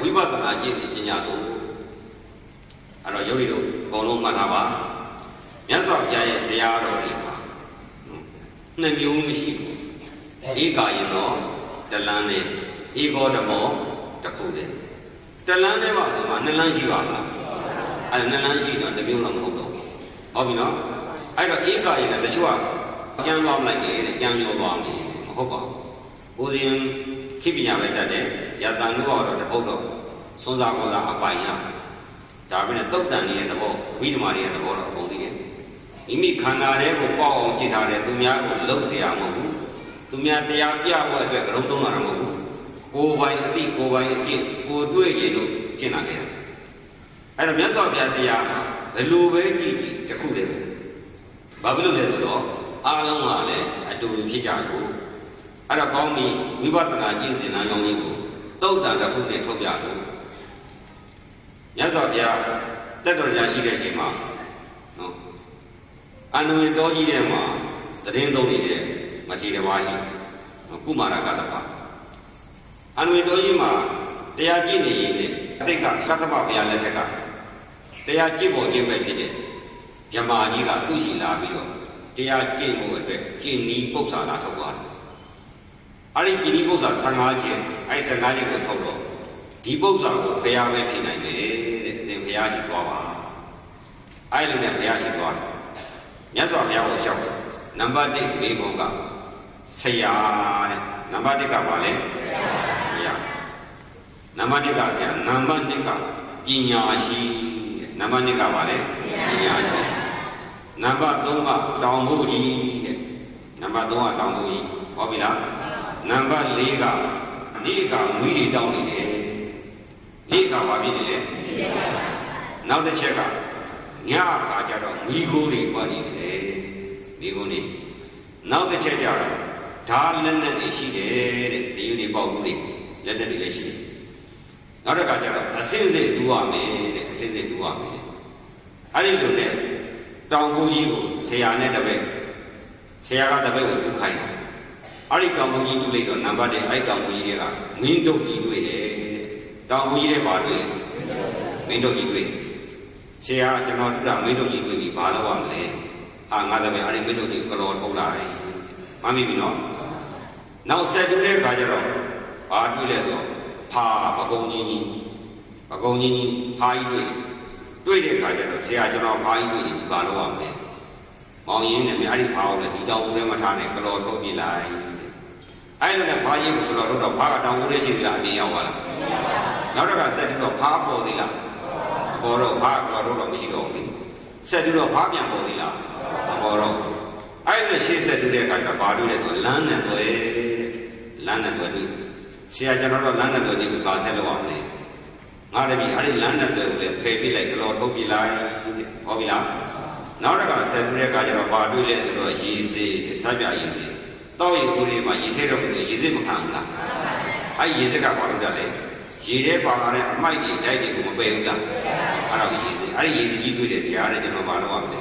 ဝိပဿနာကျင့်သိရှင်ရသို့အဲ့တော့ယောဂီတို့အကုန်လုံးမှတ်ထားပါမြတ်စွာဘုရားရဲ့တရားတော်တွေဟာနှစ်မျိုးမရှိဘူးဧကာယနောတလန်းနဲ့ဧကောဓမောတစ်ခုတည်းတလန်းနဲ့ပါဆိုမှနှစ်လန်းရှိပါလားအဲ့နှစ်လန်းရှိတော့တစ်မျိုးတော့မဟုတ်တော့ဘူးဟုတ်ပြီနော်အဲ့တော့ဧကာယကတချို့ကကျမ်းသွားမလိုက်နဲ့ကျမ်းပြောသွားမယ်မဟုတ်ပါဘူးဦးဇင်းခိပညာပဲတတ်တယ်ယတန်လို့တော့တပုတ်တော့စွန်းစားကောစားအပိုင်ရဒါပဲနဲ့တုတ်တန်ရဲ့သဘောဝိဓမာရဲ့သဘောတော့အကုန်သိတယ်မိမိခန္ဓာလေးကိုပေါက်အောင်ကြည့်ထားတယ်သူများကိုလှုပ်เสียမဟုတ်ဘူးသူများတရားပြဖို့အတွက်ကြုံတုံးတာမဟုတ်ဘူးကိုယ်ပိုင်အသိကိုယ်ပိုင်အကျင့်ကိုယ်တွေ့ရင်လို့ကျင့်လာခဲ့တယ်အဲ့တော့မြတ်စွာဘုရားတရားဘယ်လိုပဲကြည့်ကြည့်တစ်ခုတည်းပဲဘာဖြစ်လို့လဲဆိုတော့အားလုံးကလည်းအတူတူဖြစ်ကြလို့အဲ့တော့ကောင်းပြီဝိပဿနာကျင့်စဉ်လမ်းကြောင်းကြီးကိုသုတ်တန်တစ်ခုတည်းထုတ်ပြလို့မြတ်စွာဘုရားတက်တော်ရာရှိတဲ့အချိန်မှာနော်အန္တဝေတော်ကြီးထဲမှာတည်င်းသုံးနေတဲ့မထေရဘာရှိကုမာရကတ္တပအန္တဝေတော်ကြီးမှာတရားကျင့်နေရင်အတိတ်ကသတ္တပဘုရားလက်ထက်ကတရားကျင့်ဖို့ကျင့်ပဲဖြစ်တဲ့မြမာကြီးကသူ့ရှိလာပြီးတော့တရားကျင့်ဖို့အတွက်ကျင့်ဤပု္ပ္ပာလာထုတ်သွားတယ်အဲ့ဒီကျင့်ဤပု္ပ္ပာ15ချက်အဲ့15ချက်ကိုထုတ်တော့ဒီပု္ပ္ပာကိုဘုရားပဲဖြစ်နိုင်တယ်တဲ့သင်ဘုရားရှိသွားပါအဲ့လိုနဲ့ဘုရားရှိသွားတယ်မြတ်စွာဘုရားကိုလျှောက်တယ်နံပါတ်1ဘေးဘုံကဆရာတဲ့နံပါတ်1ကဘာလဲဆရာနံပါတ်1ကဆရာနံပါတ်2ကပညာရှိနံပါတ်2ကဘာလဲပညာရှိနံပါတ်3ကတောင်ဖို့ကြီးတဲ့နံပါတ်3ကတောင်ဖို့ကြီးဟောပြီလားနံပါတ်4ကနေ့ကမွေးတွေတောင်းနေတယ်နေ့ကဘာဖြစ်နေလဲနောက်တစ်ချက်ကညအခါကျတော့မိခိုးတွေထွက်နေတယ်မိခိုးနေနောက်တစ်ချက်ကျတော့ဓာလက်နဲ့တွေရှိတယ်တဲ့ဒီယူတွေပေါက်ဘူးတွေလက်သက်တွေလည်းရှိတယ်နောက်တစ်ခါကျတော့အစင်းစစ်တူရမယ်တဲ့အစင်းစစ်တူရမယ်အဲ့ဒီလိုနဲ့တောင်ကိုကြီးကိုဆရာနဲ့တပည့်ဆရာကတပည့်ကိုတူခိုင်းတယ်အဲ့ဒီတောင်ကိုကြီးတူလိုက်တော့နံပါတ်1အဲ့တောင်ကိုကြီးတွေကမင်းတို့ကြီးတွေ့တယ်တဲ့တောင်ကိုကြီးတွေပါတွေ့တယ်မင်းတို့ကြီးတွေ့တယ်ဆရာကျွန်တော်တို့ကမင်းတို့ကြီးတွေ့ပြီဘာလုပ်ရမလဲဟာငါတပည့်အဲ့ဒီမင်းတို့ကြီးကတော်ထုတ်လာတယ်မှန်ပြီနော်နောက်ဆက်တူတဲ့ခါကျတော့ဘာတွေ့လဲဆိုဖာပကုံကြီးဖာကြီးတွေ့တဲ့ခါကျတော့ဆရာကျွန်တော်ဖာကြီးတွေ့ပြီဘာလုပ်ရမလဲမောင်ရင်းနဲ့အဲ့ဒီဖာကိုလည်းဒီတောင်ဦးထဲမှာထားနေကတော်ထုတ်ပြလိုက်အဲ့လိုနဲ့ဖာကြီးကိုကတော်ထုတ်တော့ဖာကတောင်ဦးထဲရှိသလားအပြင်ရောက်သွားလားနောက်တစ်ခါဆက်တူတော့ဖာပေါ်သေးလားပေါ်တော့ဖာကတော်ထုတ်တော့မရှိတော့ဘူးလေဆက်တူတော့ဖာပြန်ပေါ်သေးလားပေါ်တော့အဲ့လိုရှေ့ဆက်တူတဲ့အခါကျဘာတွေ့လဲဆိုလမ်းနဲ့တွေ့လမ်းနဲ့တွေ့ပြီဆရာကျွန်တော်တို့လမ်းနဲ့တွေ့ပြီဘာဆက်လုပ်အောင်လဲငါတပည့်အဲ့ဒီလမ်းနဲ့တွေ့ကိုလည်းဖယ်ပြလိုက်ကလောထုတ်ပြလိုက်ဟောပြီလားနောက်တစ်ခါဆက်တူတဲ့အခါကျတော့ဘာတွေ့လဲဆိုတော့ရေစေးစပြရေစေးတောက်ရီဦးလေးမှာရေထဲတော့ဆိုရေစေးမခံဘူးလားအဲ့ရေစေးကဘာလို့ကြလဲရေထဲပါလာတဲ့အမိုက်တွေဓာတ်တွေကိုမပယ်ဘူးလားအဲ့တော့ရေစေးအဲ့ဒီရေစေးကြီးတွေ့တယ်ဆရာလည်းကျွန်တော်ဘာလုပ်ရမလဲ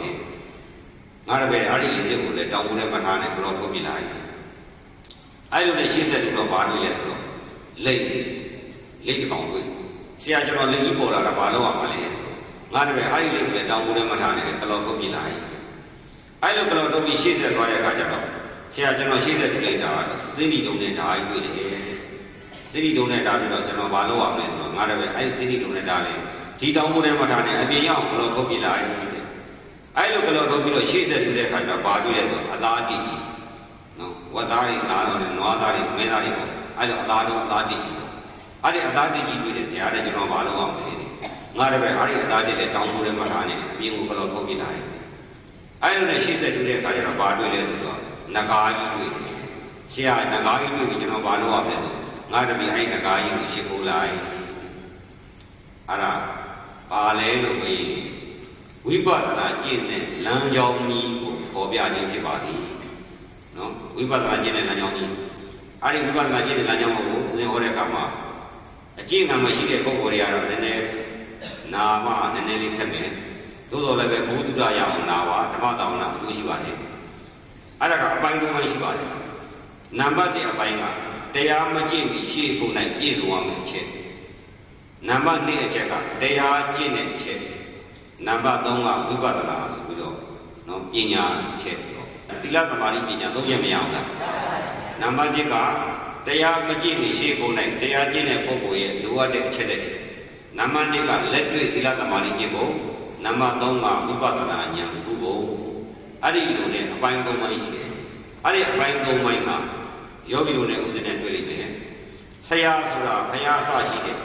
ငါတပည့်အဲ့ဒီရေစေးကိုလည်းတောင်ဦးထဲမှာထားနေကလောထုတ်ပြလိုက်အဲ့လိုနဲ့ရှေ့ဆက်ပြီးတော့ဘာတွေ့လဲဆိုတော့လိတ်တစ်ကောင်တွေ့ဆရာကျွန်တော်လက်ကြီးပေါ်လာတာဘာလို့ရမှာလဲငါတပည့်အဲ့ဒီလိတ်ကိုလည်းတောင်ဦးထဲမှာထားနေတယ်ကလောထုတ်ပြလိုက်အဲ့လိုကလောထုတ်ပြီးရှေ့ဆက်သွားတဲ့အခါကျတော့ဆရာကျွန်တော်ရှေ့ဆက်ပြလိုက်တာကတော့စိဏိတုံနဲ့ဓာတ်ကြီးတွေ့တယ်စိဏိတုံနဲ့ဓာတ်ပြီးတော့ကျွန်တော်ဘာလို့ရမလဲဆိုတော့ငါတပည့်အဲ့ဒီစိဏိတုံနဲ့ဓာတ်လေဒီတောင်ဦးထဲမှာထားနေအပြင်ရောက်ကလောထုတ်ပြလိုက်အဲ့လိုကလောထုတ်ပြီးတော့ရှေ့ဆက်တွေ့တဲ့အခါကျတော့ဘာတွေ့လဲဆိုတော့အသားတိကြီးနော်ဝတ်သားတွေသားတော်နဲ့နွားသားတွေမဲသားတွေပေါ့အဲ့လိုအသားတို့အသားတိကြီးအဲ့ဒီအသားတိကြီးတွေ့တဲ့ဆရာတဲ့ကျွန်တော်ဘာလုပ်အောင်လဲငါတပည့်အဲ့ဒီအသားတိတဲ့တောင်ပေါ်ထဲမှာထားနေတယ်အပြင်ကိုကလောထုတ်ပြလာတယ်အဲ့လိုနဲ့ရှေ့ဆက်တွေ့တဲ့အခါကျတော့ဘာတွေ့လဲဆိုတော့နဂါးကြီးတွေ့တယ်ဆရာနဂါးကြီးတွေ့ပြီးကျွန်တော်ဘာလုပ်အောင်လဲဆိုငါတပည့်အဲ့နဂါးကြီးကိုရှင်းဖို့လိုက်အဲ့ဒါပါလဲလို့မေးဝိပဿနာကျင့်တဲ့လမ်းကြောင်းကြီးကိုပေါ်ပြခြင်းဖြစ်ပါသည်နော်ဝိပဿနာကျင့်တဲ့လမ်းကြောင်းကြီးအဲ့ဒီဝိပဿနာကျင့်တဲ့လမ်းကြောင်းကိုဦးဇင်းဟောတဲ့အခါမှာအကျင့်ကံမရှိတဲ့ပုဂ္ဂိုလ်တွေကတော့နည်းနည်းနာမနည်းနည်းလေးခက်မယ်သို့တော်လည်းပဲဘုဒ္ဓရအောင်နာပါဓမ္မတောင်းနာအကျိုးရှိပါတယ်အဲ့ဒါကအပိုင်း၃ပိုင်းရှိပါတယ်နံပါတ်1အပိုင်းကတရားမကျင့်ပြီးရှေ့ဖို့၌ပြည့်စုံရမယ်အချက် နံပါတ်2အချက်ကတရားကျင့်တဲ့အချက်နံပါတ်3ကဝိပဿနာဆိုပြီးတော့နော်ပညာအချက်သီလသမာဓိပညာ3ချက်မရအောင်လားနံပါတ်1ကတရားမကျင့်မရှိဖို့၌တရားကျင့်တဲ့ပုဂ္ဂိုလ်ရဲ့လိုအပ်တဲ့အချက်တွေနံပါတ်2ကလက်တွေ့သီလသမာဓိကျင့်ဖို့နံပါတ်3ကဝိပဿနာဉာဏ်ကုဖို့အဲ့ဒီလိုနဲ့အပိုင်း3ပိုင်းရှိတယ်အဲ့ဒီအပိုင်း3ပိုင်းကယောဂီတို့နဲ့ဥဒ္ဒနဲ့တွေ့လိမ့်မယ်ဆရာဆိုတာဘုရားအစရှိတယ်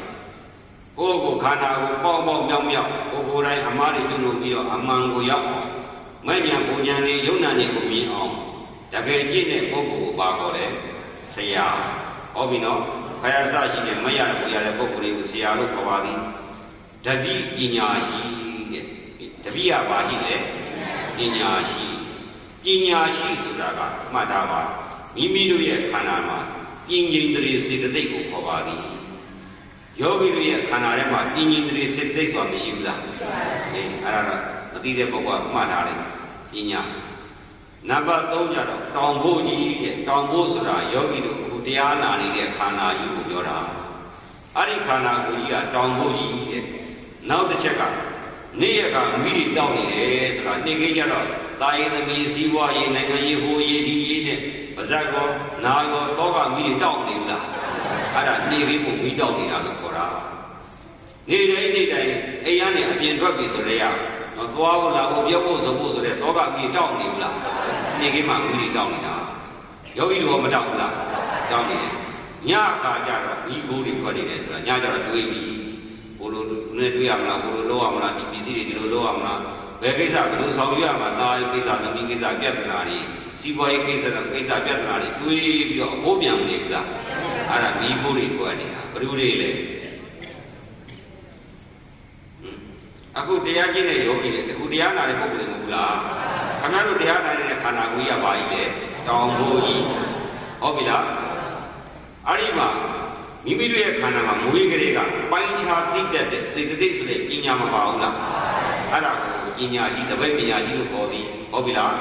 ကိုယ်ကိုခန္ဓာကိုပေါ့ပေါ့မြောက်မြောက်ကိုယ်ကိုယ်တိုင်းအမှားတွေကျွလို့ပြီးတော့အမှန်ကိုရောက်မဲ့ညာပုံညာလေးယုံနာလေးကိုမြင်အောင်တကယ်ကြည့်တဲ့ပုဂ္ဂိုလ်ကိုပါခေါ်တယ်ဆရာဟောပြီနော်ဘုရားအစရှိတဲ့မရတဲ့ကိုရတဲ့ပုဂ္ဂိုလ်လေးကိုဆရာလို့ခေါ်ပါသည်တပိပညာရှိတဲ့တပိကပါရှိတယ်ပညာရှိဆိုတာကမှတ်ထားပါမိမိတို့ရဲ့ခန္ဓာမှာပြင်းကျင်တည်းစေတသိက်ကိုခေါ်ပါသည်ယောဂီတို့ရဲ့ခန္ဓာထဲမှာပြင်းကျင်တည်းစေတသိက်ဆိုတာမရှိဘူးလားအဲ့ဒါတော့မသိတဲ့ပုဂ္ဂိုလ်ကမှတ်ထားတယ်ပညာနံပါတ်3ကျတော့တောင်ဖို့ကြီးတဲ့တောင်ဖို့ဆိုတာယောဂီတို့အခုတရားနာနေတဲ့ခန္ဓာကြီးကိုပြောတာအဲ့ဒီခန္ဓာကိုယ်ကြီးကတောင်ဖို့ကြီးတဲ့နောက်တစ်ချက်ကနေ့ရကမိတွေတောက်နေတယ်ဆိုတာနေ့ခင်းကျတော့တာယသမီးစည်းဝါးရေးနိုင်ငံရေးဟိုရေးဒီရေးနဲ့ပါဇက်ကောနာရောတောကမိတွေတောက်နေဘူးလားအဲ့ဒါနေ့ခင်းကိုမိတောက်နေတာလို့ခေါ်တာနေ့တိုင်းအိမ်ကနေအပြင်ထွက်ပြီဆိုတော့တော့သွားဖို့လာဖို့ပြောဖို့ဆိုဖို့ဆိုတဲ့တောကမိတောက်နေဘူးလားနေ့ခင်းမှာမိတွေတောက်နေတာယောဂီတို့ကမတောက်ဘူးလားတောက်နေတယ်ညအခါကျတော့မိကိုယ်တွေထွက်နေတယ်ဆိုတာညကျတော့တွေးပြီးဘို့လိုနဲ့တွေ့ရမလားဘို့လိုလုပ်ရမလားဒီပစ္စည်းတွေဒီလိုလုပ်ရမလားဘယ်ကိစ္စဘယ်လိုဆောင်ရွက်ရမှာသားရေးကိစ္စသမီးကိစ္စပြဿနာတွေစီးပွားရေးကိစ္စပြဿနာတွေတွေးပြီးတော့အဖို့ပြန်နေပြီလားအဲ့ဒါမိကိုယ်တွေထွက်နေတာဘယ်လိုတွေလဲအခုတရားကျင့်တဲ့ယောဂီတွေအခုတရားနာတဲ့ပုဂ္ဂိုလ်တွေမဟုတ်ဘူးလားခင်ဗျားတို့တရားနာတဲ့ခန္ဓာကိုယ်ကြီးကပါကြီးလေတောင်ဖို့ကြီးဟုတ်ပြီလားအဲ့ဒီမှာမိမိတို့ရဲ့ခန္ဓာမှာမွေးကလေးကပိုင်းခြားသိတတ်တဲ့စေတသိက်ဆိုတဲ့ပညာမပါဘူးလားအဲ့ဒါကိုပညာရှိတပည့်ပညာရှိလို့ခေါ်သည်ဟုတ်ပြီလား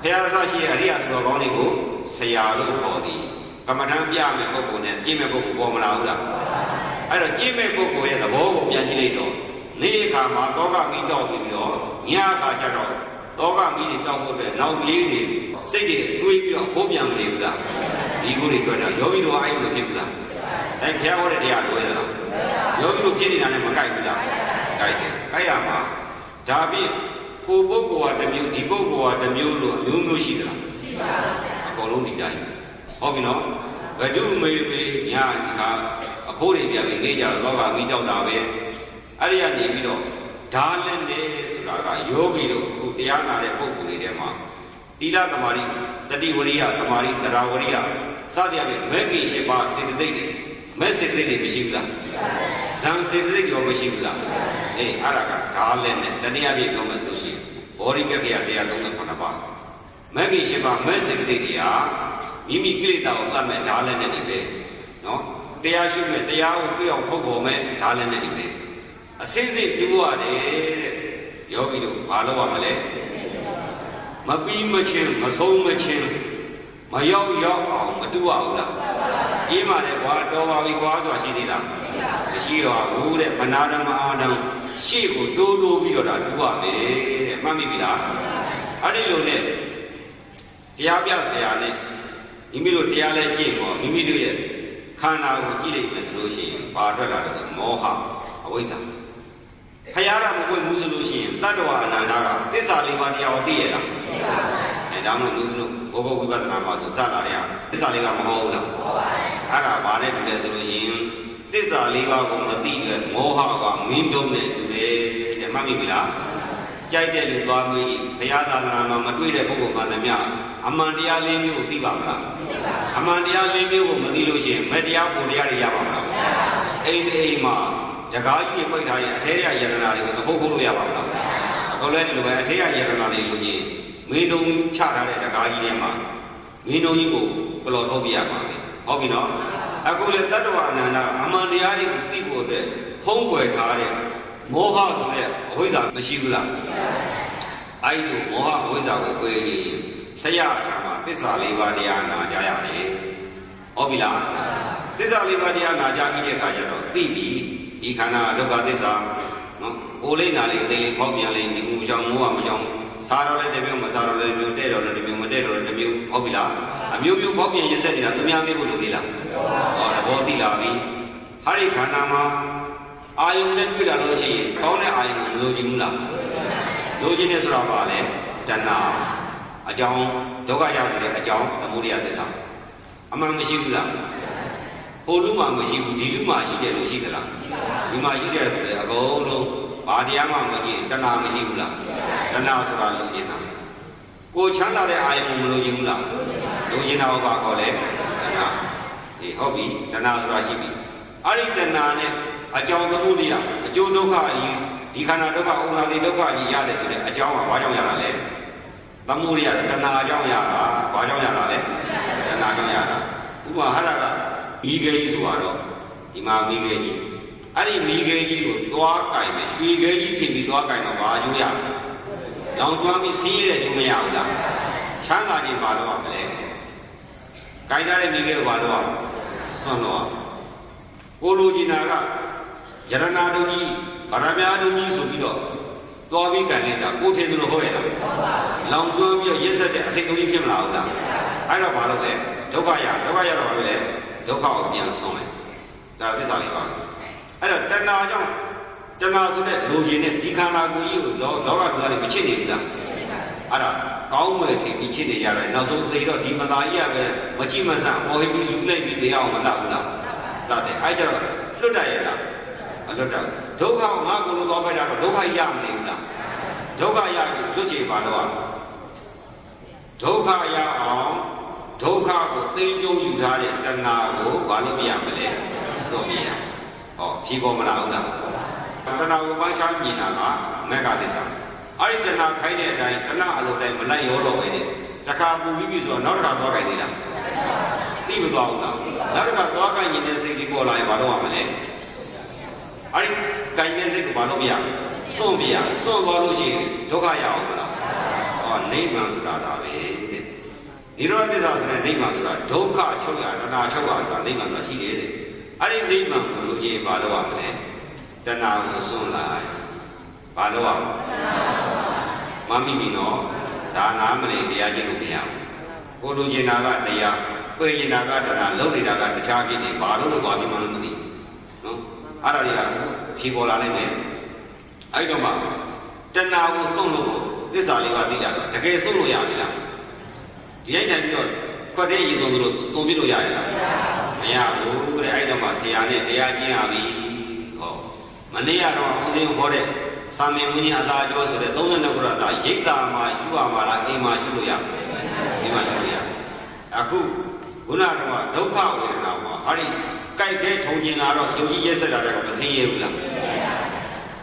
ဘုရားအစရှိတဲ့အရိယသူတော်ကောင်းတွေကိုဆရာလို့ခေါ်သည်ကမ္မဋ္ဌာန်းပြမဲ့ပုဂ္ဂိုလ်နဲ့ကျင့်မဲ့ပုဂ္ဂိုလ်ပေါ်မလာဘူးလားအဲ့တော့ကျင့်မဲ့ပုဂ္ဂိုလ်ရဲ့သဘောကိုပြန်ကြည့်လိုက်တော့နေ့အခါမှာတောကမိတောက်ပြီးတော့ညအခါကျတော့တောကမိတွေတောက်ဖို့အတွက်နောက်ပြေးနေစိတ်တွေတွေးပြီးတော့ခိုးပြန်မနေဘူးလားဒီကိုယ်တွေထွက်တာယောဂီတို့ကအဲ့လိုဖြစ်ဘူးလားအဲ့ဘုရားဟောတဲ့တရားလွဲသလားယောဂီတို့ဖြစ်နေတာနဲ့မကိုက်ဘူးလားကိုက်တယ်ကိုက်ရမှာဒါဖြင့်ကိုပုဂ္ဂိုလ်ကတစ်မျိုးဒီပုဂ္ဂိုလ်ကတစ်မျိုးလို့အမျိုးမျိုးရှိသလားရှိပါဘူးအကုန်လုံးဒီတိုင်းဟုတ်ပြီနော်ဘဒုမေမေညကအခိုးတွေပြပြီးနေကြတော့သောကမိတောက်တာပဲအဲ့ဒီကနေပြီးတော့ဓာလက်နဲ့ဆိုတာကယောဂီတို့အခုတရားနာတဲ့ပုဂ္ဂိုလ်တွေထဲမှာသီလသမာဓိတတိဝရိယသမာဓိတရားဝရိယစသည်အပြင်မဂ္ဂင်၈ပါးစေတသိက်တွေမဲ့စေတသိက်တွေမရှိဘူးလားဇံစေတသိက်ရောမရှိဘူးလားအေးအဲ့ဒါကဓာလက်နဲ့တနည်းအားဖြင့်ပြောမယ်ဆိုလို့ရှိရင်ဘောဓိမြတ်က139ပါးမဂ္ဂင်၈ပါးမဲ့စေတသိက်တွေကမိမိကိလေသာကိုသတ်မဲ့ဓာလက်နဲ့နေပဲနော်တရားရှိမဲ့တရားကိုပြည့်အောင်ထုတ်ပေါ်မဲ့ဓာလက်နဲ့နေပဲအစစ်စစ်ပြုရတယ်တဲ့ယောဂီတို့ဘာလုပ်ရမလဲမပြီးမချင်းမဆုံးမချင်းမရောက်အောင်မတူရဘူးလားအေးမှလည်းကွာတော်ပါပြီကွာဆိုတာရှိသေးလားမရှိတော့ဘူးတဲ့မနာဓမ္မအာနံရှေ့ကိုတိုးပြီးတော့ဒါတူရမယ်တဲ့မှတ်မိပြီလားအဲ့ဒီလိုနဲ့တရားပြဆရာနဲ့မိမိတို့တရားလဲကြည့်ပေါ့မိမိတို့ရဲ့ခန္ဓာကိုကြည့်လိုက်မယ်ဆိုလို့ရှိရင်ဘာထွက်လာလဲဆိုမောဟအဝိဇ္ဇာခရရမကွေ့ဘူးဆိုလို့ရှိရင်တတ္တဝအနန္တကသစ္စာလေးပါးတရားကိုသိရတာသိပါဘူးဒါမှမဟုတ်လို့ဘောဂဝိပဿနာမှာဆိုစလာတဲ့သစ္စာလေးပါးမဟုတ်ဘူးလားဟုတ်ပါဘူးအဲ့ဒါဘာနဲ့တူလဲဆိုလို့ရင်သစ္စာလေးပါးကိုမသိတဲ့မောဟကမင်းတုံးနဲ့တူတယ်တဲ့မှတ်မိပြီလားကြိုက်တဲ့လူသွားမေးဘုရားသာသနာမှာမတွေ့တဲ့ပုဂ္ဂိုလ်မှသမျှအမှန်တရား၄မျိုးကိုသိပါမလားအမှန်တရား၄မျိုးကိုမသိလို့ရှိရင်မတရားပုံတရားတွေရပါမလားအိမ်မှာတကားကြီးပိတ်ထားရင်အထေရယရနာတွေကိုသဘုတ်ဖို့လို့ရပါမလားအခုလည်းဒီလိုပဲအထေရယရနာတွေလို့ချင်းမင်းတုံးချထားတဲ့တကားကြီးထဲမှာမင်းတုံးကြီးကိုကလော်ထုတ်ပြရပါမယ်ဟုတ်ပြီနော်အခုလည်းတတ္တဝအနန္တအမှန်တရားတွေကိုသိဖို့အတွက်ဖုံးကွယ်ထားတဲ့မောဟဆိုတဲ့အဝိဇ္ဇာမရှိဘူးလားအဲ့ဒီမောဟအဝိဇ္ဇာကိုကိုယ်ကြီးဆရာအထာမှာသစ္စာ၄ပါးတရားနာကြရတယ်ဟုတ်ပြီလားသစ္စာ၄ပါးတရားနာကြပြီးတဲ့အခါကျတော့သိပြီ ဒီခန္ဓာဒုက္ခသစ္စာနော်ကိုယ်လေးနာလေးသိလေးဖောက်ပြန်လေးဒီမူကြောင့်မိုးကမကြောင့်စားတော့လည်းတစ်မျိုးမစားတော့လည်းတစ်မျိုးတဲ့တော့လည်းတစ်မျိုးမတဲ့တော့လည်းတစ်မျိုးဟုတ်ပြီလားအမျိုးမျိုးဖောက်ပြန်ရစ်ဆက်နေတာသူများမေးဖို့လိုသေးလားဟောသဘောသိလာပြီဟာဒီခန္ဓာမှာအာယုံနဲ့တွေ့လာလို့ရှိရင်ကောင်းတဲ့အာယုံကိုမလိုချင်ဘူးလားလိုချင်တယ်ဆိုတာပါလေတဏှာအကြောင်းဒုက္ခရောက်တဲ့အကြောင်းသမုဒယသစ္စာအမှန်မရှိဘူးလားဟိုလူမှမရှိဘူးဒီလူမှရှိတယ်လို့ရှိသလားဒီမှာရှိတယ်ဆိုလေအကုန်လုံးဘာတရားမှမကြည့်တဏှာမရှိဘူးလားတဏှာဆိုတာလိုချင်တာကိုချမ်းသာတဲ့အာယုံကိုမလိုချင်ဘူးလားလိုချင်တာဘာခေါ်လဲတဏှာဒီဟုတ်ပြီတဏှာဆိုတာရှိပြီအဲ့ဒီတဏှာနဲ့အကြောင်းသမုဒယအကျိုးဒုက္ခကြီးဒီခန္ဓာဒုက္ခဥပါဒိဒုက္ခကြီးရတယ်ဆိုတဲ့အကြောင်းကဘာကြောင့်ရတာလဲသမုဒယတဏှာကြောင့်ရတာဘာကြောင့်ရတာလဲတဏှာကြောင့်ရတာဥပမာဟာရကမိခဲကြီးဆိုတော့ဒီမှာမိခဲကြီးအဲ့ဒီမိခဲကြီးကိုသွားကြိုင်မယ်ရွှေခဲကြီးထင်ပြီးသွားကြိုင်တော့ဘာကျိုးရလောင်ကျွမ်းပြီးဆင်းရဲတဲ့ကျိုးမရဘူးလားချမ်းသာခြင်းဘာလို့ရမလဲကြိုင်ထားတဲ့မိခဲကိုဘာလို့ရစွန့်တော့ကိုလိုချင်တာကယရနာတုကြီးဗရမ ्या တုကြီးဆိုပြီးတော့သွားပြီးကန်နေတာကိုထင်သလိုဟုတ်ရဲ့လားလောင်ကျွမ်းပြီးရစ်ဆက်တဲ့အစိတ်တုကြီးဖြစ်မလာဘူးလားအဲ့တော့ဘာလို့လဲဒုက္ခရတော့ဘာလို့လဲဒုက္ခကိုပြန်ဆုံးလိုက်ဒါသစ္စာလေးပါအဲ့တော့တဏှာကြောင့်တဏှာဆိုတဲ့လူကြီးနဲ့ဒီခန္ဓာကိုယ်ကြီးကိုလောကလူသားတွေမချစ်နေဘူးလားအဲ့ဒါကောင်းမယ်ထင်ပြီးချစ်နေကြတယ်နောက်ဆုံးသိတော့ဒီမသားကြီးကပဲမချိမဆန့်ဟောဟိပြီးလူလိုက်ပြီးတရားအောင်မတတ်ဘူးလားတတ်တယ်အဲ့ကျတော့လွတ်တတ်ရဲ့လားမလွတ်တတ်ဒုက္ခကိုငါကိုယ်လိုသွားဖိုက်တာတော့ဒုက္ခရမနေဘူးလားဒုက္ခရပြီလွတ်ချေပါတော့ဒုက္ခရအောင်ဒုက္ခကိုသိကျုံယူထားတဲ့တဏှာကိုဘာလို့မရမလဲသို့မရဟောဖြေပေါ်မလာဘူးလားတဏှာကိုပိုင်းခြားမြင်တာကမက္ခသစ္စာအဲ့ဒီတဏှာခိုင်းတဲ့အတိုင်းတဏှာအလိုတိုင်းမလိုက်ရောတော့ပဲတဲ့တခါပူပြီးပြီဆိုတော့နောက်တစ်ခါသွားကြိုက်သေးလားသိမသွားဘူးလားနောက်တစ်ခါသွားကြိုက်ရင်တဲ့စိတ်ကြီးပေါ်လာရင်ဘာလို့ရမလဲအဲ့ဒီကြိုက်တဲ့စိတ်ကိုဘာလို့မရစွန့်မရစွန့်သွားလို့ရှိရင်ဒုက္ခရအောင်မလားဟောနိဗ္ဗာန်ဆိုတာဒါပဲတဲ့နိရောဓသစ္စာဆိုတဲ့နိဗ္ဗာန်ဆိုတာဒုက္ခချုပ်ရတဏှာချုပ်ရဆိုတာနိဗ္ဗာန်ဆိုတာရှိတယ်တဲ့အဲ့ဒီနိဗ္ဗာန်ကိုလို့ကြည့်ဘာလို့ရမလဲတဏှာကိုစွန့်လိုက်ဘာလို့ရမမိပြီနော်ဒါနာမလေးတရားကျင့်လို့မရဘူးကိုလိုချင်တာကတရားကိုယ်ချင်တာကတဏှာလုံနေတာကတခြားဖြစ်နေဘာလို့လို့သွားပြီးမှလို့မသိနော်အဲ့ဒါတွေကဖြေပေါ်လာနိုင်မယ်အဲ့တော့မှတဏှာကိုစွန့်လို့သစ္စာလေးပါးသိတာတော့တကယ်စွန့်လို့ရပြီလားဒီတိုင်းထိုင်ပြီးတော့ခွက်တဲ့ရည်သွန်းလို့တုံပြလို့ရရလားမရဘူးတဲ့အဲ့တော့မှဆရာနဲ့တရားကျင့်ရပြီဟောမနေ့ကတော့ဦးဇင်းဟောတဲ့သာမင်ဝိညာဉ်အသာကျော်ဆိုတဲ့32ခုရတာရိတ်တာမှာရှုရမှာလားအိမ်မှာရှုလို့ရအိမ်မှာရှုလို့ရအခုခုနကတော့ဒုက္ခဝေဒနာမှာဟာဒီကြိုက်တဲ့ထုံကျင်လာတော့ယုံကြည်ရက်ဆက်တာတော့မဆင်းရဲဘူးလား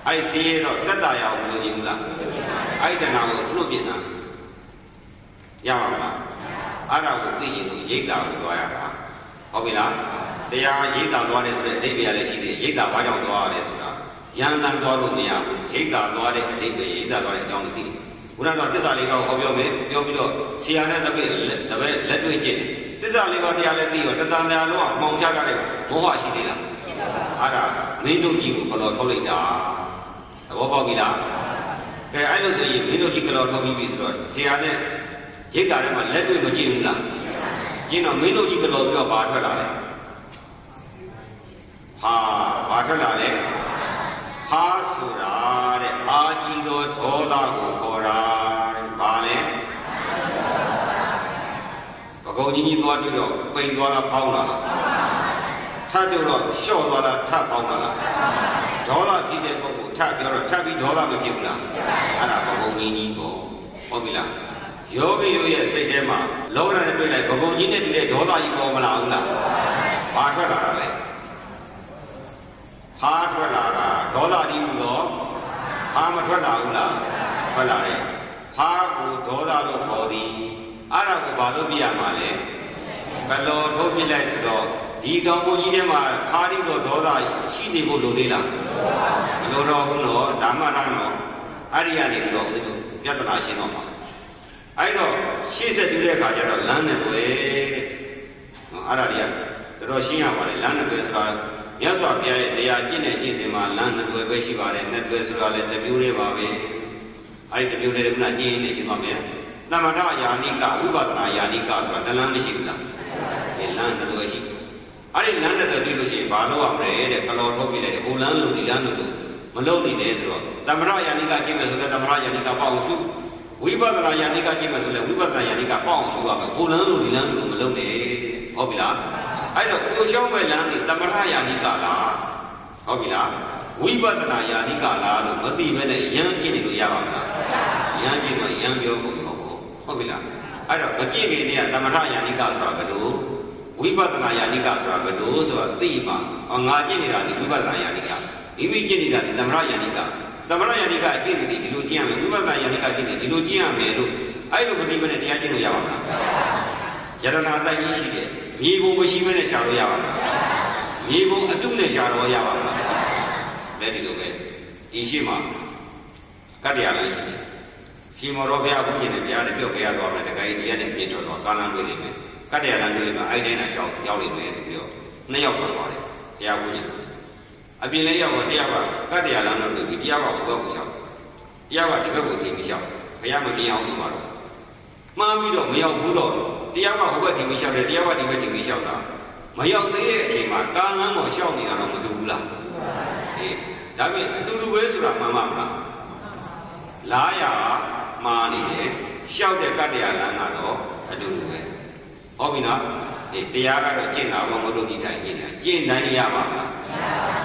အဲ့ဆင်းရဲတော့တတ်တာရအောင်မလို့နေဘူးလားအဲ့တဏှာကိုဘုလို့ပြင်စားရပါမလားအဲ့ဒါကိုသိရင်ရိတ်တာကိုသွားရတာဟုတ်ပြီလားတရားရိတ်တာသွားတယ်ဆိုတဲ့အဓိပ္ပာယ်လည်းရှိသေးတယ်ရိတ်တာဘာကြောင့်သွားရလဲဆိုတာရန်တန်သွားလို့မရဘူးရိတ်တာသွားတဲ့အဓိပ္ပာယ်ရိတ်တာသွားတဲ့အကြောင်းကိုသိတယ်ခုနကတော့သစ္စာလေးပါးကိုဟောပြောမယ်ပြောပြီးတော့ဆရာနဲ့တပည့်လက်တွေ့ကျင့်သစ္စာလေးပါးတရားလည်းသိရောတဏှာများလုံးကမှောင်ချကြတဲ့မောဟရှိသေးလားအဲ့ဒါမင်းတို့ကြီးကိုဘယ်လိုထုတ်လိုက်တာသဘောပေါက်ပြီလားကဲအဲ့လိုဆိုရင်မင်းတို့ကြီးကလောထုတ်ပြီးပြီဆိုတော့ဆရာနဲ့ရိတ်တာထဲမှာလက်တွေ့မကြည့်ဘူးလားကျင်းတော့မင်းတို့ကြီးကလောပြီးတော့ဘာထွက်လာလဲဟာဘာထွက်လာလဲဟာဆိုတာတဲ့အာကြီးသောဒေါသကိုခေါ်တာတဲ့ဘာလဲပကုံကြီးကြီးသွားတွေ့တော့ပိန်သွားလားဖောင်းလားထပ်ပြောတော့လျှော့သွားလားထပ်ဖောင်းလားဒေါသဖြစ်တဲ့ပုဂ္ဂိုလ်ထပ်ပြောတော့ထပ်ပြီးဒေါသမဖြစ်ဘူးလားအဲ့ဒါပကုံကြီးကြီးပေါ့ဟုတ်ပြီလားယောဂီတို့ရဲ့စိတ်ထဲမှာလောကဓာတ်နဲ့တွေ့လိုက်ပကုံကြီးနဲ့တွေ့တဲ့ဒေါသကြီးပေါ်မလာဘူးလားဘာထွက်လာတာလဲဟာထွက်လာတာဒေါသကြီးဘူးတော့ဟာမထွက်လာဘူးလားထွက်လာတယ်ဟာကိုဒေါသလို့ခေါ်သည်အဲ့ဒါကိုဘာလို့ပြရမှာလဲကလောထုတ်ပြလိုက်ဆိုတော့ဒီတောင်ပေါ်ကြီးထဲမှာဟာဒီတော့ဒေါသရှိနေဖို့လိုသေးလားမလိုတော့ဘူးနော်ဓမ္မနာတော့အဲ့ဒီကနေပြီးတော့ဦးဇင်းတို့ပြဿနာရှင်းတော့မှာအဲ့တော့ရှေ့ဆက်တူးတဲ့အခါကျတော့လမ်းနဲ့တွေ့တဲ့အဲ့ဒါတွေကတော်တော်ရှင်းရပါတယ်လမ်းနဲ့တွေ့ဆိုတာ မြတ်စွာဘုရားရဲ့တရားကျင့်တဲ့ကျင့်စဉ်မှာလမ်းနှစ်သွယ်ပဲရှိပါတယ်နှစ်သွယ်ဆိုတာလည်းတစ်မျိုးလေးပါပဲအဲ့ဒီတစ်မျိုးလေးကကျင့်နေရှိပါမယ်သမထယာနိကဝိပဿနာယာနိကဆိုတာတလမ်းမရှိဘူးလားဒီလမ်းနှစ်သွယ်ရှိအဲ့ဒီလမ်းနှစ်သွယ်ပြီးလို့ရှိရင်ဘာလို့ရမလဲတဲ့ကလောထုတ်ပြလိုက်တယ်ဟိုလမ်းလို့ဒီလမ်းလို့မလုပ်နေတယ်ဆိုတော့သမထယာနိကကျင့်မယ်ဆိုလည်းသမထယာနိကပေါ့အောင်ရှုဝိပဿနာယာနိကကျင့်မယ်ဆိုလည်းဝိပဿနာယာနိကပေါ့အောင်ရှုရမယ်ဟိုလမ်းလို့ဒီလမ်းလို့မလုပ်နဲ့ဟုတ်ပြီလားအဲ့တော့ကိုရှောင်းမဲ့လမ်းဒီသမထယာနိကလားဟုတ်ပြီလားဝိပဿနာယာနိကလားလို့မသိဘဲနဲ့ရမ်းကြည့်နေလို့ရပါမလားရမ်းကြည့်တော့ရမ်းပြောဖို့ဟုတ်ပြီလားအဲ့တော့မကြည့်ခင်တည်းကသမထယာနိကဆိုတာဘယ်လိုဝိပဿနာယာနိကဆိုတာဘယ်လိုဆိုတာသိမှငါကြည့်နေတာဒီဝိပဿနာယာနိကမိမိကြည့်နေတာဒီသမထယာနိကသမထယာနိကအကျင့်စီဒီလိုကျင့်ရမယ်ဝိပဿနာယာနိကကျင့်စီဒီလိုကျင့်ရမယ်လို့အဲ့လိုမသိဘဲနဲ့တရားကျင့်လို့ရပါမလားယရနာတိုက်ကြီးရှိတယ်မြေပုံမရှိဘဲနဲ့ရှာလို့ရပါမလားမြေပုံအတုနဲ့ရှာတော့ရပါမလားလက်ဒီလိုပဲဒီရှိမှကတ္တရာလည်းရှိတယ်ရှင်မောတော်ဘုရားဘုရင်နဲ့ဘုရားနဲ့ပြောပြရသွားတယ်တခါကြီးတရားနဲ့ပြည့်တော်သွားကာလတွေ့နေမယ်ကတ္တရာလည်းတွေ့နေမှာအဲ့တိုင်းနဲ့ရှောင်းရောက်နေမယ်ဆိုပြီးတော့နှစ်ယောက်ထွက်သွားတယ်တရားဘုရင်အပြင်လေးရောက်တော့တရားကကတ္တရာလည်းတွေ့ပြီးတရားကဟိုဘက်ကိုရှောင်းတရားကဒီဘက်ကိုတင်ပြီးရှောင်းဘုရားမမြင်အောင်ဆိုပါတော့မှားပြီးတော့မရောက်ဘူးတော့တရားကဟိုဘက်တင်ပြီးရှောင်းတယ်တရားကဒီဘက်တင်ပြီးရှောင်းတာမရောက်သေးတဲ့အချိန်မှာကာလမ်းပေါ်ရှောင်းနေတာတော့မတူဘူးလားအေးဒါပေမဲ့အတူတူပဲဆိုတာမှန်ပါမလားလားရမှားနေတယ်ရှောက်တဲ့ကတ္တရာလမ်းကတော့အတူတူပဲဟုတ်ပြီနော်ဒီတရားကတော့ကျင့်တာဘောမတို့ဒီတိုင်းကျင့်တာကျင့်တိုင်းရပါမလား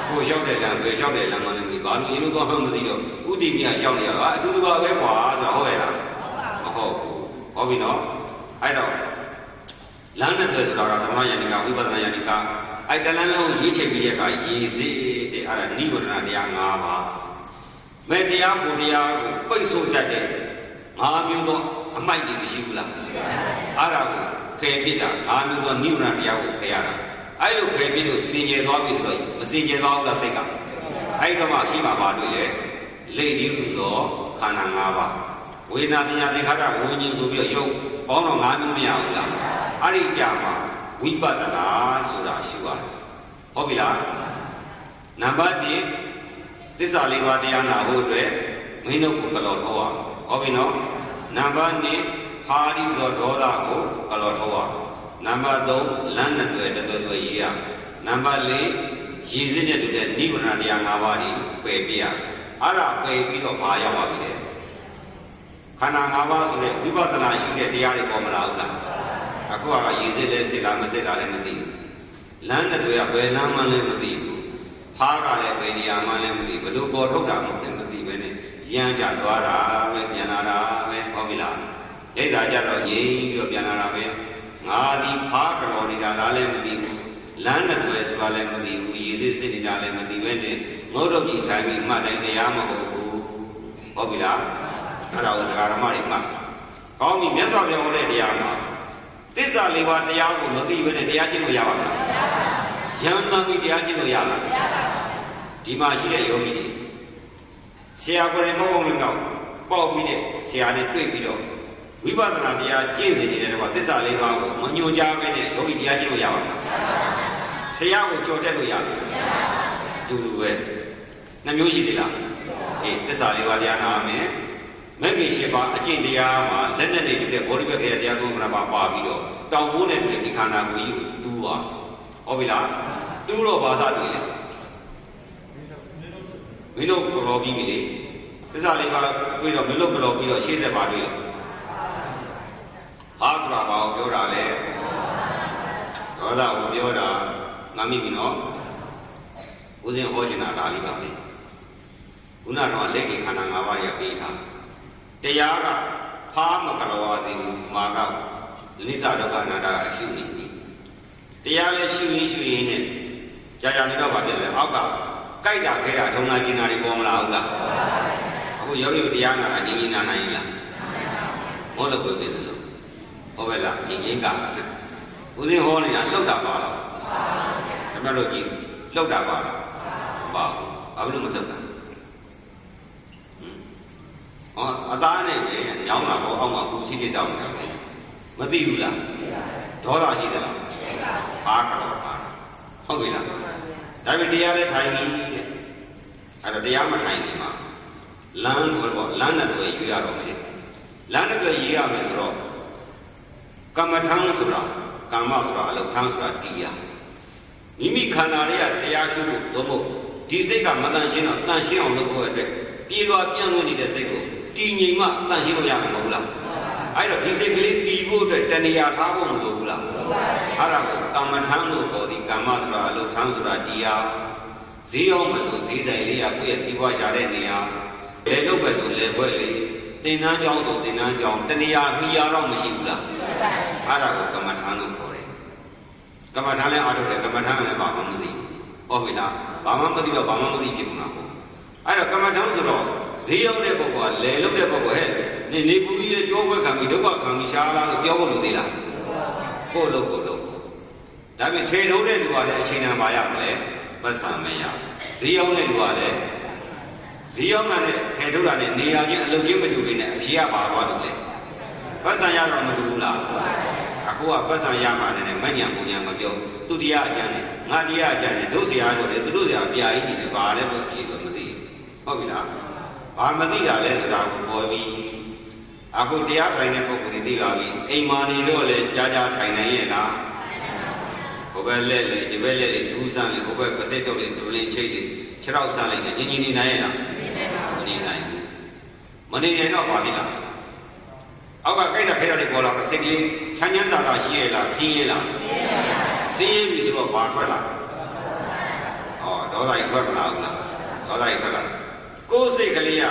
ကိုရှောက်တဲ့လမ်းပဲရှောက်တဲ့လမ်းမှလည်းမသိဘာလို့ရင်းလို့တော့မှမသိတော့ဥတည်မြရှောက်နေရတာအတူတူပါပဲကွာဆိုဟုတ်ရဲ့လားမဟုတ်ဘူးဟုတ်ပြီနော်အဲ့တော့လမ်းနဲ့ဆိုတာကသမယယန္တိကဝိပဿနာယန္တိကအဲ့တလန်းလုံးရွေးချယ်ပြီးတဲ့အခါရည်စည်းတဲ့အဲ့ဒါနိဗ္ဗာန်တရား၅ပါးမဲ့တရားကိုတရားကိုပိတ်ဆို့တတ်တဲ့၅မျိုးသောအမိုက်တွေမရှိဘူးလားအဲ့ဒါကိုဖယ်ပြစ်တာ၅မျိုးသောနိဗ္ဗာန်တရားကိုဖယ်ရတာအဲ့လိုဖယ်ပြစ်လို့စင်ကြယ်သွားပြီဆိုတော့မစင်ကြယ်သွားဘူးလားစိတ်ကအဲ့တော့မှရှိမှာပါတွေ့လေလေဒီဟုသောခန္ဓာ၅ပါးဝေဒနာတရားသင်္ခါရဝိညာဉ်ဆိုပြီးတော့ရုပ်ပေါင်းတော့၅မျိုးမရဘူးလားအဲ့ဒီကြမှာဝိပဿနာဆိုတာရှိပါတယ်ဟုတ်ပြီလားနံပါတ်1သစ္စာလေးပါးတရားနာဖို့အတွက်မင်းတို့ကိုကလောထောအောင်ဟုတ်ပြီနော်နံပါတ်2ဟာရိသောဒေါသကိုကလောထောအောင်နံပါတ်3လမ်းနဲ့တွေ့တွဲရေးရနံပါတ်4ရည်စင်းတဲ့တူတဲ့နိဗ္ဗာန်တရား၅ပါးတွေပယ်ပြရအဲ့ဒါပယ်ပြီးတော့ဘာရောက်ပါပြီလဲခန္ဓာ၅ပါးဆိုတဲ့ဝိပဿနာရှိတဲ့တရားတွေပေါ်မလာဘူးလားအခုကရည်စင်းလဲစစ်လားမစစ်တာလည်းမသိဘူးလမ်းနဲ့တွေ့ရဘယ်လမ်းမှလည်းမသိဘူးဖားကလည်းဘယ်နေရာမှလည်းမသိဘယ်လိုပေါ်ထုတ်တာမှလည်းမသိပဲနဲ့ရမ်းကြသွားတာပဲပြန်လာတာပဲဟုတ်ပြီလားဒိဋ္ဌာကြတော့ငြိမ်ပြီးတော့ပြန်လာတာပဲငါဒီဖားကတော်နေတာလားလည်းမသိဘူးလမ်းနဲ့တွေ့ဆိုတာလည်းမသိဘူးရည်စင်းစစ်နေတာလည်းမသိပဲနဲ့ငုတ်တော့ကြီးထိုင်ပြီးမှတ်တိုင်းတရားမဟုတ်ဘူးဟုတ်ပြီလားအဲ့ဒါကိုဒကာဓမ္မတွေမှတ်ကောင်းပြီမြတ်စွာဘုရားဟောတဲ့တရားမှာသစ္စာလေးပါးတရားကိုမသိဘဲနဲ့တရားကျင့်လို့ရပါမလားရဟန်းသံပြီးတရားကျင့်လို့ရလားဒီမှာရှိတဲ့ယောဂီတွေဆရာကိုယ်တိုင်မဟုတ်ဘူးကောပေါက်ပြီးတဲ့ဆရာနဲ့တွေ့ပြီးတော့ဝိပဿနာတရားကျင့်စီနေတဲ့ကွာသစ္စာလေးပါးကိုမညွှန်ကြားဘဲနဲ့ယောဂီတရားကျင့်လို့ရပါမလားဆရာကိုကြော်တက်လို့ရလားတူတူပဲနှမျိုးရှိသေးလားအေးသစ္စာလေးပါးတရားနာမယ်မဂ္ဂင်၈ပါးအကျင့်တရားမှာလက်နဲ့နေတဲ့ဘောဓိပက္ခယတရားသုံးခုပါပါပြီးတော့တောင်ပိုးနဲ့တွေ့ဒီခန္ဓာကိုယ်ကြီးကိုတူးသွားဟုတ်ပြီလားတူးတော့ဘာသာတွေ့လဲမင်းတို့ကလောပြီးပြီလေသစ္စာလေးပါးတွေ့တော့မင်းတို့ကလောပြီးတော့ရှေ့ဆက်ပါတွေ့ဟာဆိုတာဘာကိုပြောတာလဲဒေါသကိုပြောတာငါမိပြီနော်ဦးဇင်းဟောချင်တာဒါလေးပါပဲခုနကတော့လက်ကြီးခန္ဓာ၅ပါးတွေကပေးထားတရားကဖားမကလောဝသည်မာကလိစ္ဆာဒုက္ခအနတ္တအရှုနေပြီတရားလည်းရှုရင်းနဲ့ကြာကြာနေတော့ပါပြတယ်အောက်ကကြိုက်တာခဲတာထုံနာကျင်တာတွေပေါ်မလာဘူးလားအခုယောဂီတရားနာတာငြင်းနာနိုင်လားဘောလို့ပြောတယ်လို့ဟုတ်ပဲလားငြင်းကဦးစင်းဟောနေတာလှုပ်တာပါလားခင်ဗျားတို့ကြည့်လှုပ်တာပါလားပါဘာလို့မလှုပ်တာအသားနဲ့ပဲညောင်းတာပေါ့အောက်မှာပူချိလေးတောင်းနေတာမသိဘူးလားဒေါသရှိသလားအားကတော့အားဟုတ်ပြီလားဒါ ဒါပေမဲ့တရားလည်းထိုင်ပြီတဲ့အဲ့တော့တရားမထိုင်ခင်မှာလမ်းတော့လမ်းနဲ့တွေ့ရွေးရတော့မယ်လမ်းနဲ့တွေ့ရေးရမယ်ဆိုတော့ကမ္မထံဆိုတာကမ္မဆိုတာအလုပ်ထမ်းဆိုတာတရားမိမိခန္ဓာလေးကတရားရှုဖို့သို့မဟုတ်ဒီစိတ်ကမတန်ရှင်းတော့တန်ရှင်းအောင်လုပ်ဖို့အတွက်ပြေလွှာပြန့်လွင့်နေတဲ့စိတ်ကိုတည်ငြိမ်မှတန်ရှင်းလို့ရမှာမဟုတ်လားအဲ့တော့ဒီစိတ်ကလေးတည်ဖို့အတွက်တဏှာထားဖို့မလိုဘူးလားအဲ့ဒါကိုကမ္မထံလို့ခေါ်သည်ကမ္မဆိုတာအလုပ်ထမ်းဆိုတာတရားဈေးအောင်မယ်ဆိုဈေးဆိုင်လေးရကိုယ့်ရဲ့စီးပွားရှာတဲ့နေရာလေလုပ်ပဲဆိုလေဘွက်လေးသင်္นานကြောင်းဆိုသင်္นานကြောင်းတဏှာမိရတော့မရှိဘူးလားအဲ့ဒါကိုကမ္မထံလို့ခေါ်တယ်ကမ္မထံလည်းအားထုတ်တယ်ကမ္မထံလည်းဘာမှမသိဟုတ်ပြီလားဘာမှမသိတော့ဘာမှမသိဖြစ်မှာပေါ့အဲ့တော့ကမ္မထံဆိုတော့ဈေးရောက်တဲ့ပုဂ္ဂိုလ်ကလေလုပ်တဲ့ပုဂ္ဂိုလ်ဟဲ့နေပူကြီးရဲ့ကြောဘွက်ခံပြီးဒုက္ခခံပြီးရှားလာလို့ပြောဖို့လိုသေးလားကိုယ်လို့ဒါပြင်ထေထုံးတဲ့လူကလည်းအချိန်တန်ပါရမလဲပတ်စံမရဈေးရောက်တဲ့လူကလည်းဈေးရောက်တဲ့ထေထုံးတာနဲ့နေရာချင်းအလုပ်ချင်းမတူဘဲနဲ့အဖြေကပါသွားတယ်လေပတ်စံရတော့မတူဘူးလားအခုကပတ်စံရမှလည်းမညံပူညံမပြောသူတရားအကျမ်းနဲ့ငါတရားအကျမ်းနဲ့တို့ဆရာတို့လည်းသူတို့ဆရာပြာကြီးတွေပါလဲလို့ဖြေတော့မသိဟုတ်ပြီလားဘာမသိတာလဲဆိုတာကိုပေါ်ပြီးအခုတရားထိုင်တဲ့ပုဂ္ဂိုလ်တွေသိပါပြီအိမ်မာနေတော့လေကြားကြားထိုင်နိုင်ရဲ့လားဟိုဘက်လက်လေဒီဘက်လက်လေဒူးဆန်းလေဟိုဘက်ပစိတ်တော့လေဒူလေးချိတ်လေခြေထောက်ဆန်းလိုက်တယ်ညင်ညင်နေနိုင်ရဲ့လားမနေနိုင်ဘူးမနေနိုင်တော့ဘာဖြစ်လားအောက်ကကြိုက်တာခဲတာတွေပေါ်လာတော့စိတ်ကလေးချမ်းချမ်းသာသာရှိရဲ့လားဆင်းရဲလားဆင်းရဲပြီဆိုတော့ဘာထွက်လာဒေါသကြီးထွက်မလာဘူးလားဒေါသကြီးထွက်လာကိုယ်စိတ်ကလေးက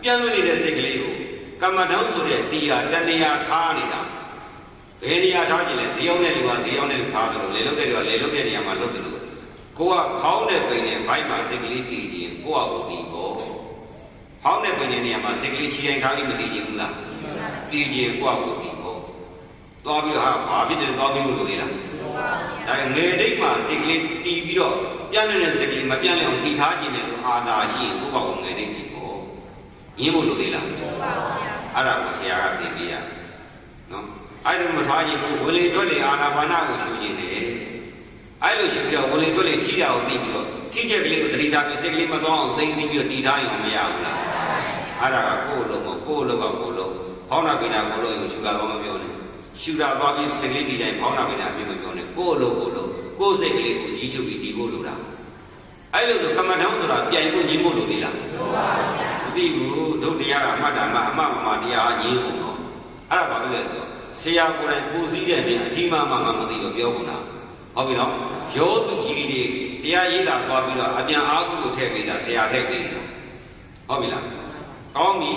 ပြန့်လွင့်နေတဲ့စိတ်ကလေးကိုကမ္မထံဆိုတဲ့တရားတဏှာထားနေတာဘယ်နေရာထားကြည့်လဲဈေးရောက်တဲ့လူကဈေးရောက်တဲ့လူထားတယ်လို့လေလုတ်တဲ့လူကလေလုတ်တဲ့နေရာမှာလုတ်တယ်လို့ကိုကခေါင်းတဲ့ပိန်နဲ့ဘိုက်မှာစိတ်ကလေးတည်ခြင်းကိုကကိုတည်ပေါ့ခေါင်းတဲ့ပိန်တဲ့နေရာမှာစိတ်ကလေးချီရင်ထားပြီးမတည်ခြင်းဘူးလားတည်ခြင်းကိုကကိုတည်ပေါ့သွားပြီးဟာဘာဖြစ်တယ်သွားပြီးလို့လို့သေးလားဒါငယ်တိတ်မှာစိတ်ကလေးတည်ပြီးတော့ပြန့်နေတဲ့စိတ်ကလေးမပြန့်လဲအောင်တည်ထားခြင်းနဲ့အာသာရှိရင်ကိုကကိုငယ်တိတ်ပြီပေါ့ရင်းဖို့လို့သေးလားအဲ့ဒါကိုဆရာကသင်ပေးရနော်အဲ့လိုမထားခြင်းကိုဝလေတွက်လေအာနာပါနကိုရှုခြင်းတယ်အဲ့လိုရှုပြီးတော့ဝလေတွက်လေထိတာကိုသိပြီးတော့ထိချက်ကလေးကိုတတိထားပြီးစိတ်ကလေးမသွားအောင်သိသိပြီးတော့တည်ထားရင်မရဘူးလားအဲ့ဒါကကိုယ်လုံးမကိုယ်လုံးကကိုယ်လုံးဖောင်းနာပိနာကိုယ်လုံးကိုရှုတာတော့မပြောနဲ့ရှုတာသွားပြီးစိတ်ကလေးတည်တိုင်းဖောင်းနာပိနာအပြည့်မပြောနဲ့ကိုယ်လုံးကိုယ်လုံးကိုယ်စိတ်ကလေးကိုကြီးချုပ်ပြီးတည်ဖို့လိုတာအဲ့လိုဆိုကမ္မထံဆိုတာပြိုင်ဖို့ညီဖို့လိုသေးလားမသိဘူးဒုတရားကအမှတ်တာမှအမှတ်မှတရားညီဖို့နော်အဲ့ဒါဘာလို့လဲဆိုတော့ဆရာကိုယ်တိုင်ကိုစည်းတဲ့ပြင်အထီးမှမသိတော့ပြောကုန်တာဟုတ်ပြီနော်ရောသူကြီးတွေတရားရေးတာသွားပြီးတော့အပြန်အားကုသိုလ်ထည့်ပေးတာဆရာထည့်ပေးတာဟုတ်ပြီလားကောင်းပြီ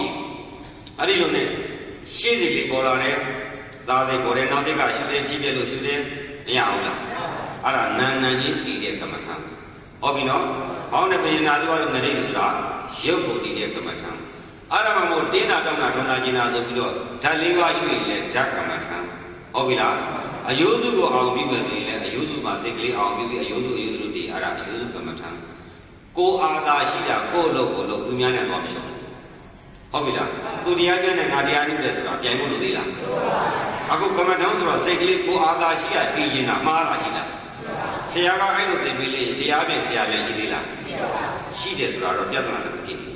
အဲ့ဒီလိုနဲ့ရှေ့စိတ်လေးပေါ်လာတယ်သာစိတ်ပေါ်တယ်နောက်စိတ်ကရှုတဲ့ဖြစ်ဖြစ်လို့ရှုတယ်မရဘူးလားအဲ့ဒါနာနာချင်းတည်တဲ့ကမ္မထံဟုတ်ပြီနော်ခေါင်းနဲ့ပင်နာသူကတော့ငရိတ်ဆိုတာရုပ်ကိုတည်တဲ့ကမ္မထံအဲ့ဒါမှမဟုတ်တင်းတာတောင်းတာဒုံနာကျင်တာဆိုပြီးတော့ဓာတ်လေးပါးရွှေ့ရင်လည်းဓာတ်ကမ္မထံဟုတ်ပြီလားအယုစုကိုအောင်ပြီးမယ်ဆိုရင်လည်းအယုစုမှာစိတ်ကလေးအောင်ပြီးအယုစုလို့တည်အဲ့ဒါအယုစုကမ္မထံကိုအာသာရှိတာကိုယ်လို့သူများနဲ့တော့မရှုံးဟုတ်ပြီလားသူတရားကျမ်းနဲ့ငါတရားနည်းပဲဆိုတာပြိုင်ဖို့လိုသေးလားအခုကမ္မထံဆိုတော့စိတ်ကလေးကိုအာသာရှိရပြီးရင်တာမှားတာရှိလားဆရာကအဲ့လိုသင်ပေးလေတရားပြင်ဆရာပြင်ရှိသေးလားရှိတယ်ဆိုတာတော့ပြဿနာတစ်ခုဖြစ်နေ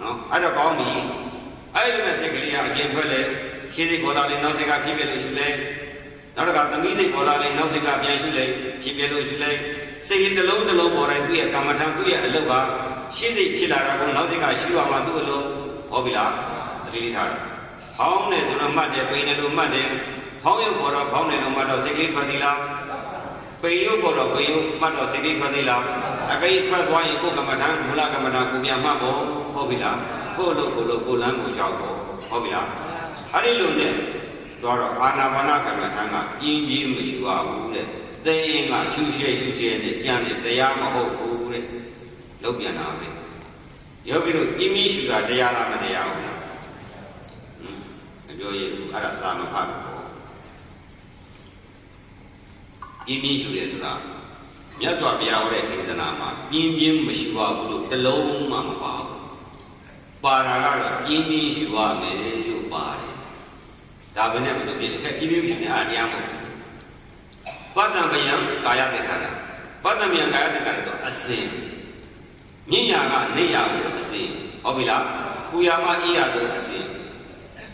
နော်အဲ့တော့ကောင်းပြီအဲ့လိုနဲ့စိတ်ကလေးကအကျဉ်းထွက်လေရှင်းစိတ်ပေါ်လာလေနောက်စိတ်ကဖြစ်ပြလို့ရှုလေနောက်တစ်ခါသမီးစိတ်ပေါ်လာလေနောက်စိတ်ကပြန်ရှုလေဖြစ်ပြလို့ရှုလေစိတ်တစ်လုံးပေါ်တိုင်းသူ့ရဲ့ကမ္မထံသူ့ရဲ့အလုပ်ကရှင်းစိတ်ဖြစ်လာတာကိုနောက်စိတ်ကရှုရမှာသူ့အလုပ်ဟုတ်ပြီလားသတိထားတယ်ဟောင်းတယ်ဆိုတော့မှတ်တယ်ပိန်တယ်လို့မှတ်တယ်ဟောင်းရုပ်ပေါ်တော့ဟောင်းတယ်လို့မှတ်တော့စိတ်ကလေးထွက်သီလားပိန်ရုပ်ပေါ်တော့ပိန်ရုပ်မှတ်တော့စိတ်ကလေးထွက်သီလားအကိထွက်သွားရင်ကိုယ်ကမ္မထံမူလကမ္မထံကိုပြန်မှတ်ဖို့ဟုတ်ပြီလားကိုယ်လို့ကိုလမ်းကိုရောက်ဖို့ဟုတ်ပြီလားအဲ့ဒီလိုနဲ့တော့အာနာပါနကမ္မထံကပြင်းပြင်းမရှိပါဘူးတဲ့သိရင်ကရှုရှဲနဲ့ကြံတယ်တရားမဟုတ်ဘူးတဲ့လုံးပြန်တာပဲယောဂီတို့ပြင်းပြင်းရှုတာတရားလားမတရားဘူးလားမပြောရဘူးအဲ့ဒါစာမဖတ်ဘူးပြင်းပြင်းရှုတယ်ဆိုတာမြတ်စွာဘုရားဟောတဲ့ဒေသနာမှာပြင်းပြင်းမရှိပါဘူးလို့တလုံးမှမပါဘူးပါတာကတော့ပြင်းပြင်းရှိပါမယ်လို့ပါတယ်ဒါပဲနဲ့ဘယ်လိုဖြစ်လဲပြင်းပြင်းရှိနေအားတရားမဟုတ်ဘူးပတ္တံဗယံကာယတေခါရ ပတ်သက်မြန်ကာယတက္ကလည်းတော့အစင်မြင့်ရာကနေရာကိုအစင်ဟုတ်ပြီလားပူရာမအေးရာတို့အစင်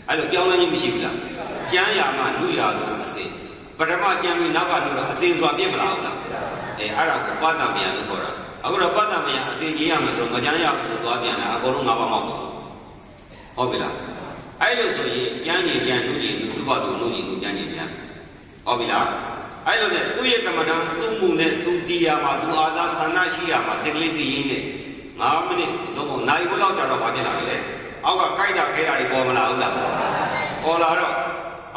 အဲ့လိုပြောင်းလဲခြင်းမရှိဘူးလားကျမ်းရာမလူရာတို့အစင်ပထမကျမ်းပြီးနောက်ကလူတော့အစင်ဆိုတာပြည့်မလားဟုတ်လားအဲ့ဒါကိုပတ်သက်မြန်လို့ခေါ်တာအခုတော့ပတ်သက်မြန်အစင်ကြီးရမယ်ဆိုတော့မကျမ်းရဘူးဆိုသွားပြန်တာအကုန်လုံး၅ပါးမောက်ဟုတ်ပြီလားအဲ့လိုဆိုရင်ကျမ်းကြီးကျမ်းလူကြီးလူသူ့ဘာသူလူကြီးလူကျမ်းကြီးကျမ်းဟုတ်ပြီလားအဲ့လိုနဲ့သူ့ရဲ့ကမ္မဋ္ဌာန်းသူ့မှုနဲ့သူတရားမှာသူအာသာဆန္ဒရှိရမှာစိတ်ကလေးတည်ရင်းနဲ့9မိနစ်တော့နိုင်ဘလောက်ကြာတော့ဘာဖြစ်လာလဲအောက်ကကြိုက်တာခဲတာတွေပေါ်မလာဘူးလားပေါ်လာတော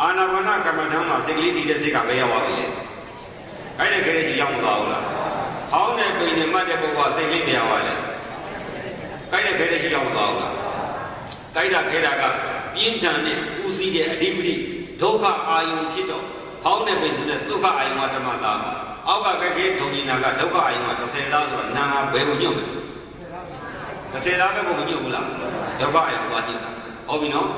့အာနာပါနကမ္မဋ္ဌာန်းမှာစိတ်ကလေးတည်တဲ့စိတ်ကပဲရောက်သွားပြီလေအဲ့ဒါခဲတဲ့ရှိရောက်မသွားဘူးလားဟောင်းတဲ့ပိန်နဲ့မှတ်တဲ့ပုဂ္ဂိုလ်ကစိတ်လေးမရောက်ပါလေကြိုက်တဲ့ခဲတဲ့ရှိရောက်မသွားဘူးလားကြိုက်တာခဲတာကပြင်းထန်တဲ့ဦးစီးတဲ့အဓိပတိဒုက္ခအာယုံဖြစ်တော့ဟောင်းတဲ့ပိန်ဆိုတဲ့ဒုက္ခအာယုံကဓမ္မတာအောက်ကကဲခဲဒုံကြီးနာကဒုက္ခအာယုံက30သားဆိုတော့နာငါဘယ်ကိုညွတ်မလဲ30သားပဲကိုမညွတ်ဘူးလားဒုက္ခအာယုံသွားကြည့်တာဟုတ်ပြီနော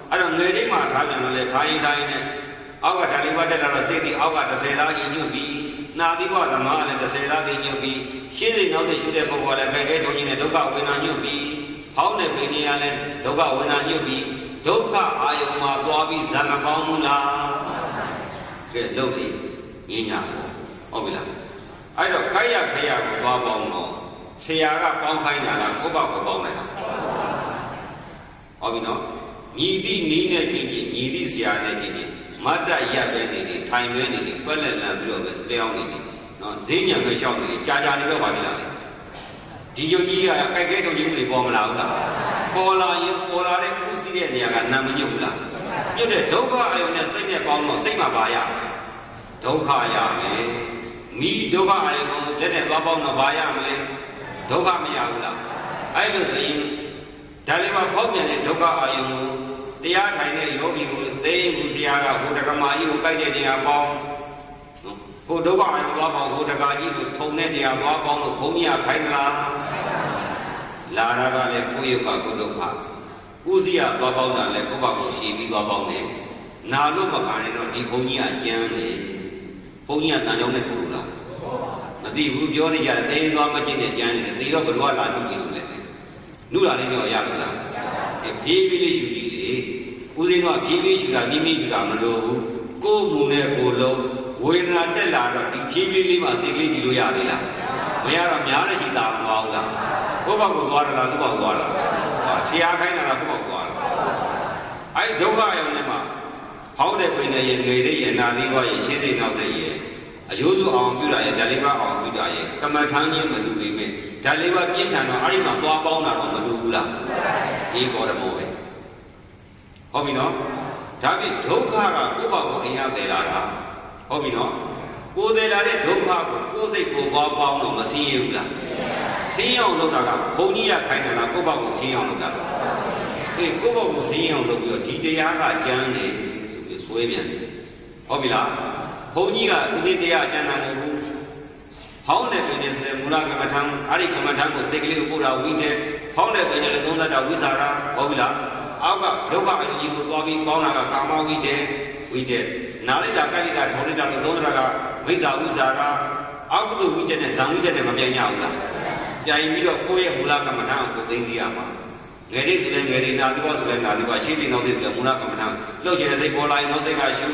်အဲ့တော့ငယ်လေးမှာထားပြန်လို့လေထိုင်းနဲ့အောက်ကဓာလေးဘတ်တက်လာတော့စိတ်ဒီအောက်က30သားကြီးညွတ်ပြီးနာသီဘသမားလည်း30သားကြီးညွတ်ပြီးရှင်းစိနောက်သိရှုတဲ့ပုဂ္ဂိုလ်လည်းကဲခဲဒုံကြီးနဲ့ဒုက္ခဝေဒနာညွတ်ပြီးဟောင်းတဲ့ပိန်ကြီးလည်းဒုက္ခဝေဒနာညွတ်ပြီးဒုက္ခအာယုံမှာသွားပြီးဇာမပေါင်းမှုလားကဲလုပ်လေညညာပေါ့ဟုတ်ပြီလားအဲ့တော့ခိုက်ရခရကိုသွားပေါင်းတော့ဆရာကပေါင်းခိုင်းတာလားကိုယ့်ဘာကိုပေါင်းလိုက်တာဟုတ်ပြီနော်ညီတိနီးနဲ့ကြည့်ကြည့်ညီတိဆရာနဲ့ကြည့်ကြည့်မတ်တရက်ပဲနေနေထိုင်ပဲနေနေပက်လက်လန်ပြီးတော့ပဲစတောင်းနေနေနော်ဈေးညံပဲလျှောက်နေနေကြာကြာနေတော့ပါပြီလားဒီယုတ်ကြီးကကြိုက်ခဲတုံကြီးမှုတွေပေါ်မလာဘူးလားပေါ်လာရင်ပေါ်လာတဲ့ဥစည်းတဲ့နေရာကနာမညွတ်ဘူးလားညွတ်တဲ့ဒုက္ခအယုံနဲ့စိတ်နဲ့ပေါင်းတော့စိတ်မှာပါရဒုက္ခရမယ်မိဒုက္ခအယုံကိုလက်နဲ့သွားပေါင်းတော့ပါရမလဲဒုက္ခမရဘူးလားအဲ့လိုဆိုရင်ဒါလေးမှာဖောက်ပြန်တဲ့ဒုက္ခအယုံကိုတရားထိုင်တဲ့ယောဂီကိုသိမှုဆရာကဟိုတက္ကမကြီးကိုကြိုက်တဲ့နေရာပေါင်းဟိုဒုက္ခအယုံသွားပေါင်းဟိုတက္ကကြီးကိုထုံတဲ့နေရာသွားပေါင်းလို့ဘုံကြီးကခိုင်းမလားလာတာကလည်းကိုယ့်ရုပ်ကကိုယ်ဒုက္ခဥစည်းရသွားပေါင်းတာလည်းကိုယ့်ဘာကိုရှည်ပြီးသွားပေါင်းတယ်နာလို့မခံရင်တော့ဒီဘုံကြီးကကျမ်းလေဘုံကြီးကတန်ကြောင်းနဲ့ထိုးလို့လားမသိဘူးပြောနေကြသိမ်းသွားမကျင့်တဲ့ကျမ်းနေတယ်သိတော့ဘယ်လိုလာလို့ကြည့်လို့လဲနှုတ်လာလေးတော့ရလို့လားဖြည်းဖြည်းလေးရှူကြည့်လေဦးစင်းတော့ဖြည်းဖြည်းရှူတာမြင်းမြင်းရှူတာမလိုဘူးကိုယ်မူနဲ့ကိုယ်လုံးဝေဒနာတက်လာတော့ဒီဖြည်းဖြည်းလေးမှစိတ်ကလေးကြည့်လို့ရသေးလားမရတော့များတဲ့ရှိတာမဟုတ်လားကိုယ့်ဘောက်ကိုသွားတယ်လားသူ့ဘောက်သွားလားဆရာခိုင်းတာလားကိုယ့်ဘောက်သွားလားအဲ့ဒုက္ခရုံနဲ့မှာဟောင်းတဲ့ပင်နဲ့ရေငယ်တဲ့ရေနာသီးသွားရေရှင်းစိတ်နောက်စိတ်ရေအယိုးစုအောင်ပြုတာရေဓာလေးပါအောင်ပြုတာရေကမ္မထမ်းချင်းမတူပေမဲ့ဓာလေးပါပြင်းထန်တော့အဲ့ဒီမှာသွားပေါင်းတာတော့မတူဘူးလားအေးကောရမောပဲဟုတ်ပြီနော်ဒါဖြင့်ဒုက္ခကကိုယ့်ဘောက်ကိုအင်ရသေးလာတာဟုတ်ပြီနော်ကိုယ်သေးလာတဲ့ဒုက္ခကိုကိုယ်စိတ်ကိုသွားပေါင်းတော့မဆင်းရဘူးလားဆင်းအောင်လုပ်တာကဘုံကြီးရခိုင်းတယ်လားကိုယ့်ဘောက်ကိုဆင်းအောင်လုပ်တာလားအေးကိုယ့်ဘောက်ကိုဆင်းအောင်လုပ်ပြီးတော့ဒီတရားကကျမ်းနေဆိုပြီးဆွဲပြန်တယ်ဟုတ်ပြီလားဘုံကြီးကဥသိတရားကျမ်းတာမဟုတ်ဘူးဟောင်းတဲ့ပင်နဲ့ဆိုတဲ့မူလကမ္မထံအဲ့ဒီကမ္မထံကိုစိတ်ကလေးကိုပို့တာဝိတယ်ဟောင်းတဲ့ပင်နဲ့လည်းသုံးသတ်တာဝိစာရာဟုတ်ပြီလားအောက်ကဒုက္ခအကြီးကိုသွားပြီးပေါင်းတာကကာမဝိတယ်နာလိုက်တာကြိုက်လိုက်တာထောင်းလိုက်တာလို့သုံးသတ်တာကမိစ္ဆာဝိစာရာအောက်ကုဝိတယ်နဲ့ဇံဝိတယ်နဲ့မပြိုင်ရဘူးလားပြိုင်ပြီးတော့ကိုယ့်ရဲ့မူလကမ္မထံကိုသိသိရမှာငယ်လေးဆိုလည်းငယ်လေးနာသီဘဆိုလည်းနာသီဘရှင်းသိနောက်သိဆိုလည်းမူလကမ္မထံလှုပ်ချင်တဲ့စိတ်ပေါ်လာရင်နောက်စိတ်ကရှု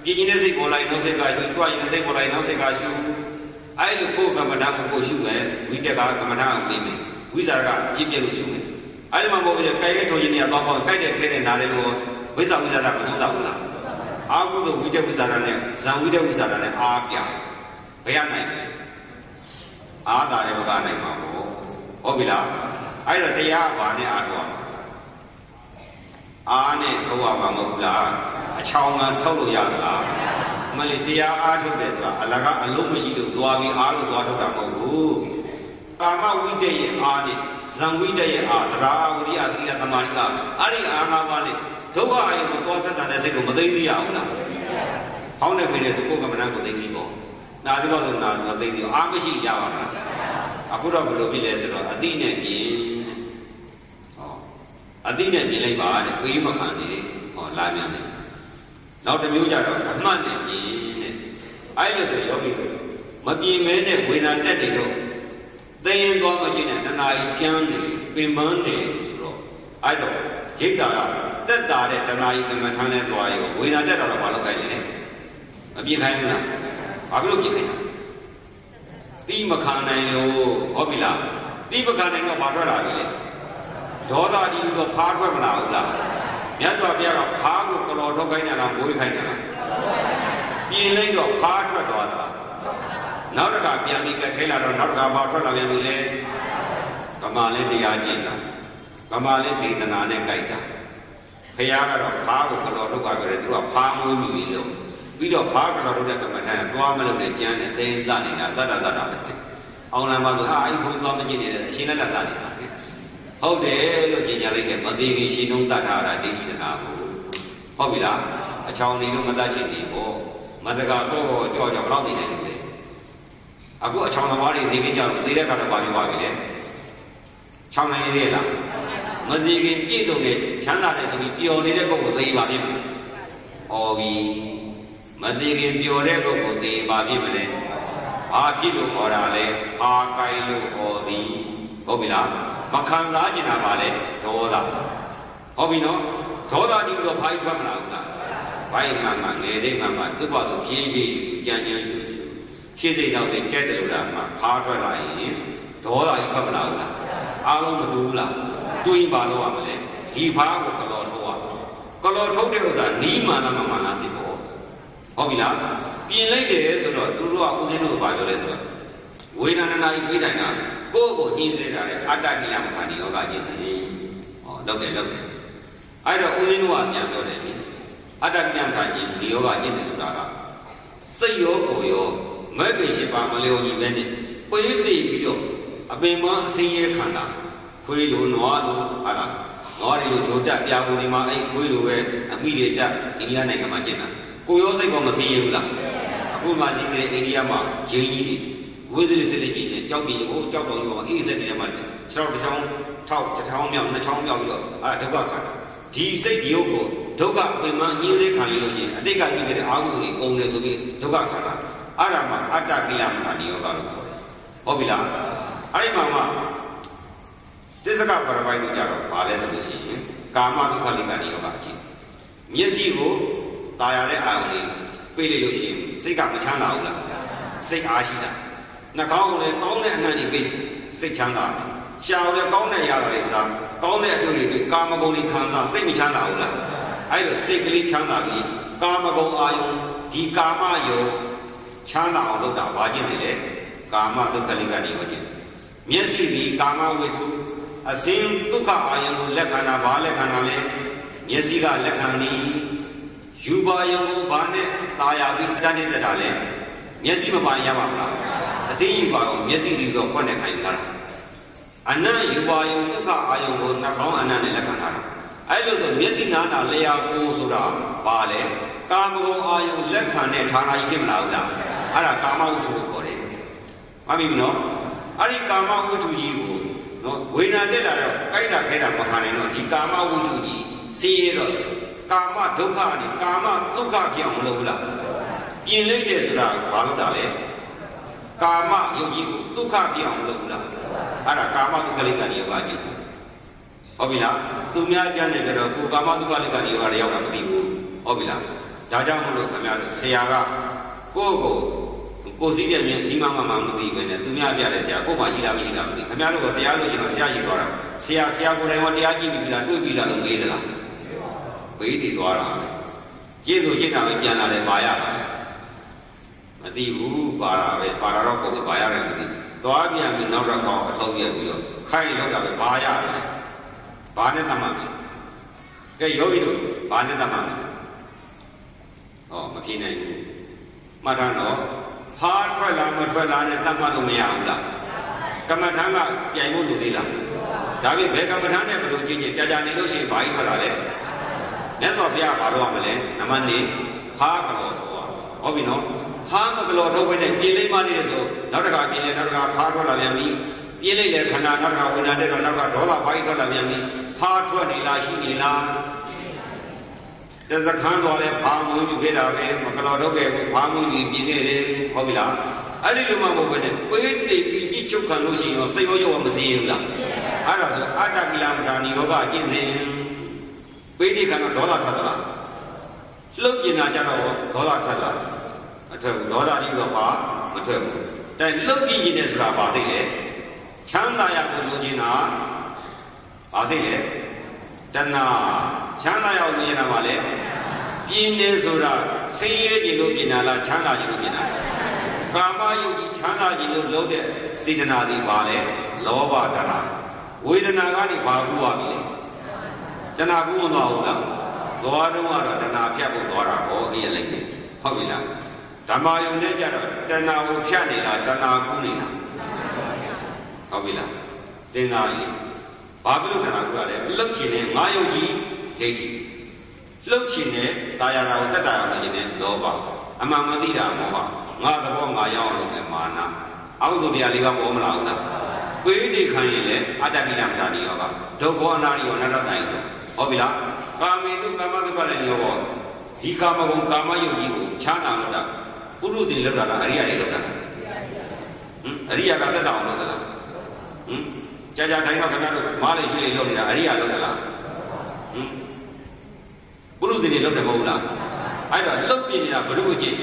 ပြင်းနေတဲ့စိတ်ပေါ်လာရင်နောက်စိတ်ကရှုကြွရင်တဲ့စိတ်ပေါ်လာရင်နောက်စိတ်ကရှုအဲ့လိုကိုယ်ကမ္မထံကိုရှုမယ်ဝိတက်ကကမ္မထံကိုပြီးမယ်ဝိစာရကပြည့်ပြည့်လို့ရှုမယ်အဲ့ဒီမှာဘုရားကြိုက်ခဲ့ထိုးခြင်းနေရာသွားပေါင်းကြိုက်တဲ့ခဲတဲ့နားလေးကိုဝိစာဝိစာရမသုံးတော့ဘူးလားအာဟုသောဝိတက်ဝိစာရနဲ့ဇံဝိတက်ဝိစာရနဲ့အားပြဘယ်ရနိုင်လဲအားသာတဲ့ဘကနိုင်မှာပေါ့ဟုတ်ပြီလားအဲ့တော့တရားဘာနဲ့အားထုတ်ရမှာအားနဲ့ထုတ်ရမှာမဟုတ်ဘူးလားအချောင်မှထုတ်လို့ရသလားမလေးတရားအားထုတ်တယ်ဆိုတာအလကားအလုံးမရှိလို့သွားပြီးအားလို့သွားထုတ်တာမဟုတ်ဘူးကာမဝိတက်ရဲ့အားနဲ့ဇံဝိတက်ရဲ့အားတရားအားဝိရိယသတိယသမာဓိအားအဲ့ဒီအား၅ပါးနဲ့ဒုက္ခအယုံကိုသွားဆက်တာတဲ့စိတ်ကိုမသိသိရဘူးလားဟောင်းနေပြီလေသူကိုယ်ကမ္မနာကိုသိသိပေါ့နာသီဘောဆိုနာတော့သိသိအားမရှိရပါလားအခုတော့ဘယ်လိုဖြစ်လဲဆိုတော့အတိနဲ့မြင်ဟောအတိနဲ့မြင်လိုက်ပါတဲ့ဝေးမခံနေဟောလာပြန်တယ်နောက်တစ်မျိုးကြတော့အမှတ်နဲ့မြင်တဲ့အဲ့လိုဆိုယောဂီမ ပြင်မဲနဲ့ဝေဒနာတက်တယ်တော့သိရင်သွားမကြည့်နဲ့တဏှာကြီးကျမ်းနေပင်ပန်းနေဆိုတော့အဲ့တော့ရိတ်တာကတက်တာတဲ့တဏှာကြီးကမ္မထမ်းနဲ့သွားရောဝေဒနာတက်တော့ဘာလို့ခိုင်းလဲမပြေခိုင်းဘူးလားဘာဖြစ်လို့ပြေခိုင်းလဲတိမခံနိုင်လို့ဟုတ်ပြီလားတိမခံနိုင်တော့ဘာထွက်လာပြီလဲဒေါသကြီးတော့ဖားထွက်မလာဘူးလားမြတ်စွာဘုရားကဖားကိုကတော်ထုတ်ခိုင်းတာလားမွေးခိုင်းတာလားပြင်လိုက်တော့ဖားထွက်သွားတာနောက်တစ်ခါပြန်ပြီးခဲလာတော့နောက်တစ်ခါဘာထွက်လာပြန်ပြီလဲကမာလေးတရားကျင့်တာကမာလေးဒေသနာနဲ့ကြိုက်တာဘုရားကတော့ဖားကိုကတော်ထုတ်ကြကြတယ်သူကဖားမွေးမြူပြီးလို့ပြီးတော့ဖားကတော်ထုတ်တဲ့ကမ္မထမ်းသွားမလို့နဲ့ကျမ်းနဲ့တင်းသနေတာတတ်တာပဲအောင်လံပါဆိုဟာအဲ့ဘုန်းတော်မကျင့်နေတယ်အရှင်းလက်လက်သနေတာဟုတ်တယ်လို့ကြင်ညာလိုက်တယ်မသေးခင်ရှင်လုံးတတ်ထားတာဒိဋ္ဌိတနာကိုဟုတ်ပြီလားအချောင်းနေလို့မတတ်ချင်သေးပေါ့မတကတော့ကြော့ဘယ်တော့နေနိုင်လဲအခုအချောင်းသမားတွေနေကြကြတော့သေးတဲ့ခါတော့ပါပြီးပါပြီလေချောင်းနိုင်သေးလားမသေးခင်ပြည့်စုံတဲ့ချမ်းသာတဲ့ဆိုပြီးပျော်နေတဲ့ပုဂ္ဂိုလ်သိပါပြီ။အော်ပြီမသေးခင်ပျော်တဲ့ပုဂ္ဂိုလ်သိပါပြီမလဲ။ဘာဖြစ်လို့ဟောတာလဲ။အာကိုင်လို့ဟောသည်ဟုတ်ပြီလား။မခံစားကျင်တာပါလေဒေါသဟုတ်ပြီနော်ဒေါသတိတော့ဘာကြီးထွက်မလာဘူးလား။ဘာကြီးမှငယ်တဲ့မှသူ့ဘာသူဖြည်းဖြည်းကြံကြံရှုရှင်းစိတ်နောက်စိတ်ကျဲတယ်လို့လားမှဖားထွက်လာရင်ဒေါသကြီးထွက်မလာဘူးလား။အားလုံးမတူဘူးလား။တွေးပါလို့ရမလဲဒီဖားကိုကလော်ထုတ်ရကလော်ထုတ်တဲ့ဥစ္စာနီးမှန်လားမမှန်လားစိပေါ့ဟုတ်ပြီလားပြင်လိုက်တယ်ဆိုတော့သူတို့ကဥစဉ်တို့ဘာပြောလဲဆိုတော့ဝေဒနာကြီးပြေးတိုင်းကကိုယ့်ကိုညှင်းစေတာတဲ့အတ္တကိလမဟာနိယောဂကျင့်စီဟောလုပ်တယ်အဲ့တော့ဥစဉ်တို့ကပြန်ပြောတယ်လေအတ္တကိလမဟာနိယောဂကျင့်စီဆိုတာကစိတ်ရောကိုယ်ရောမဲ့ကိရှိပါမလျော်ညီပဲနဲ့ပွေးတိပြီးတော့အပင်မအစင်းရဲခန္ဓာခွေးလိုနွားလိုဟာလားနွားတွေလိုဂျိုတက်ပြာပုံတွေမှာအဲ့ခွေးလိုပဲအမိတွေတက်အိန္ဒိယနိုင်ငံမှာကျင့်တာကိုရောစိတ်ကောမစင်းရဘူးလားအခုမှကြည့်တဲ့အိန္ဒိယမှာဂျင်းကြီးတွေဝိဇ္ဇစစ်ကြီးနဲ့ကြောက်ပြီးဟိုကြောက်တော်ရောအေးစက်တွေမှာခြေထောက်တစ်ချောင်းမြောက်နှစ်ချောင်းမြောက်ပြီးတော့ဒုက္ခခံဒီစိတ်ဒီဟုတ်ကိုဒုက္ခပင်မညှင်းစေခံရလို့ရှိရင်အတိတ်ကပြုခဲ့တဲ့အာဟုတွေကုန်တယ်ဆိုပြီးဒုက္ခခံတာအဲ့ဒါမှအတ္တကိလမဟာနိယောဂလို့ခေါ်တယ်ဟုတ်ပြီလားအဲ့ဒီမှာသစ္စကပရပိုက်ကိုကြတော့ဘာလဲဆိုလို့ရှိရင်ကာမဒုက္ခလိကနိယောဂအချင်းမျက်စိကိုตาရတဲ့အာရုံလေးပြေးလိုက်လို့ရှိရင်စိတ်ကမချမ်းသာဘူးလားစိတ်အားရှိတာနှာခေါင်းကိုလည်းကောင်းတဲ့အနံ့တွေပြေးစိတ်ချမ်းသာရှာကိုလည်းကောင်းတဲ့ရတာလေးစားကောင်းတဲ့အပြုတွေပြေးကာမဂုဏ်တွေခံစားစိတ်မချမ်းသာဘူးလားအဲ့လိုစိတ်ကလေးချမ်းသာပြီးကာမဂုဏ်အာယုံဒီကာမယုံချမ်းသာအောင်လုပ်တာဘာကျင့်တယ်လဲကာမဒုက္ခလိကနိယောဂမျက်စိဒီကာမဝိတုအစင်းဒုက္ခအာယုံကိုလက်ခံတာဘာလက်ခံတာလဲမျက်စိကလက်ခံသည်ယူပါယုံကိုဘာနဲ့ตาရပြီးတတ်တဲ့လဲမျက်စိမပါရပါမလားအစင်းယူပါယုံမျက်စိဒီဆိုခွက်နဲ့ခိုင်းလာတာအနံ့ယူပါယုံဒုက္ခအာယုံကိုနှာခေါင်းအနံ့နဲ့လက်ခံတာအဲ့လိုဆိုမျက်စိနာနာလျှာကိုဆိုတာဘာလဲကာမဂုဏ်အာယုံလက်ခံတဲ့ဌာနကြီးဖြစ်မလားဘူးလားအဲ့ဒါကာမဝိတုကိုခေါ်တယ်မှတ်ပြီနော်အဲ့ဒီကာမဝိတုကြီးကိုနော်ဝေဒနာတက်လာတော့ကြိုက်တာခဲတာမခံနိုင်တော့ဒီကာမဝိတုကြီးစီးရတော့ကာမဒုက္ခနဲ့ကာမဒုက္ခပြောင်းမလို့ဘူးလားပြင်လိုက်တယ်ဆိုတာဘာလို့တာလဲကာမယုတ်ကြီးကိုဒုက္ခပြောင်းမလို့ဘူးလားအဲ့ဒါကာမဒုက္ခလိကနိယောဂကြီးဟုတ်ပြီလားသူများကြမ်းနေကြတော့ကိုကာမဒုက္ခလိကနိယောဂတွေရောက်တာမသိဘူးဟုတ်ပြီလားဒါကြောင့်မို့လို့ခင်ဗျားတို့ဆရာကကိုစည်းတဲ့မြင်အထီးမှမသိပဲနဲ့သူများပြတဲ့ဆရာကိုမှရှိလားမရှိလားမသိခင်ဗျားတို့ကတရားလို့ရှိရင်ဆရာရှိသွားတာဆရာကိုယ်တိုင်ကတရားကြည့်ပြီလားတွေ့ပြီလားလို့မေးသလားဘေးတည်သွားတာကျေးဇူးရှင်းတာပဲပြန်လာတယ်ပါရတာမသိဘူးပါတာပဲပါတာတော့ကိုယ်ဘာရတယ်မသိသွားပြန်ပြီးနောက်တော့ခေါင်းအထုံးပြပြီးတော့ခိုင်းလောက်တာပဲဘာရတယ်ဘာနဲ့တတ်မှမလဲကဲယောဂီတို့ဘာနဲ့တတ်မှမလဲဟောမဖြေနိုင်ဘူးမှတ်ထားတော့ဖားထွက်လာမထွက်လာနဲ့တတ်မှတ်လို့မရဘူးလားကမ္မထမ်းကပြိုင်ဖို့လိုသေးလားဒါပြင်ဘယ်ကမ္မထမ်းနဲ့ဘယ်လိုကြည့်ကြကြာနေလို့ရှိရင်ဘာကြီးထွက်လာလဲမြတ်စွာဘုရားဘာလို့ရမလဲနံပါတ်1ဖားကလောထုတ်ဟုတ်ပြီနော်ဖားမကလောထုတ်ပဲနဲ့ပြေးလိမ့်မနေတယ်ဆိုနောက်တစ်ခါပြေးလဲနောက်တစ်ခါဖားထွက်လာပြန်ပြီပြေးလိုက်လေခန္ဓာနောက်တစ်ခါဝိညာဉ်တက်တော့နောက်ကဒေါသဘာကြီးထွက်လာပြန်ပြီဖားထွက်နေလားရှိနေလားတစခန်းတော်လဲဖားမွေးပြီးခဲ့တာပဲမကလောထုတ်ခဲ့ဘူးဖားမွေးပြီးပြင်းခဲ့တယ်ဟုတ်ပြီလား အဲ့ဒီလိုမှမဟုတ်ဘဲနဲ့ပေးတိတ်ပြီးပြစ်ချုပ်ခံလို့ရှိရင်စိတ်ရောမစင်းဘူးလားအဲ့ဒါဆိုအတ္တကိလမတာနိယောဂအကျင့်စဉ်ပေးတိတ်ခံတော့ဒေါသထွက်သလားလှုပ်ကျင်တာကြတော့ဒေါသထွက်လားမထွက်ဘူးဒေါသကြီးတော့ပါမထွက်ဘူးតែလှုပ်ပြင်းနေတဲ့ဆိုတာပါစိတ်လေချမ်းသာရကိုလိုချင်တာပါစိတ်လေတဏှာချမ်းသာရကိုလိုချင်တာပါလေပြင်းနေဆိုတာဆင်းရဲခြင်းလို့ပြင်းတာလားချမ်းသာခြင်းလို့ပြင်းတာကာမယုတ်ကြီးချမ်းသာခြင်းလို့လုံးတဲ့စေတနာတွေပါလေလောဘတဏှာဝေဒနာကနေဘာကူရပြီလဲတဏှာကူမသွားဘူးလားသွားတော့ကတော့တဏှာဖြတ်ဖို့သွားတာဟောအေးလိုက်တယ်ဟုတ်ပြီလားဓမ္မယုံနဲ့ကြတော့တဏှာကိုဖြတ်နေလားတဏှာကူနေလားဟုတ်ပြီလားစဉ်းစားရင်ဘာဖြစ်လို့တဏှာကူရလဲလှုပ်ချင်တဲ့ငါယုတ်ကြီးဒိဋ္ဌိလှုပ်ချင်တဲ့တာယာတာကိုတတ်တာအောင်လုပ်နေတဲ့လောဘအမှန်မသိတာမောဟငါသဘောငါရောက်အောင်လုပ်တဲ့မာနအကုသိုလ်တရားလေးပါပေါ်မလာဘူးလားပိဋိခံရင်လည်းအတ္တကိလမတာနိယောဂဒုက္ခအနာရိယောအနတ္တတိုင်တော့ဟုတ်ပြီလားကာမေတုကာမတုကလည်းရောဒီကာမဂုဏ်ကာမယုတ်ကြီးကိုချမ်းသာလို့တာပုရုဇဉ်လောက်တာလားအရိယာတွေလောက်တာလားအရိယာကသက်တာအောင်လုပ်သလားကြာကြာတိုင်းမှာခင်ဗျားတို့မားလေးရွှေလေးလုပ်နေတာအရိယာလုပ်သလားပုရုဇဉ်တွေလောက်တယ်မဟုတ်လားအဲ့တော့လှုပ်ပြနေတာဘုရုအကျင့်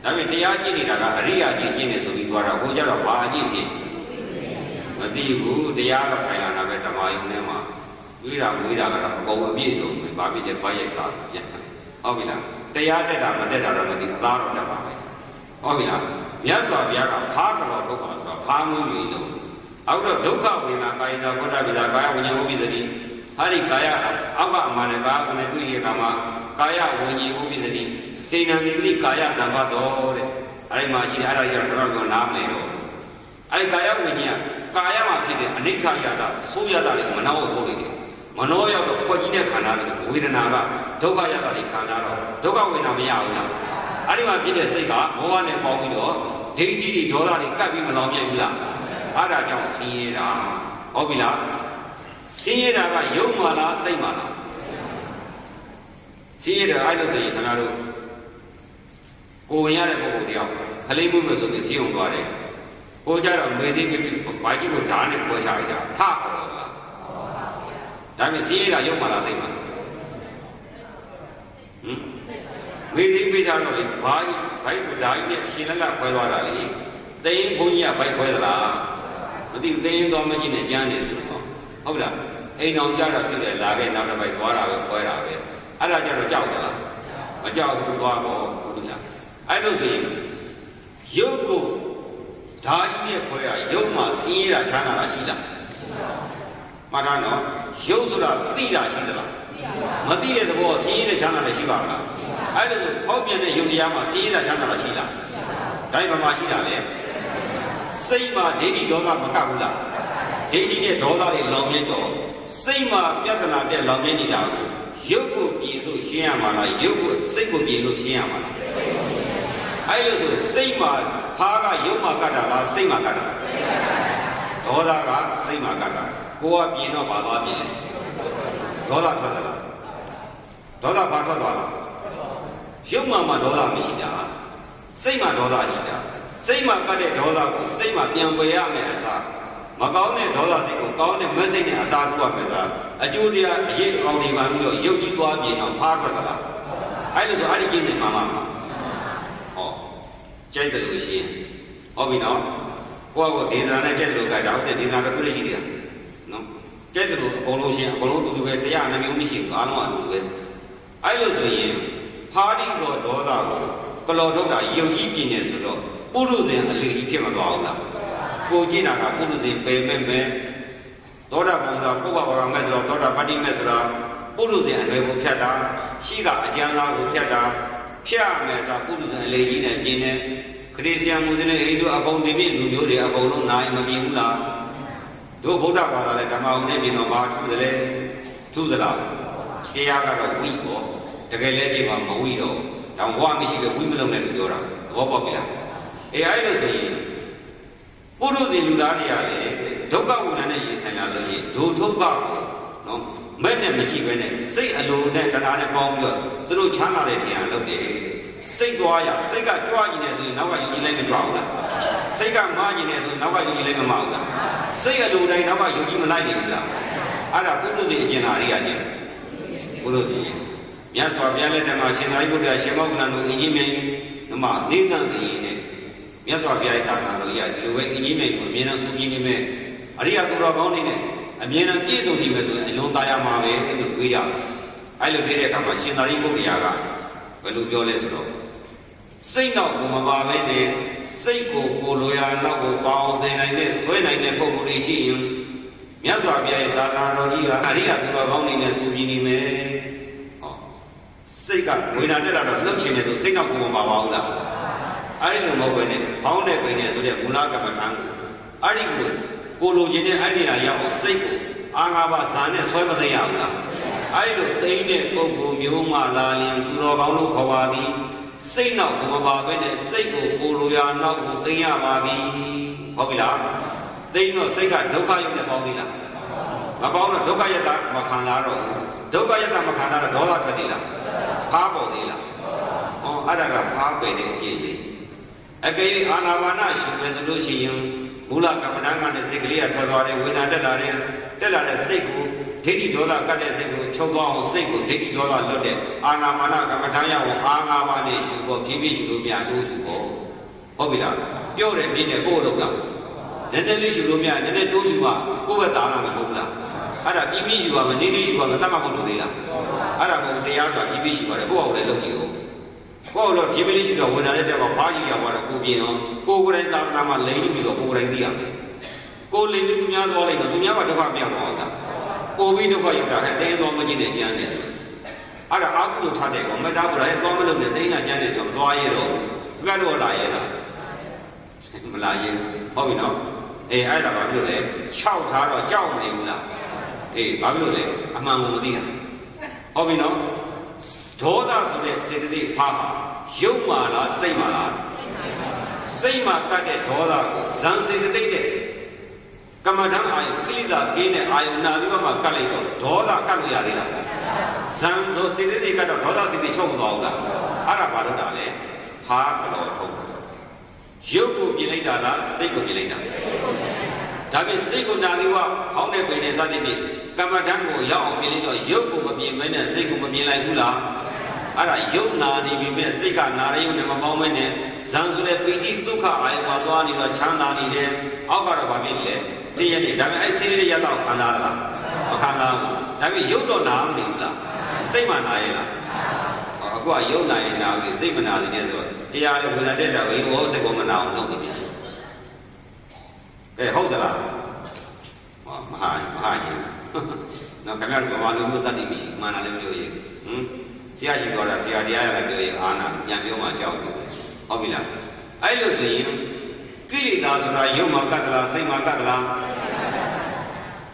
ဒါပေမဲ့တရားကျင့်နေတာကအရိယာကျင့်နေဆိုပြီးသွားတာကိုကြတော့ဘာအကျင့်ဖြစ်မသိဘူးတရားတော့ခိုင်လာတာပဲဓမ္မယုံထဲမှာဝိရာကတော့အကုန်အပြည့်စုံပဲဘာဖြစ်တဲ့ဘာရိုက်စားပြန်ဟုတ်ပြီလားတရားတက်တာမတက်တာတော့မသိဘူးသားတော့တက်ပါပဲဟုတ်ပြီလားမြတ်စွာဘုရားကဖားကတော့ဒုက္ခဆိုတော့ဖားမှုမျိုးလုံးအခုတော့ဒုက္ခဝေဒနာကာယသာဘုဒ္ဓပိသာကာယဝိညာဉ်ဥပ္ပစ္စတိဟာဒီကာယအောက်ကအမှန်နဲ့ကာယကိုတွေ့ရကမှာကာယဝိညာဉ်ဥပ္ပစ္စတိဒိဏံဒီတိကာယတံဘတ်တော်တဲ့အဲ့ဒီမှာရှိတယ်အဲ့ဒါကြီးတော့တော့နားမလဲတော့အဲ့ဒီကာယဝိညာဉ်ကကာယမှာဖြစ်တဲ့အနိဋ္ဌယတာဆိုးရတာတွေကိုမနှောက်ဖို့လုပ်နေတယ်မနောရောက်တော့ဖွက်ကြီးတဲ့ခန္ဓာတွေဝေဒနာကဒုက္ခရတာတွေခံစားတော့ဒုက္ခဝေဒနာမရဘူးလားအဲ့ဒီမှာဖြစ်တဲ့စိတ်ကမောဟနဲ့ပေါင်းပြီးတော့ဒိဋ္ဌိတွေဒေါသတွေကပ်ပြီးမလောင်ပြည့်ဘူးလားအဲ့ဒါကြောင့်ဆင်းရဲတာဟုတ်ပြီလားဆင်းရဲတာကယုံမှလားစိတ်မှလားဆင်းရဲတာအဲ့လိုဆိုရင်ခင်ဗျားတို့ကိုဝင်ရတဲ့ပုဂ္ဂိုလ်တယောက်ကလေးမွေးလို့ဆိုပြီးစီးုံသွားတယ်ကိုကြတော့မေးစိပြပြဘာကြီးကိုဓာတ်နဲ့ပွဲချလိုက်တာထခေါ်တော့လားဒါပေမဲ့စီးရတာရုပ်မှလားစိတ်မှလားမေးစိပြကြတော့လေဘာကြီးဘိုက်ကိုဓာတ်နဲ့အရှင်လက်လက်ခွဲသွားတာလေသိရင်ဘုန်းကြီးကဘိုက်ခွဲသလားမသိသိရင်တော့မကြည့်နဲ့ကြမ်းနေဆိုတော့ဟုတ်လားအိမ်အောင်ကြတော့ပြည့်တယ်လာခဲ့နောက်တစ်ပိုက်သွားတာပဲခွဲတာပဲအဲ့ဒါကြတော့ကြောက်သလားမကြောက်ဘူးသွားတော့ဟုတ်လားအဲ့လိုဆိုရင်ရုပ်ကိုဓာကြီးနဲ့ခွဲရရုပ်မှာဆင်းရဲတာချမ်းသာတာရှိလားမှတ်ထားနော်ရုပ်ဆိုတာသိတာရှိသလားမသိတဲ့သဘောဆင်းရဲတဲ့ချမ်းသာတယ်ရှိပါမလားအဲ့လိုဆိုဟောက်ပြန်တဲ့ရုပ်တရားမှာဆင်းရဲတာချမ်းသာတာရှိလားဒါမှမရှိတာလေစိတ်မှာဒိဋ္ဌိဒေါသမကပ်ဘူးလားဒိဋ္ဌိနဲ့ဒေါသတွေလောင်မြဲတော့စိတ်မှာပြဿနာတက်လောင်မြဲနေတာကိုရုပ်ကိုပြင်လို့ရှင်းရမှာလားရုပ်ကိုစိတ်ကိုပြင်လို့ရှင်းရမှာလားအဲ့လိုဆိုစိတ်မှာဖားကရုပ်မှာကတ်တာလားစိတ်မှာကတ်တာဒေါသကစိတ်မှာကတ်တာကိုကပြင်တော့ဘာသွားပြင်လဲဒေါသထွက်သလားဒေါသဘာထွက်သွားလားရုပ်မှာဒေါသမရှိတာစိတ်မှာဒေါသရှိတာစိတ်မှာကတ်တဲ့ဒေါသကိုစိတ်မှာပြန်ပယ်ရမယ်အစားမကောင်းတဲ့ဒေါသစိတ်ကိုကောင်းတဲ့မစိတ်နဲ့အစားထိုးရမယ်စားအကျိုးတရားအရေးအကောင်တွေမှပြီးတော့ရုပ်ကြီးသွားပြင်တော့ဖားထွက်သလားအဲ့လိုဆိုအဲ့ဒီကျင့်စဉ်မှာဟောကျိုက်တယ်လို့ရှိရင်ဟုတ်ပြီနော်ကိုယ့်ကိုဒေသနာနဲ့ကျိုက်တယ်လို့ကကြောက်တဲ့ဒေသနာတစ်ခုလည်းရှိသေးတယ်နော်ကျိုက်တယ်လို့အကုန်လုံးရှိရင်အကုန်လုံးတူတူပဲတရားနှမျိုးမရှိဘူးအားလုံးအတူတူပဲအဲ့လိုဆိုရင်ဖားတိတော်ဒေါသကိုကလော်ထုတ်တာယုံကြည်ပြင်းနေဆိုတော့ပုရုဇဉ်အလေကြီးဖြစ်မသွားဘူးလားကိုကြည့်တာကပုရုဇဉ်ပယ်မဲ့သောတာပန်ဆိုတာပုဗ္ဗဘာကမဲ့ဆိုတာသောတာပတ္တိမဲ့ဆိုတာပုရုဇဉ်အလွယ်ကိုဖြတ်တာရှိကအကျဉ်းသားကိုဖြတ်တာဖြတ်မယ်ဆိုပုရုဇဉ်အလေကြီးနဲ့ပြင်းနေခရစ်ယာန်မွတ်စလင်ဟိန္ဒူအကုန်ဒီပြည့်လူမျိုးတွေအကုန်လုံးနိုင်မပြင်းဘူးလားတို့ဗုဒ္ဓဘာသာလည်းဓမ္မအောင်နဲ့ပြင်တော့ဘာထူးတယ်လဲထူးသလားတရားကတော့ဝိပေါ့တကယ်လဲကြည့်ပါမဝိတော့တောင်ဘဝမရှိပဲဝိမလုံးနဲ့လို့ပြောတာသဘောပေါက်ပြီလားအဲ့လိုဆိုရင်ပုရုဇဉ်လူသားတွေကလည်းဒုက္ခဝေဒနာနဲ့ရင်ဆိုင်လာလို့ရှိရင်ဒုဒုက္ခကိုနော် မဲ့နဲ့မကြည့်ပဲနဲ့စိတ်အလိုနဲ့တရားနဲ့ပေါင်းပြီးတော့သူတို့ချမ်းသာတဲ့ထင်ရလုပ်တယ်စိတ်သွားရစိတ်ကကြွားနေတယ်ဆိုရင်နောက်ကယုံကြည်လိုက်မကြွားဘူးလားစိတ်ကမှားနေတယ်ဆိုရင်နောက်ကယုံကြည်လိုက်မမှားဘူးလားစိတ်အလိုတိုင်းနောက်ကယုံကြည်မလိုက်နေဘူးလားအဲ့ဒါပုရုဇဉ်အကျဉ်းသားတွေကညင်ပုရုဇဉ်မြတ်စွာဘုရားလက်ထက်မှာရှင်သာရိပုတ္တရာရှင်မောက္ခလန်တို့အင်ကြီးမြိုင်မှာနေသန့်စီရင်နဲ့မြတ်စွာဘုရားရဲ့တာနာတော်ကြီးကဒီလိုပဲအင်ကြီးမြိုင်ကိုအမြဲတမ်းစုကြည်နေမဲ့အရိယသူတော်ကောင်းတွေနဲ့အမြဲတမ်းပြည့်စုံနေမယ်ဆိုရင်အလွန်သားရမှာပဲလို့တွေးကြအဲ့လိုတွေးတဲ့အခါမှာရှင်သာရိပုတ္တရာကဘယ်လိုပြောလဲဆိုတော့စိတ်နောက်ကိုမပါဘဲနဲ့စိတ်ကိုကိုလိုရာနောက်ကိုပေါအောင်သင်နိုင်တဲ့ဆွဲနိုင်တဲ့ပုံကိုယ်တွေရှိရင်မြတ်စွာဘုရားရဲ့သာသနာတော်ကြီးကအရိယသူတော်ကောင်းတွေနဲ့စုကြည်နေမယ်ဟောစိတ်ကဝေဒနာတက်လာတော့လှုပ်ရှင်နေဆိုစိတ်နောက်ကိုမပါပါဘူးလားအဲ့ဒီလိုမဟုတ်ဘဲနဲ့ဖောင်းတဲ့ပင်နဲ့ဆိုတဲ့မူလကမ္မထံကိုအဲ့ဒီကိုလိုချင်တဲ့အဲ့ဒီဟာရောက်အောင်စိတ်ကိုအာငါပါဇာနဲ့ဆွဲမသိရဘူးလားအဲ့ဒီလိုသိတဲ့ပုဂ္ဂိုလ်မျိုးမှသာလျှင်သူတော်ကောင်းတို့ခေါ်ပါသည်စိတ်နောက်ကိုမပါဘဲနဲ့စိတ်ကိုကိုလိုရာနောက်ကိုသိရပါသည်ဟုတ်ပြီလားသိတော့စိတ်ကဒုက္ခရုပ်နဲ့ပေါင်းသေးလားမပေါင်းတော့ဒုက္ခယတ္တမခံစားတော့ဘူးဒုက္ခယတ္တမခံစားတော့ဒေါသထွက်သေးလားဖားပေါ်သေးလားဟောအဲ့ဒါကဖားပယ်တဲ့အကျင့်လေးအကယ်၍အာနာပါနရှုပဲဆိုလို့ရှိရင်မူလကမ္မဋ္ဌာန်းကနဲ့စိတ်ကလေးကထွက်သွားတယ်ဝေဒနာတက်လာတဲ့စိတ်ကိုဒိဋ္ဌိဒေါသကတ်တဲ့စိတ်ကိုချုပ်သွားအောင်စိတ်ကိုဒိဋ္ဌိဒေါသလွတ်တဲ့အာနာပါနကမ္မဋ္ဌာန်းရအောင်အာငါးပါးနဲ့ရှုဖို့ဖြည်းဖြည်းရှုလို့မြတ်တိုးရှုဖို့ဟုတ်ပြီလားပြောတယ်ပြင်းတယ်ကိုယ်တော့လားနည်းနည်းလေးရှုလို့မြတ်နည်းနည်းတိုးရှုမှကိုယ့်ဘက်သားလာမှာမဟုတ်ဘူးလားအဲ့ဒါပြင်းပြင်းရှုပါမနေနေရှုပါမတတ်မှမဟုတ်လို့သေးလားအဲ့ဒါကိုတရားဆိုတာပြင်းပြင်းရှုပါတယ်ကိုယ့်အောင်လည်းလုပ်ကြည့်ဦးကိုယ်တော့ဖြည်းဖြည်းလေးရှုတော့ဝေဒနာနဲ့တက်တော့ဖားကြီးရောက်သွားတော့ကိုပြင်းတော့ကိုယ်ကိုယ်တိုင်သာသနာမှာလိမ့်နေပြီးတော့ကိုယ်ကိုယ်တိုင်သိရမယ်ကိုယ်လိမ့်ပြီးသူများသွားလိုက်တော့သူများကဒုက္ခပြောင်းသွားတာပို့ပြီးဒုက္ခရောက်တာအဲ့တင်းသွားမကြည့်တဲ့ကျမ်းတယ်ဆိုအဲ့ဒါအာကုသိုလ်ထားတဲ့ကောင်မတားဘူးလားသွားမလို့နဲ့တင်းကကျမ်းတယ်ဆိုတော့သွားရတော့ဘယ်တော့လာရလားမလာရင်ဟုတ်ပြီနော်အဲ့ဒါဘာဖြစ်လဲ6ထားတော့ကြောက်နေဘူးလားဘာဖြစ်လို့လဲအမှန်ကိုမသိတာဟုတ်ပြီနော်ဒေါသဆိုတဲ့စေတသိက်ဖားရုပ်မှလားစိတ်မှလားစိတ်မှကတ်တဲ့ဒေါသကိုဇန်စေတသိက်တဲ့ကမ္မထံအာယုကိလေသာကင်းတဲ့အာယုနာဒီဘက်မှာကတ်လိုက်တော့ဒေါသကတ်လို့ရသေးလားဇန်ဆိုစေတသိက်ကတ်တော့ဒေါသစေတသိက်ချုပ်မသွားဘူးလားအဲ့ဒါဘာလို့တာလဲဖားကတော်ထုတ်ရုပ်ကိုပြင်လိုက်တာလားစိတ်ကိုပြင်လိုက်တာဒါပြင်စိတ်ကိုနာပြီးတော့ဟောင်းတဲ့ပင်နဲ့စသဖြင့်ကမ္မထံကိုရောက်အောင်ပြင်လိုက်တော့ရုပ်ကိုမပြင်မဲနဲ့စိတ်ကိုမပြင်လိုက်ဘူးလားအဲ့ဒါယုံနာနေပြီမဲ့စိတ်ကနာရယုံနဲ့မပေါင်းမဲနဲ့ဇံဆိုတဲ့ပီတိဒုက္ခအာယုမှာသွားနေတော့ချမ်းသာနေတယ်အောက်ကတော့ဗာဖြစ်လေသိရနေဒါပေမဲ့အဲ့စိတ်လေးရတော့ခံစားလားမခံစားဘူးဒါပေမဲ့ယုံတော့နာမနေဘူးလားစိတ်မှနာရဲ့လားအခုကယုံနာရင်နာဘူးစိတ်မနာသေးတယ်ဆိုတော့တရားလည်းဝင်လာတဲ့တော့ဟောစိတ်ကမနာအောင်လုပ်နေပြန်ကဲဟုတ်သလားမဟာရင်နော်ခင်ဗျားတို့ဘာလို့မျိုးတတ်တိမရှိမှန်တယ်လည်းပြောရင်ဆရာရှိတော်တာဆရာတရားရလည်းပြောရင်အာနာပြန်ပြောမှကြောက်တယ်ဟုတ်ပြီလားအဲ့လိုဆိုရင်ကိလေသာဆိုတာယုံမှာကတ်သလားစိတ်မှာကတ်သလား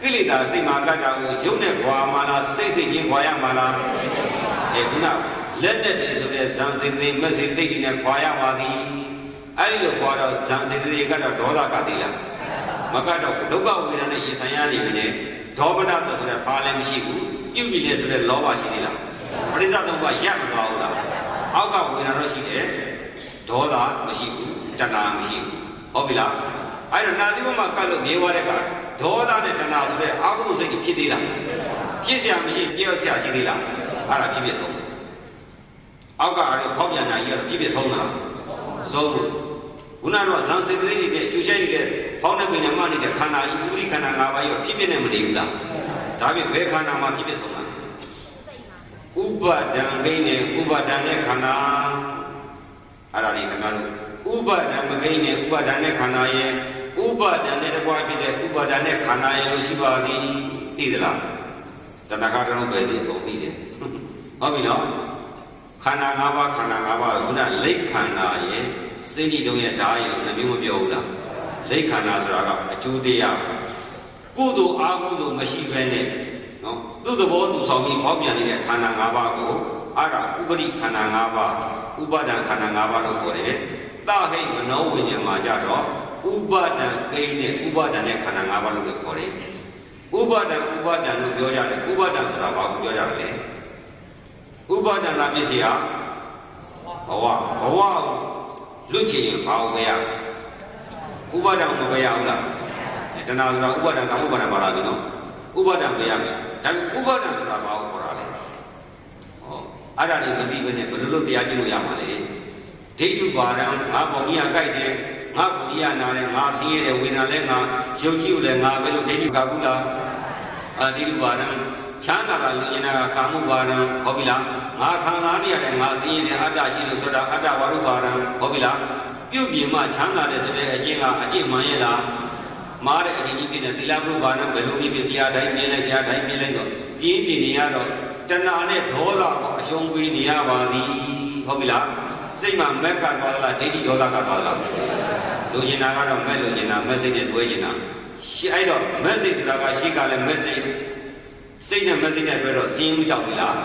ကိလေသာစိတ်မှာကတ်တာကိုယုံနဲ့ခွာမှလားစိတ်ချင်းခွာရမှလားခုနလက်နဲ့တည်းဆိုတဲ့ဇံစိတ်သိမက်စိတ်သိနဲ့ခွာရပါသည်အဲ့ဒီလိုခွာတော့ဇံစိတ်သိကတော့ဒေါသကတ်သေးလားမကတ်တော့ဒုက္ခဝေဒနာနဲ့ရင်ဆိုင်ရနေပြီလေဒေါပနဆိုတဲ့ဘာလည်းမရှိဘူးပြုမိလေဆိုတဲ့လောဘရှိသေးလားပရိစ္ဆသုံးပါးရပ်မသွားဘူးလားအောက်ကဝေဒနာတော့ရှိတယ်ဒေါသမရှိဘူးတဏှာမရှိဘူးဟုတ်ပြီလားအဲ့တော့နာသီဝမှာကတ်လို့မြေဝါတဲ့ကဒေါသနဲ့တဏှာဆိုတဲ့အာဟုစိတ်ဖြစ်သေးလားဖြစ်เสียမရှိပြောเสียရှိသေးလားအဲ့ဒါဖြစ်ဖြစ်ဆုံးအောက်ကအဲ့ဖောက်ပြန်တာကြီးကတော့ဖြစ်ဖြစ်ဆုံးတာဆုံးခုနကတော့ဇန်စိတ်သိနေတဲ့ရှူရှိုက်နေတဲ့ဖောင်းတဲ့ပင်နဲ့မှနေတဲ့ခန္ဓာကြီးဥရိခန္ဓာ၅ပါးရောဖြစ်ဖြစ်နေမနေဘူးလားဒါပြင်ဘယ်ခန္ဓာမှာဖြစ်ဖြစ်ဆုံးတာဥပါဒံကိန်းနဲ့ဥပါဒံနဲ့ခန္ဓာအဲ့ဒါလေးခင်ဗျားတို့ဥပါဒံမကိန်းနဲ့ဥပါဒံနဲ့ခန္ဓာရဲ့ဥပါဒံနဲ့တကွာဖြစ်တဲ့ဥပါဒံနဲ့ခန္ဓာရဲ့လို့ရှိပါသည်သိသလားတဏှာကတော့ပဲစီအကုန်သိတယ်ဟုတ်ပြီနော်ခန္ဓာ၅ပါးခန္ဓာ၅ပါးခုနလိတ်ခန္ဓာရဲ့စိတ်ကြီးတုံးရဲ့ဓာတ်ရဲ့လို့လည်းမပြောဘူးလားလိတ်ခန္ဓာဆိုတာကအကျိုးတရားကုသိုလ်အာကုသိုလ်မရှိဘဲနဲ့နော်သူ့သဘောသူဆောင်ပြီးပေါက်ပြန်နေတဲ့ခန္ဓာ၅ပါးကိုအဲ့ဒါဥပရိခန္ဓာ၅ပါးဥပါဒံခန္ဓာ၅ပါးလို့ခေါ်တယ်။သဟိမနောဝိညာဉ်မှာကြတော့ဥပါဒံကိန်းနဲ့ဥပါဒံနဲ့ခန္ဓာ၅ပါးလို့ခေါ်တယ်။ Ubadan lu bioja le ubadan sura ba ku bioja le ubadan la pisi ya bawa lu chi yin ba ku be ya ubadan ku be ya hu la tana sura ubadan ba la bi no ubadan be ya me da ubadan sura ba ku ra le ada ni mati be ne belu lu taya jin lu ya ma le daitu baran nga bo ni ya kai de nga bu ya na le nga sin ye de we na le nga yau ji le nga be lu daitu ka ku la daitu baran chanda la lu yin na ka mu baran ho bi la nga khan na ni ya de nga sin ye de ada shi lu so da ada waru baran ho bi laပြုတ်ပြင်မှချမ်းသာတယ်ဆိုတဲ့အကျင့်ကအကျင့်မှန်ရဲ့လားမားတဲ့အကျင့်ကြီးဖြစ်တဲ့သီလဘုရားနဲ့ဘယ်လိုဖြစ်တရားတိုင်းပြင်းလိုက်တရားတိုင်းပြင်းလိုက်တော့ပြင်းပြနေရတော့တဏှာနဲ့ဒေါသကိုအရှုံးပေးနေရပါသည်ဟုတ်ပြီလားစိတ်မှာမက်ကသွားသလားဒိဋ္ဌိဒေါသကသွားသလားလူကျင်တာကတော့မက်လူကျင်တာမက်စိတ်နဲ့တွဲကျင်တာရှိအဲ့တော့မက်စိတ်ဆိုတာကရှိကလည်းမက်စိတ်စိတ်နဲ့မက်စိတ်နဲ့တွဲတော့စီးမှုကြောက်ပြီလား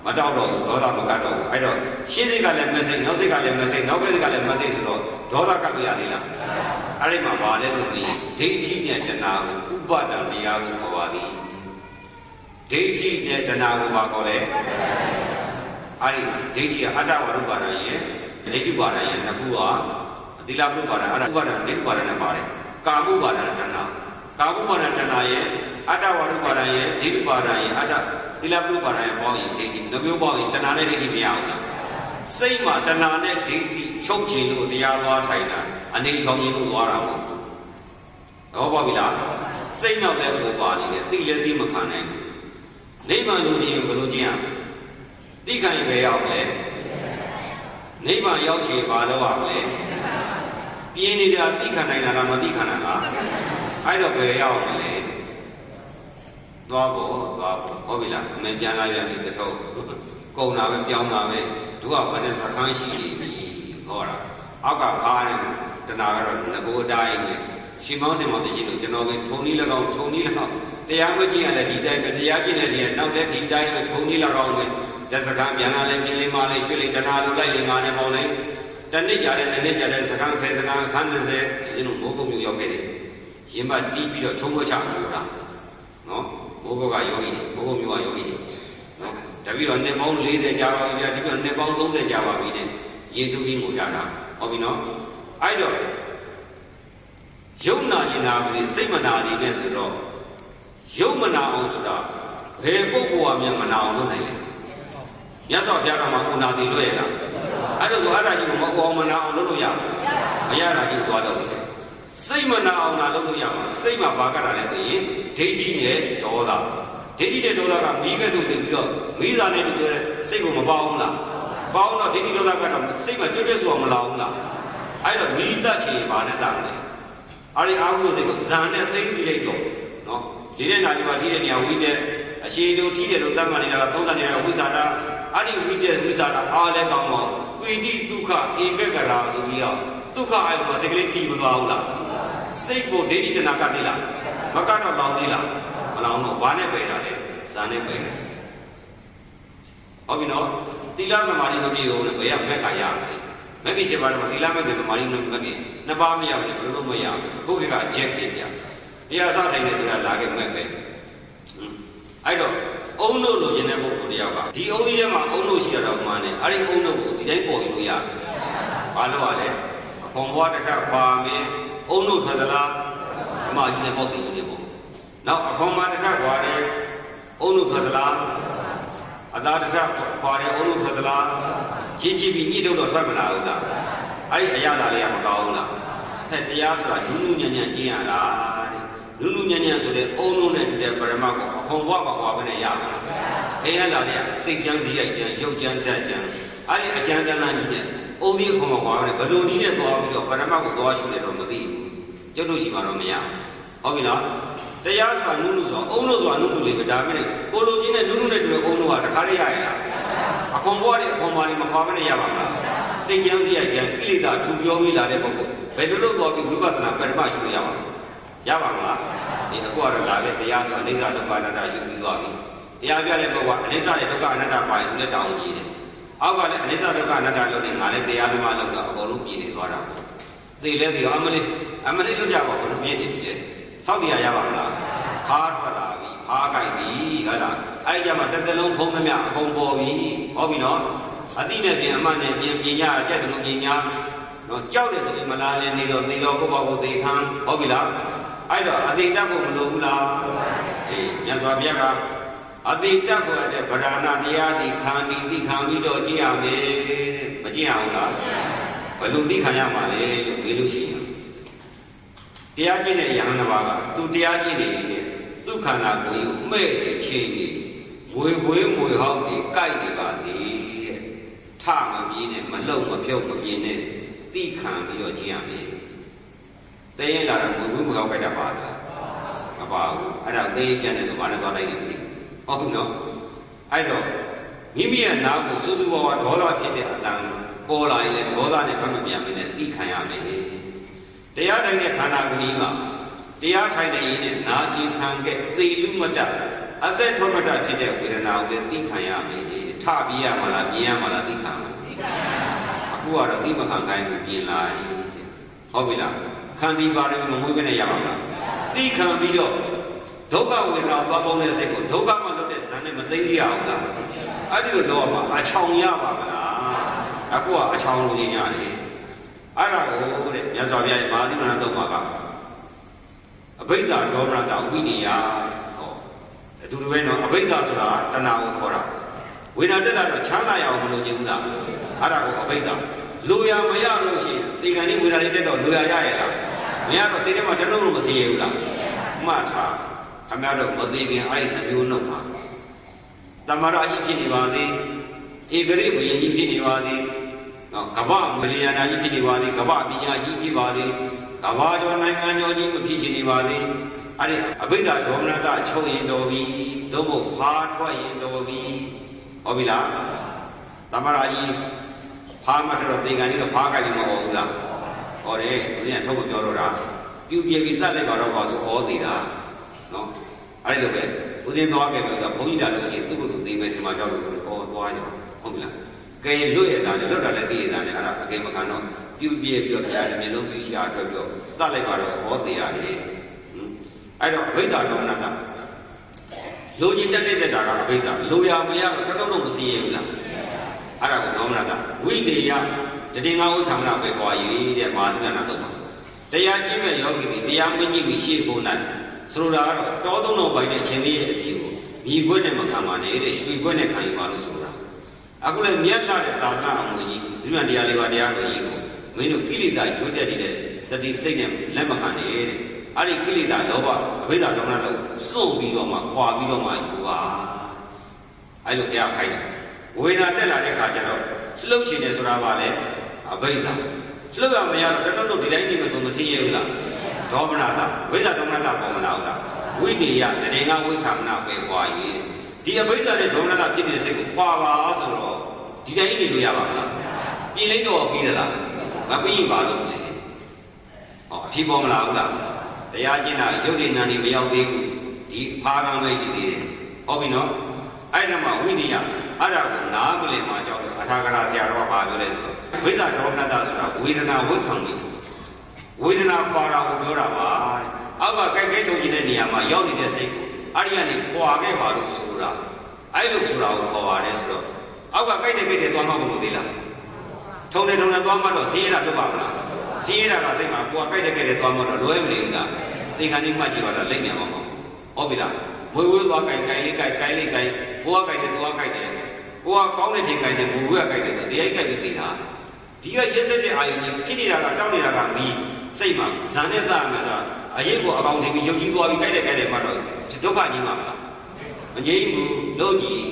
မတောက်တော့ဘူးဒေါသမကတ်တော့ဘူးအဲ့တော့ရှင်းစိတ်ကလည်းမက်စိတ်နောက်စိတ်ကလည်းမက်စိတ်နောက်ကစိတ်ကလည်းမက်စိတ်ဆိုတော့ဒေါသကတ်လို့ရသေးလားအဲ့ဒီမှာပါလဲလို့ပြီးဒိဋ္ဌိနဲ့တဏှာကိုဥပါဒံတရားကိုခေါ်ပါသည်ဒိဋ္ဌိနဲ့တဏှာကိုပါခေါ်လဲအဲ့ဒီဒိဋ္ဌိကအတ္တဝရုပါဒံရဲ့ဒိဋ္ဌိပါဒံရဲ့နှစ်ခုဟာသီလပုပါဒံအဲ့ဒါဥပါဒံဒိဋ္ဌိပါဒံနဲ့ပါတယ်ကာမုပါဒံတဏှာကာမုပါဒံတဏှာရဲ့အတ္တဝရုပါဒံရဲ့ဒိဋ္ဌိပါဒံရဲ့အတ္တသီလပုပါဒံရဲ့ပေါင်းရင်ဒိဋ္ဌိနှမျိုးပေါင်းရင်တဏှာနဲ့ဒိဋ္ဌိမရဘူးလားစိတ်မှာတဏှာနဲ့ဒိဋ္ဌိချုပ်ချင်လို့တရားသွားထိုင်တာအနေချောင်းကြီးလို့သွားတာမဟုတ်ဘူး။ဟောပါပြီလား။စိတ်နောက်လည်းကိုပါနေတယ်သိလည်းသိမခံနိုင်ဘူး။နိဗ္ဗာန်လိုချင်ဘယ်လိုကျင့်ရမလဲ။တိခံပဲရောက်လဲ။နိဗ္ဗာန်ရောက်ချင်ဘာလို့ရမလဲ။ပြင်းနေတာသိခံနိုင်လားမသိခံနိုင်လား။အဲ့တော့ပဲရောက်မလဲ။သွားဖို့ဟောပြီလား။အမေပြန်လာပြန်ပြီတထုံးကုန်တာပဲပြောင်းတာပဲသူကဘယ်နဲ့စခန်းရှိနေပြီဟောတာအောက်ကကားတယ်တဏှာကတော့ငကိုအတိုင်းပဲရှင်မောင်းတင်မောင်းတရှိလို့ကျွန်တော်ပဲထုံနည်း၎င်းထုံနည်း၎င်းတရားမကြည့်ရတဲ့ဒီတိုင်းပဲတရားကြည့်တဲ့ဒီနောက်တဲ့ဒီတိုင်းပဲထုံနည်း၎င်းပဲလက်စခန်းပြန်လာလဲမြင်လေးမလေးရွှေလေးတဏှာလိုလိုက်လေးငါနဲ့ပေါင်းလိုက်တနစ်ကြတဲ့နှစ်ကြတဲ့စခန်း10စခန်းအခန်း30ဒီလိုမိုးကုတ်မျိုးရောက်ခဲ့တယ်ရင်မတီးပြီးတော့ချုံမချလို့လားနော်မိုးကုတ်ကယောဂီတွေမိုးကုတ်မျိုးကယောဂီတွေနော်တပည့်တော်နှစ်ပေါင်း40ကြာပါပြီဗျာဒီပြောနှစ်ပေါင်း30ကြာပါပြီတဲ့ရေသူပြီးငိုကြတာဟုတ်ပြီနော်အဲ့တော့ယုံနာရင်နာပြီစိတ်မနာနေနဲ့ဆိုတော့ယုံမနာအောင်ဆိုတာဘယ်ပုဂ္ဂိုလ်ကမြန်မနာအောင်လုပ်နိုင်လဲမြတ်စွာဘုရားတော်မှာဥနာတိလွဲ့ရလားအဲ့ဒါဆိုအဲ့ဒါကြီးကိုမအောင်မနာအောင်လုပ်လို့ရမရတာကြီးသွားတော့ပြီစိတ်မနာအောင်လာလုပ်လို့ရမှာစိတ်မှာဘာကတာလဲဆိုရင်ဒိဋ္ဌိနဲ့ဒေါသဒိဋ္ဌိနဲ့ဒေါသကမိကဲ့သို့တင်ပြီးတော့မိသားနဲ့တူတဲ့စိတ်ကိုမပေါအောင်လားပေါင်းတော့ဒိဋ္ဌိဒေါသကတော့စိတ်မှာကျွတ်ကျွတ်ဆိုအောင်မလာဘူးလားအဲ့တော့မိတတ်ချင်ဘာနဲ့တတ်လဲအဲ့ဒီအာဟုစိတ်ကိုဇန်နဲ့သိသိလိုက်တော့နော်ဒီတဲ့နာဒီမှာထိတဲ့နေရာဝိတဲ့အရှိတူထိတယ်လို့သတ်မှတ်နေတာကသုံးသတ်နေတာဝိသတာအဲ့ဒီဝိသတာအားလည်းကောင်းတော့ပီတိဒုက္ခဧကကရာဆိုပြီးတော့ဒုက္ခအာယုမှာစိတ်ကလေးတီးမသွားဘူးလားစိတ်ကိုဒိဋ္ဌိတဏှာကသိလားမကတော့လောင်သေးလားမလောင်တော့ဘာနဲ့ပဲတာလဲဇန်နဲ့ပဲဟုတ်ပြီနော်သီလသမာဓိမပြည့်ဘူးလေဘယ်ကမက်ကရမလဲမက်ကရှိပါတော့သီလမက်ကသမာဓိမက်ကနှစ်ပါးမရဘူးဘယ်လိုမရဘူးခုခေတ်ကအကျက်ခေတ်ပြတရားစတိုင်းနေဆိုတာလာခဲ့မက်ပဲအဲ့တော့အုံလို့လိုချင်တဲ့ပုဂ္ဂိုလ်တယောက်ကဒီအုံကြီးထဲမှာအုံလို့ရှိရတော့မှန်းတယ်အဲ့ဒီအုံလို့ကိုဒီတိုင်းပေါ်ယူလို့ရတယ်ဘာလို့ ရလဲအခွန်ဘွားတစ်ခါပါမယ်အုံလို့ထွက်သလားဓမ္မကြီးနဲ့ပေါ့စီယူနေပေါ့နောက်အခွန်မတစ်ခါပွားတယ်အုံလို့ထွက်သလားအသာတစ်ခါပွားတယ်အုံလို့ထွက်သလားကြီးကြီးပြီးညှိထုတ်တော့ထွက်မလာဘူးလားအဲ့ဒီအရာသာလေးကမကောင်းဘူးလားဟဲ့တရားဆိုတာနုနုညံ့ညံ့ကျင့်ရတာတဲ့နုနုညံ့ညံ့ဆိုတဲ့အုံလုံးနဲ့တူတဲ့ပရမတ်ကိုအခွန်ဘွားမှာဟောပဲနဲ့ရမှာအိမ်ရလာတဲ့စိတ်ကြမ်းစည်းရိုက်ကြမ်းရုပ်ကြမ်းတက်ကြမ်းအဲ့ဒီအကြမ်းတမ်းကြီးနဲ့အုံဒီအခွန်မှာဟောပဲဘယ်လိုနည်းနဲ့သွားပြီးတော့ပရမတ်ကိုသွားရှုနေတော့မသိဘူးကျုပ်တို့ရှိမှတော့မရဟုတ်ပြီလားတရားဆိုတာနုနုဆိုအုံလို့ဆိုတာနုနုလေးပဲဒါမဲ့ကိုလိုချင်းနဲ့နုနုနဲ့တူတဲ့အုံလို့ကတခါတည်းရရလားအခွန်ဘွားတဲ့အခွန်ပါလေးမဟောပဲနဲ့ရပါမလားစိတ်ကြမ်းစည်းရိုက်ကြမ်းကိလေသာထူပြောပြီးလာတဲ့ပုဂ္ဂိုလ်ဘယ်လိုလုပ်သွားပြီးဝိပဿနာပရမတ်ရှုလို့ရပါမလားရပါမလားဒီအကွာတော့လာခဲ့တရားဆိုအနိစ္စဒုက္ခအနတ္တရှုပြီးသွားပြီတရားပြတဲ့ပုဂ္ဂိုလ်ကအနိစ္စနဲ့ဒုက္ခအနတ္တပါရင်သူလည်းတောင်းကြည့်တယ်အောက်ကလည်းအနိစ္စဒုက္ခအနတ္တလို့နေငါလည်းတရားသမားလို့တော့အကုန်လုံးပြည့်နေသွားတာသိလဲသိရောအမလေးလွတ်ကြပါဘူးလို့ပြည့်နေပြီလေစောင့်တရားရပါမလားခါထွက်လာ လားအဲ့ကြမှာတစ်သလုံးဖုံးသမျှအကုန်ပေါ်ပြီဟောပြီနော်အတိနဲ့ပြင်အမှန်နဲ့ပြင်ပညာတက်တယ်လို့ပညာနော်ကြောက်တယ်ဆိုပြီးမလားလဲနေတော့သေတော့ကိုယ့်ဘာကိုသေခံဟောပြီလားအဲ့တော့အသေးတက်ဖို့မလိုဘူးလားအေးမြတ်စွာဘုရားကအသေးတက်ဖို့တဲ့ဗราဏတရားဒီခံပြီးသိခံပြီးတော့ကြည့်ရမယ်မကြည့်ရဘူးလားဘယ်လိုသိခံရမှာလဲလို့မေးလို့ရှိရင်တရားကျင့်တဲ့ယဟန်တစ်ပါးကသူတရားကျင့်နေတယ်သူခန္ဓာကိုယ်ကိုမဲ့တဲ့ချင်းကြီးငွေဟောက်ပြီးကြိုက်နေပါစေတဲ့ထမပြေးနဲ့မလုံမဖြုတ်မပြင်းနဲ့သိခံပြီးတော့ကြည့်ရမယ်တရင်လာတော့ငွေဟောက်ကြိုက်တာပါလားမပါဘူးအဲ့ဒါသိကျန်တယ်ဆိုဘာနဲ့သွားလိုက်နေမသိဟုတ်ပြီနော်အဲ့တော့မိမိရဲ့နာကိုစူးစူးဝါးဝါဒေါသဖြစ်တဲ့အတန်ပေါ်လာရင်လည်းဒေါသနဲ့ဖတ်မပြန်မနဲ့သိခံရမယ်တရားတိုင်းတဲ့ခန္ဓာကိုယ်ကြီးမှာတရားထိုင်နေရင်နာကျင်ခံခဲ့သေလူမတအသက်ထွတ်မတဖြစ်တဲ့ဝေဒနာကိုလည်းသိခံရမယ်ထပြရမလားပြင်ရမလားသိခံမှာအခုကတော့သိမခံခိုင်းဘူးပြင်လာတယ်ဟုတ်ပြီလားခန္တီပါရမီမမွေးဘဲနဲ့ရပါမလားသိခံပြီးတော့ဒုက္ခဝေဒနာသွားပေါင်းတဲ့စိတ်ကိုဒုက္ခမှလွတ်တဲ့ဇာနဲ့မသိသိရအောင်လားအဲ့ဒီလိုတော့မှအချောင်ရပါမလားအခုကအချောင်လို့ညင်ရတယ်အဲ့ဒါကိုတဲ့မြတ်စွာဘုရားရဲ့မဟာသီလနာသုံးပါကအဘိဓါဒေါမနတဝိနည်းယဟောအတူတူပဲနော်အဘိဓါဆိုတာတဏှာကိုခေါ်တာဝေဒနာတက်လာတော့ချမ်းသာရအောင်မလုပ်ချင်ဘူးလားအဲ့ဒါကိုအဘိဓါလိုရမရလို့ရှိရင်ဒီကံလေးဝေဒနာလေးတက်တော့လိုရရရဲ့လားမရတော့စိတ်ထဲမှာတလုံးလို့မစီရဘူးလားမှတ်ထားခမရတော့မသိခင်အဲ့ဒီမျိုးနှုတ်ပါတမရအကြီးဖြစ်နေပါသေးဧကရိဘုရင်ကြီးဖြစ်နေပါသေးနော်ကမ္ဘာမလျာနာကြီးဖြစ်နေပါသေးကမ္ဘာပညာကြီးဖြစ်ပါသေးကမ္ဘာကျော်နိုင်ငံကျော်ကြီးမဖြစ်ချင်နေပါသေးအဲ့ဒီအဘိဓါဒေါမနတချုပ်ရင်တော်ပြီသို့မဟုတ်ဖားထွက်ရင်တော်ပြီဟုတ်ပြီလားသမရာကြီးဖားမထွက်တော့သေကန်ကြီးတော့ဖားကြိုက်လို့မဟုတ်ဘူးလားဟောတယ်ဦးဇင်းကထုတ်မပြောတော့တာပြူပြပြီးတတ်လိုက်ပါတော့ပါဆိုဩသေးတာနော်အဲ့ဒီလိုပဲဦးဇင်းသွားခဲ့ပြီဆိုတော့ဘုန်းကြီးတာလို့ရှိရင်သူ့ကိုယ်သူသိမယ်ဒီမှာကြောက်လို့ဩသွားကြဟုတ်ပြီလားကဲလွတ်ရတာလေလွတ်တာလည်းသိရတာလေအဲ့ဒါအကယ်မခံတော့ပြူပြပြီးတော့ပြရတယ်မျိုးလုံးပြီးရှာထွက်ပြီးတော့သတ်လိုက်ပါတော့ဩသေးရတယ်အဲ့တော့အဘိဓါဒေါမနတလိုချင်တက်တဲ့တာကအဘိဓါလိုရမရတော့တော့မစီရဘူးလားအဲ့ဒါကိုဒေါမနတဝိတေယတတိငါဝိခံမနာပဲခေါ်ရည်တဲ့မဟာသီလနာတော့တရားကျင့်မဲ့ယောဂီတွေတရားမကျင့်ပြီးရှေ့ဖို့နိုင်ဆိုလိုတာကတော့တောသုံးတော်ပိုင်တဲ့ရှင်သေးရဲ့အစီကိုမြည်ခွက်နဲ့မခံပါနဲ့တဲ့ရွှေခွက်နဲ့ခံယူပါလို့ဆိုတာအခုလည်းမြတ်လာတဲ့သာသနာအောင်ကြီးဒီမှာတရားလေးပါတရားတော်ကြီးကိုမင်းတို့ကိလေသာကျွတ်တက်နေတဲ့တတိစိတ်နဲ့လက်မခံနဲ့တဲ့အဲ့ဒီကိလေသာလောဘအဘိဓါဒေါမနလို့စွန့်ပြီးတော့မှခွာပြီးတော့မှယူပါအဲ့လိုတရားခိုင်းတယ်ဝေဒနာတက်လာတဲ့အခါကျတော့လှုပ်ချင်တယ်ဆိုတာကလည်းအဘိဓါလှုပ်ရမရတော့တော်တော်ဒီတိုင်းနေမှဆိုမသိရဘူးလားဒေါမနတာဝိဇ္ဇာဒေါမနတာပေါ်မလာဘူးလားဝိနည်းယတတိငါဝိခံမနာပဲခွာရည်ဒီအဘိဓါနဲ့ဒေါမနတာဖြစ်နေတဲ့စိတ်ကိုခွာပါဆိုတော့ဒီတိုင်းနေလို့ရပါမလားပြင်လိုက်တော့ပြီးသလားမပြီးပါလို့လေဟောအဖြစ်ပေါ်မလာဘူးလားတရားကျင့်တာရုပ်တည်နာနေမရောက်သေးဘူးဒီဖားကံပဲရှိသေးတယ်ဟုတ်ပြီနော်အဲ့ဒါမှဝိနည်းယအဲ့ဒါကိုနားမလည်မှကြောက်တယ်အထာဂရဆရာတော်ကဘာပြောလဲဆိုတော့ဝိဇ္ဇာဒေါမနတာဆိုတာဝေဒနာဝိခံပြီးဝေဒနာခွာတာကိုပြောတာပါအောက်ကကြိုက်ခဲထုံကျင်တဲ့နေရာမှာရောက်နေတဲ့စိတ်ကိုအဲ့ဒီကနေခွာခဲ့ပါလို့ဆိုတာအဲ့လိုဆိုတာကိုခေါ်ပါတယ်ဆိုတော့အောက်ကကြိုက်တဲ့သွားမှမလို့သေးလားထုံတယ်သွားမှတော့စီးရတာလွတ်ပါမလားစီးရတာကစိတ်မှာကိုယ်ကြိုက်တဲ့သွားမှတော့လွဲမနေဘူးလားသင်္ခါနိမှတ်ကြည့်ပါလားလက်မြန်အောင်ဟုတ်ပြီလားမွေဝဲသွားကြိုက်လေးကြိုက်ကိုယ်ကကြိုက်တယ်သွားကြိုက်တယ်ကိုကကောင်းတဲ့ထင်ကြိုက်တယ်မွေဝဲကကြိုက်တယ်ဆိုတရားကြိုက်ပြီးသိတာဒီကရက်စက်တဲ့အာယုံကြီးဖြစ်နေတာကတောက်နေတာကမီးစိတ်မှာဇန်နဲ့သားမှာအရေးကိုအကောင်တင်ပြီးယုံကြည်သွားပြီးကြိုက်တယ်မှတော့ဒုက္ခကြီးမှာမလားမငြိမ်းဘူးလို့ကြီး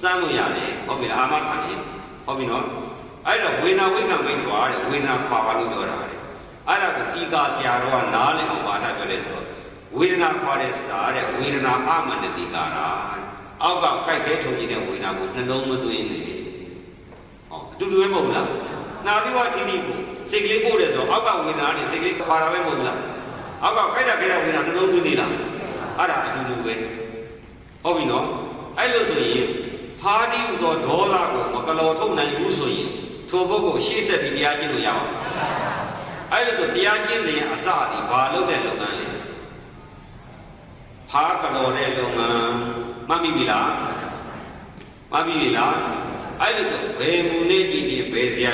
စမ်းလို့ရတယ်ဟုတ်ပြီလားအာမခံတယ်ဟုတ်ပြီနော်အဲ့တော့ဝေနာဝိကံမိတ်သွားတယ်ဝေနာခွာပါလို့ပြောတာတဲ့အဲ့ဒါကိုတီကာဆရာတော်ကနားလည်အောင်ပါထားပြောလဲဆိုတော့ဝေဒနာခွာတယ်ဆိုတာတဲ့ဝေဒနာအမန္တတိကာရာအောက်ကကြိုက်ခဲထုံကြည့်တဲ့ဝေဒနာကိုနှလုံးမသွင်းနေဟောအတူတူပဲမဟုတ်လားနာသီဝထိတိကိုစိတ်ကလေးပို့တယ်ဆိုတော့အောက်ကဝေဒနာနဲ့စိတ်ကလေးခွာတာပဲမဟုတ်လားအောက်ကကြိုက်တာခဲတဲ့ဝေဒနာနှလုံးသွင်းသေးလားအဲ့ဒါအတူတူပဲဟုတ်ပြီနော်အဲ့လိုဆိုရင်ဖာတိဥသောဒေါသကိုမကလောထုတ်နိုင်ဘူးဆိုရင်ထိုပုဂ္ဂိုလ်ရှေ့ဆက်ပြီးတရားကျင့်လို့ရပါဘူးအဲ့လိုဆိုတရားကျင့်တဲ့ရင်အစသည်ဘာလုပ်တဲ့လုပ်ငန်းလဲဖာကလောတဲ့လုပ်ငန်း Mami Villa I look at Munegi, Besia,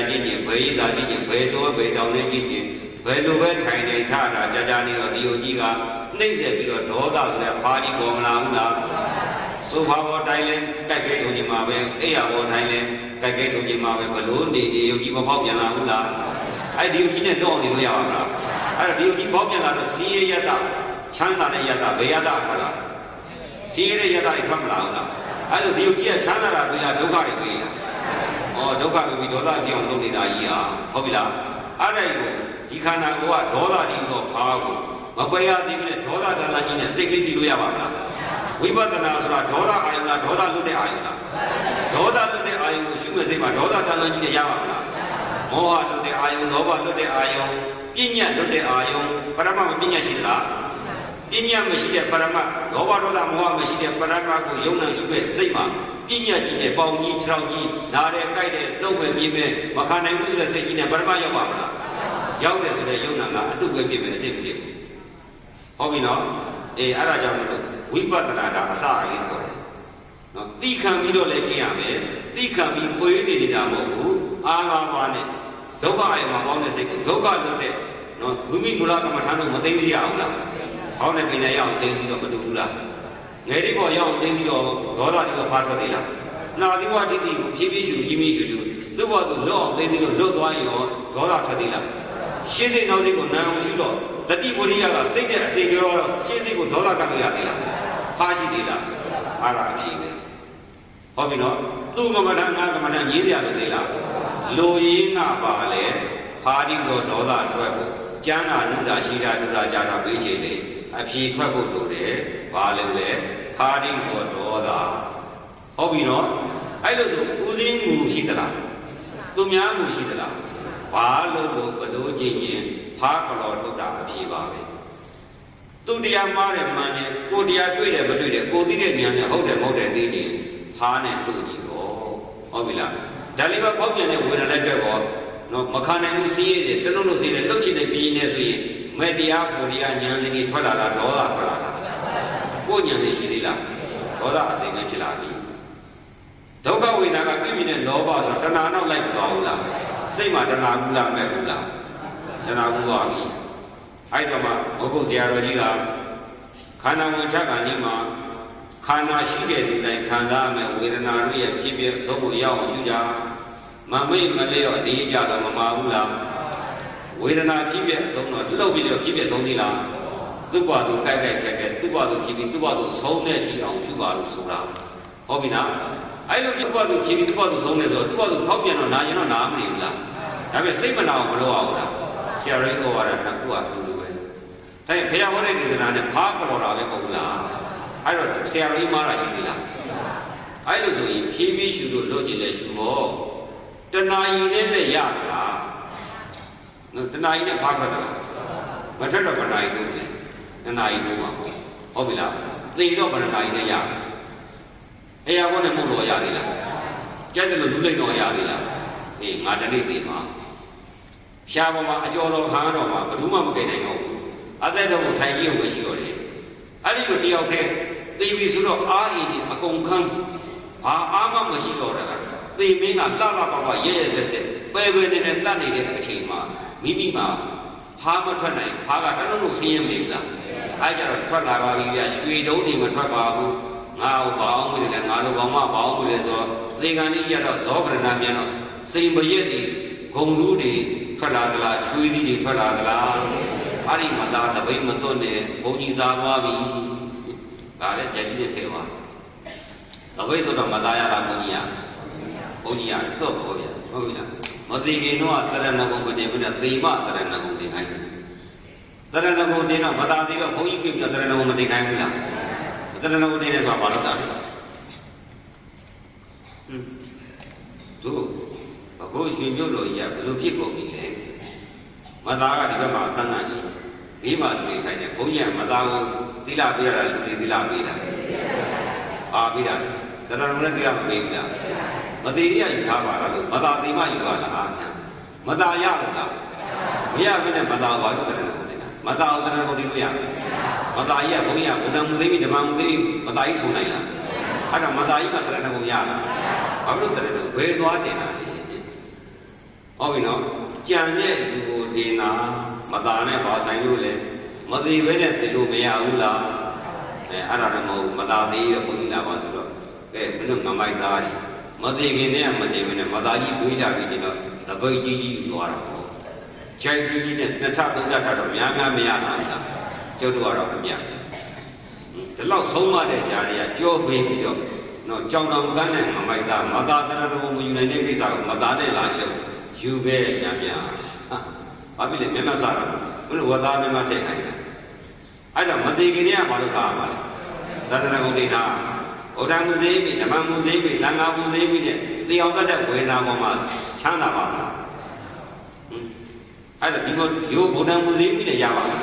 Beda, Bedo, Bedonegi, Bedo, Tiny Tata, Jajani or Diogiga, Nixie, Doda, the party Bomla, so how Thailand, Kaketo Jimawe, Ayabo Thailand, Kaketo Jimawe, Balloon, Yogi Popula, I do get a loan in Yama. I do keep Popula, see Yata, Chanta Yata, Beada, see Yata come down. I don't do a Chana Villa Dogari Villa. Or Doga will be Doda Dion Domina, Hobila. Arago, Tikana Goa, Doda Dingo Pago, Mapaya Dimit, Doda Dalani, Secretary Yamana. We were the Nazra, Doda Ayla, Doda Lute Ayla. Doda Lute Ayu, Shumasima, Doda Dalani Yamana. Moa Lute Ayu, Nova Lute Ayu, Pinya Lute Ayu, Parama Pinya Shila. Pinya Machine Parama, Nova Roda Moa Machine Parama, Yona Sube, Sema, Pinya Gine, Pauni, Traugi, Nare Kaide, Lowe Bime, Makana Musa Sekin, Parma Yamana. Yawes to the Yonanga, two women, same thing. Hobino, a Arajamu, we patanada, Asa, no, Tika Mido Lekiame, Tika Mi Puini Damu, Ala Wane, Zoga I am on the second, Doga Lote, no, Gumi Mulaka Matano, Matenzi. How have been a young things of Padula? Lady boy, young things of Goda is a part of the lab. Now, the what did you give you? Do what the law, they did not why you Goda Tadilla. She didn't know they could now she know. The people here say that they go, she could Goda Camilla, Hashidilla, Arachi. Hobino, Lugamana, Yidia Dilla, Loyina Vale, Harding Goda Travel, Jana Nuda Shida Nuda Jana Bijele. A few trouble to the Valele, Harding to Doda. Hobino, I look to Udin Mushidala, Dumia Mushidala, Palo, Palo, Jin, Parkalo to Da Pivabe. To the Amare money, go the Aquila, but go the Indian, hold them out at the Han and Tuji, Hobila. Daliva Popian with a letter or no Makana Musi, the no see the look in the Venus. Media, Podia, Yanzi, Tola, Dola, Podian Shidilla, Doda Simachilani. Doga we never give me the Nova, Tanana like Dola, Sema Tanagula Megula, Tanagulami. Hydroma, Ogosia Rodiga, Kana Machaga Nima, Kana Shige, like Kanzame, with an area, Kibia, Sobo Yao, Shuja, Mame Maleo, Dija, Mamula. We are not keep it so much. Low video keep it only now. Dubadu, Kaka, Dubadu, keep it Dubadu, so netty on Subaru Sura. Hobina. I look at Dubadu, keep it Dubadu, so netty, Dubadu, Popian or Nayan Namla. Have a same now, Maloa, Sierra or Nakua to do it. Pay already the land and park or Avella. I don't say Mara Shidilla. I don't know if he should do Logilation more. The Nayan Yaka. No, the night of Papa. But I don't know, and I do. Hobila, they don't want to die the yard. Hey, I want to move to Yadilla. General Lulino Yadilla. Hey, Madani Ma. Shabama, Jolo Hanoma, but Uma getting other than Taiki was your day. I didn't be okay. They be sort of a concum. Ama was your They may not lava, yes, where when and done it at Chima. Mimima, Hama Tana, Haga, Siam Lila. I got a Trala, we don't even Trabahu, now Baum and Alabama, Baum with Legani Yara, Zogranamiano, Same Bayeti, Gomrudi, Traladala, Chuidi, Traladala, Arimada, the Baymatone, Ponizawabi, Gare Jeteva. The way to the Madaya Lamonia, Ponia, Ponia. Madi no Ataranako Devina, Dima, Taranako behind. Taranako Dina, Madadi, who you give Taranako Dekamila. Taranako Dina is a Balada. Two. A boy, you know, Yaku, Madara, Dima, Tanani, Dima, Tanya, Poya, Madao, Dila Vira, Dila Vira. Abida, Taranaka Vila. Maderia you have a Madadima you are Madaya. We have been a Madawa to the Madao, Madaya, Boya, Budam Levi, the Mount Madai Sunaila. အဲ့ဒါမသားကြီးမှတရဏဂုံရလားဘာလို့တရဏဂုံဘယ်သွားတင်တာလဲဟုတ်ပြီနော်ကြံတဲ့လူကိုတင်တာမသားနဲ့ဘာဆိုင်လို့လဲမသေးဘဲနဲ့တင်လို့မရဘူးလားအဲ့ဒါတော့မဟုတ်မသားသေးရဘုန်းကြီးလာပါဆိုတော့ကဲမင်းတို့ငမိုက်သားကြီးမသေးခင်နဲ့မတင်မနဲ့မသားကြီးတွေးချပြီးတင်တော့သပိတ်ကြီးကြီးယူသွားတာပေါ့ခြိုက်ကြီးကြီးနဲ့နှစ်ထပ်သုံးထပ်တော့များများမရတာလားကျုပ်တို့ကတော့မမြတ်ဘူးဒီလောက်ဆုံးမတဲ့ကြားတွေကကြောပေးပြီးတော့နော်ကြောင်တောင်ကန်းနဲ့မမိုက်သားမသားတရတော်မယူနိုင်တဲ့ကိစ္စကိုမသားနဲ့လာရှုပ်ယူခဲ့များများဘာဖြစ်လဲမျက်မှောက်စားတော့ဘုရားဝသားမျက်မှောက်ထည့်ခိုင်းတာအဲ့တော့မသေးခင်ကဘာလို့ထားမှာလဲတရဏဂုံတိထားဩဒမှုသေးပြီဓမ္မမှုသေးပြီသံဃာမှုသေးပြီနဲ့တရားတတ်တဲ့ဝေဒနာပေါ်မှာချမ်းသာပါလားအဲ့တော့ဒီလိုရိုးဗုဒ္ဓမှုသေးပြီနဲ့ရပါလား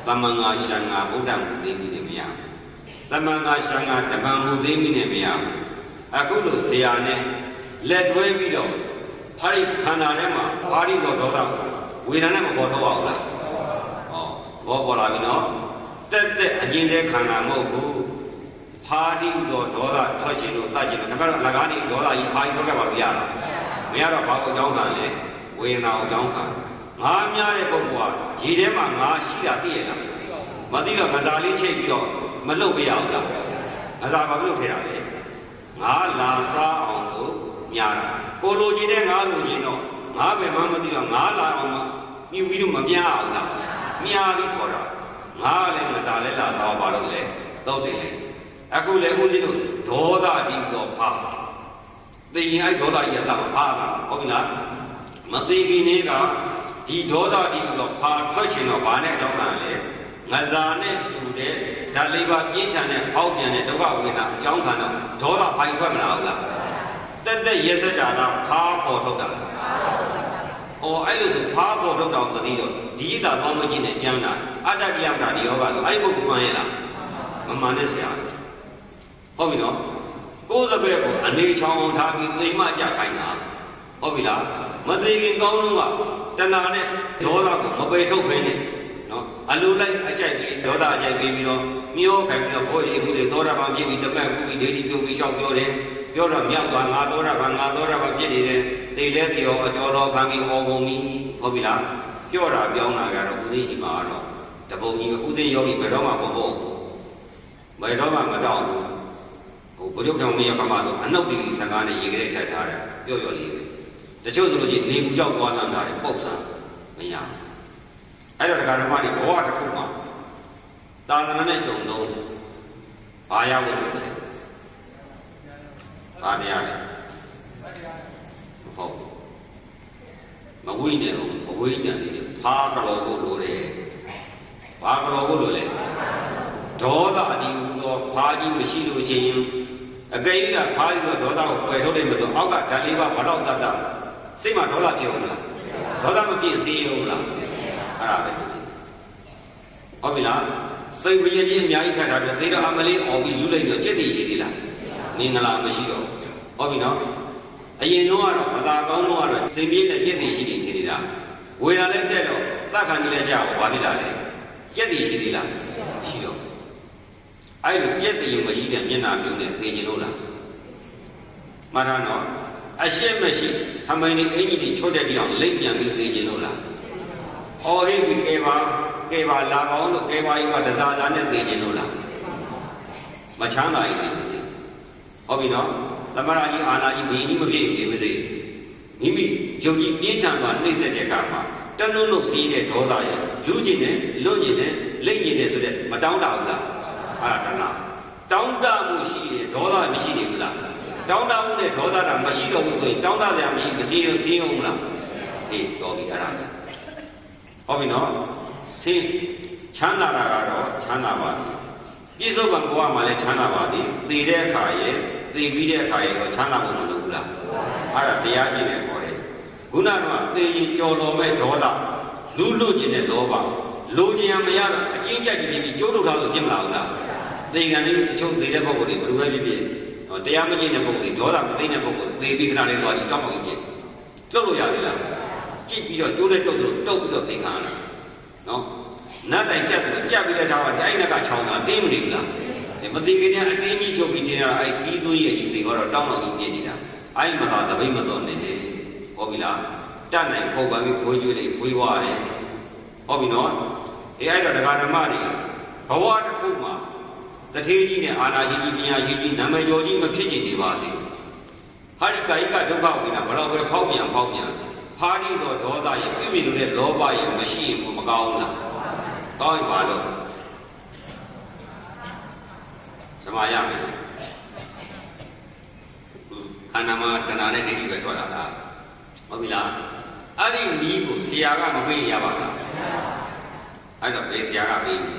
သမ္မာရှံဃာဗုဒ္ဓမှုသေးပြီနဲ့မရဘူးသမ္မာရှံဃာဓမ္မမှုသေးပြီနဲ့မရဘူးအခုလိုဇေယျနဲ့လက်တွဲပြီးတော့ဖာရိခန္ဓာထဲမှာဖာရိသောဒေါသဝေဒနာနဲ့မပေါ်တော့ပါဘူးလားဘောပေါ်လာပြီနော်တက်တက်အကျဉ်းသေးခန္ဓာမဟုတ်ဘူးဖာရိသောဒေါသထွက်ချင်လို့တတ်ချင်လို့ဒါပေမဲ့အလကားနေဒေါသကြီးဖာရိထွက်ခဲ့ပါလို့ရလားမရတော့ဘာကိုအကြောင်းခံလဲဝေဒနာကိုအကြောင်းခံငါးများတဲ့ပုဂ္ဂိုလ်ကရေထဲမှာငါးရှိတာသိရလားမသိတော့ငဇာလေးချိတ်ပြီးတော့မလုတ်ပြရဘူးလားငဇာဘာလို့ထည့်တာလဲငါးလာစားအောင်လို့များတာကိုလိုချင်တဲ့ငါးလိုချင်တော့ငါးပဲမှမသိတော့ငါးလာအောင်မြူပြီးတော့မပြအောင်လားမြားပြီးခေါ်တာငါးလည်းငဇာလည်းလာစားပါလို့လေတောက်တယ်လေအခုလေဦးဇင်းတို့ဒေါသဒီတော့ဖာသိရင်အဲ့ဒေါသကြီးကတတ်ဖာတာဟုတ်ပြီလားမသိခင်လေးကဒီဒေါသဒီတော့ဖာထွက်ချင်တော့ဘာနဲ့တောင်းတာလဲငဇာနဲ့တူတဲ့ဓာတ်လေးပါပြင်းထန်တဲ့ဖောက်ပြန်တဲ့ဒုက္ခဝေဒနာအကြောင်းခံတော့ဒေါသဖိုင်ထွက်မလာဘူးလားတက်တက်ရဲစက်တာလားဖာပေါ်ထုတ်တာလားအဲ့လိုဆိုဖာပေါ်ထုတ်တာကိုသိတော့ဒီဣတာသောမကြီးနဲ့ကျမ်းတာအတ္တကိယမတာဒီယောဂဆိုအဲ့ဒီပုဂ္ဂိုလ်မှန်ရဲ့လားမမှန်တဲ့ဆရာဟုတ်ပြီနော်ကိုယ်စပည့်ကိုအနေချောင်းထားပြီးသိမကြခိုင်းတာဟုတ်ပြီလားမသိခင်ကောင်းတော့ကတဏှာနဲ့ဒေါသကိုမပယ်ထုတ်ပဲနဲ့နော်အလိုလိုက်အကြိုက်ပြီးဒေါသအကြိုက်ပြီးတော့မျောခိုင်းပြီးတော့ဘိုးကြီးအခုလေသောတာပန်ဖြစ်ပြီးတပတ်ခုပြီးဒိဋ္ဌိပြုတ်ပြီးလျှောက်ပြောတယ်ပြောတော့မြောက်သွားငါသောတာပန်ဖြစ်နေတယ်သိလဲသိရောအကျော်တော်ခံပြီးဟောကုန်ပြီဟုတ်ပြီလားပြောတာပြောင်းတာကတော့ဦးသိရှိမှာတော့တပုံကြီးပဲဦးသိယောဂီဘယ်တော့မှမဟုတ်ဘယ်တော့မှမတော့ဘူးဟိုဘုရုပ်ကောင်မရပမာတော့အနှုတ်တီစကားနဲ့ရေကလေးထည့်ထားတယ်ပြောလေးပဲတချို့ဆိုလို့ရှိရင်နေဘူးရောက်သွားတာတယ်ပုတ်ဆန်းမရအဲ့တော့ဒကာဓမ္မတွေဘဝတစ်ခုမှာသာသနာနဲ့ကြုံတော့ဘာရဖို့လဲဘာတရားလဲဟုတ်မဝိနဲ့အဝိကြံနေတယ်ဖားကတော်ကိုလိုတယ်ဘာကတော်ကိုလိုလဲဒေါသအဒီဟူသောဖားကြီးမရှိလို့ရှိရင်အကိန်းကဖားပြီးတော့ဒေါသကိုပယ်ထုတ်လိုက်မှတော့အောက်ကဓာတ်လေးပါဘလောက်တတ်တာစိတ်မှာဒေါသပြေဦးလားဒေါသမပြည့်စေးဦးလားအဲ့ဒါပဲဟုတ်ပြီလားစိတ်ဝိရကြီးအများကြီးထပ်တာပြသေတော့အမလေးအော်ပြီးလူလိုက်တော့ကြက်တည်ရှိသေးလားမင်္ဂလာမရှိတော့ဟုတ်ပြီနော်အရင်တော့ကတော့မသာကောင်းတော့ကတော့စိတ်ပြေးနဲ့ကြက်တည်ရှိနေသေးတာဝေဒနာလည်းတက်တော့သက္ခဏ်ကြီးလည်းကြောက်ဘာဖြစ်လာလဲကြက်တည်ရှိသေးလားရှိတော့အဲ့လိုကြက်တည်မရှိတဲ့မျက်နှာမျိုးနဲ့သိကျင်လို့လားမှတ်ထားတော့အရှက်မရှိထမိုင်းနေအင်ကြီးတွေချွတ်တဲ့တရားလိမ့်ပြန်ပြီးသိကျင်လို့လားအော်ဟိပြီကဲပါလာပါအောင်လို့ကဲပါကြီးကတစားစားနဲ့သိကျင်လို့လားမချမ်းသာရင်နေပါစေဟုတ်ပြီနော်သမရကြီးအာနာကြီးဘီကြီးမဖြစ်နေပါစေမိမိယုံကြည်ပြင်းထန်စွာနှိမ့်ဆက်တဲ့အခါမှာတနှုတ်လို့စီးတဲ့ဒေါသရဲ့လူကျင်နဲ့လွတ်ကျင်နဲ့လိမ့်ကျင်နဲ့ဆိုတဲ့မတောင်းတဘူးလားအဲ့ဒါတလားတောင်းတမှုရှိတယ်ဒေါသမရှိနေဘူးလားတောင်းတမှုနဲ့ဒေါသတာမရှိတော့ဘူးဆိုရင်တောင်းတစရာမရှိမစီရင်စီးအောင်လားအေးတော်ပြီအဲ့ဒါဟုတ်ပြီနော်စိတ်ချမ်းသာတာကတော့ချမ်းသာပါစေပြစ္ဆုတ်ဘဝမှာလည်းချမ်းသာပါစေသိတဲ့အခါရဲ့သိပြီးတဲ့အခါရဲ့တော့ချမ်းသာမှုမလုပ်ဘူးလားအဲ့ဒါတရားကျင့်တဲ့ခေါ်တယ်ခုနကတော့သိရင်ကြော်တော်မဲ့ဒေါသလူလွတ်ခြင်းတဲ့လောဘလိုချင်ရမရတော့အကျဉ်းကြိုက်ပြီးကျိုးထုတ်ထားလို့ဖြစ်မလာဘူးလားသိကံလေးအချုပ်သိတဲ့ပုဂ္ဂိုလ်တွေဘယ်လိုပဲဖြစ်ဖြစ်တရားမကျင့်တဲ့ပုဂ္ဂိုလ်တွေဒေါသမသိတဲ့ပုဂ္ဂိုလ်သိပြီးခဏလေးသွားကြည့်ကြောက်ပေါက်ကြည့်လှုပ်လို့ရသေးလားကြည့်ပြီးတော့ကျိုးနဲ့တုတ်ပြီးတော့သိခံရတာနော်နတ်တိုင်ကြက်ပြီးတဲ့ထားတာအဲ့နက်ကချောင်းတာတင်းမနေဘူးလား မသိခင်အတင်းကြီးချုပ်ပြီးတင်ရတာအဲ့ကြီးသွေးရဲ့ကြီးတွေကတော့တောင်းတော့ကြီးပြင်းနေတာအဲ့မသာတပိတ်မတော်နေတယ်ဟုတ်ပြီလားတတ်နိုင်ခုတ်ပါပြီးခွေးကျွေးတွေခွေးွားတယ်ဟုတ်ပြီနော်အဲ့တော့တရားဓမ္မတွေဘဝတစ်ခုမှာတထေးကြီးနဲ့အာနာကြီးပညာရှိကြီးနာမည်ကျော်ကြီးမဖြစ်ချင်နေပါစေဟာဒီကာယကဒုက္ခဝိနာဘလောက်ပဲဖောက်ပြန်ဖာဒီတော့ဒေါသရဲ့ပြည့်ပြည့်လို့တဲ့လောဘရဲ့မရှိရင်မကောင်းဘူးလားကောင်းရင်ပါလို့ဓမ္မရမယ်ခန္ဓာမှာတဏှာနဲ့ဒိဋ္ဌိပဲထွက်လာတာဟုတ်ပြီလားအဲ့ဒီနည်းကိုဆရာကမပေးရပါဘူးအဲ့တော့ဘေးဆရာကပေးပြီ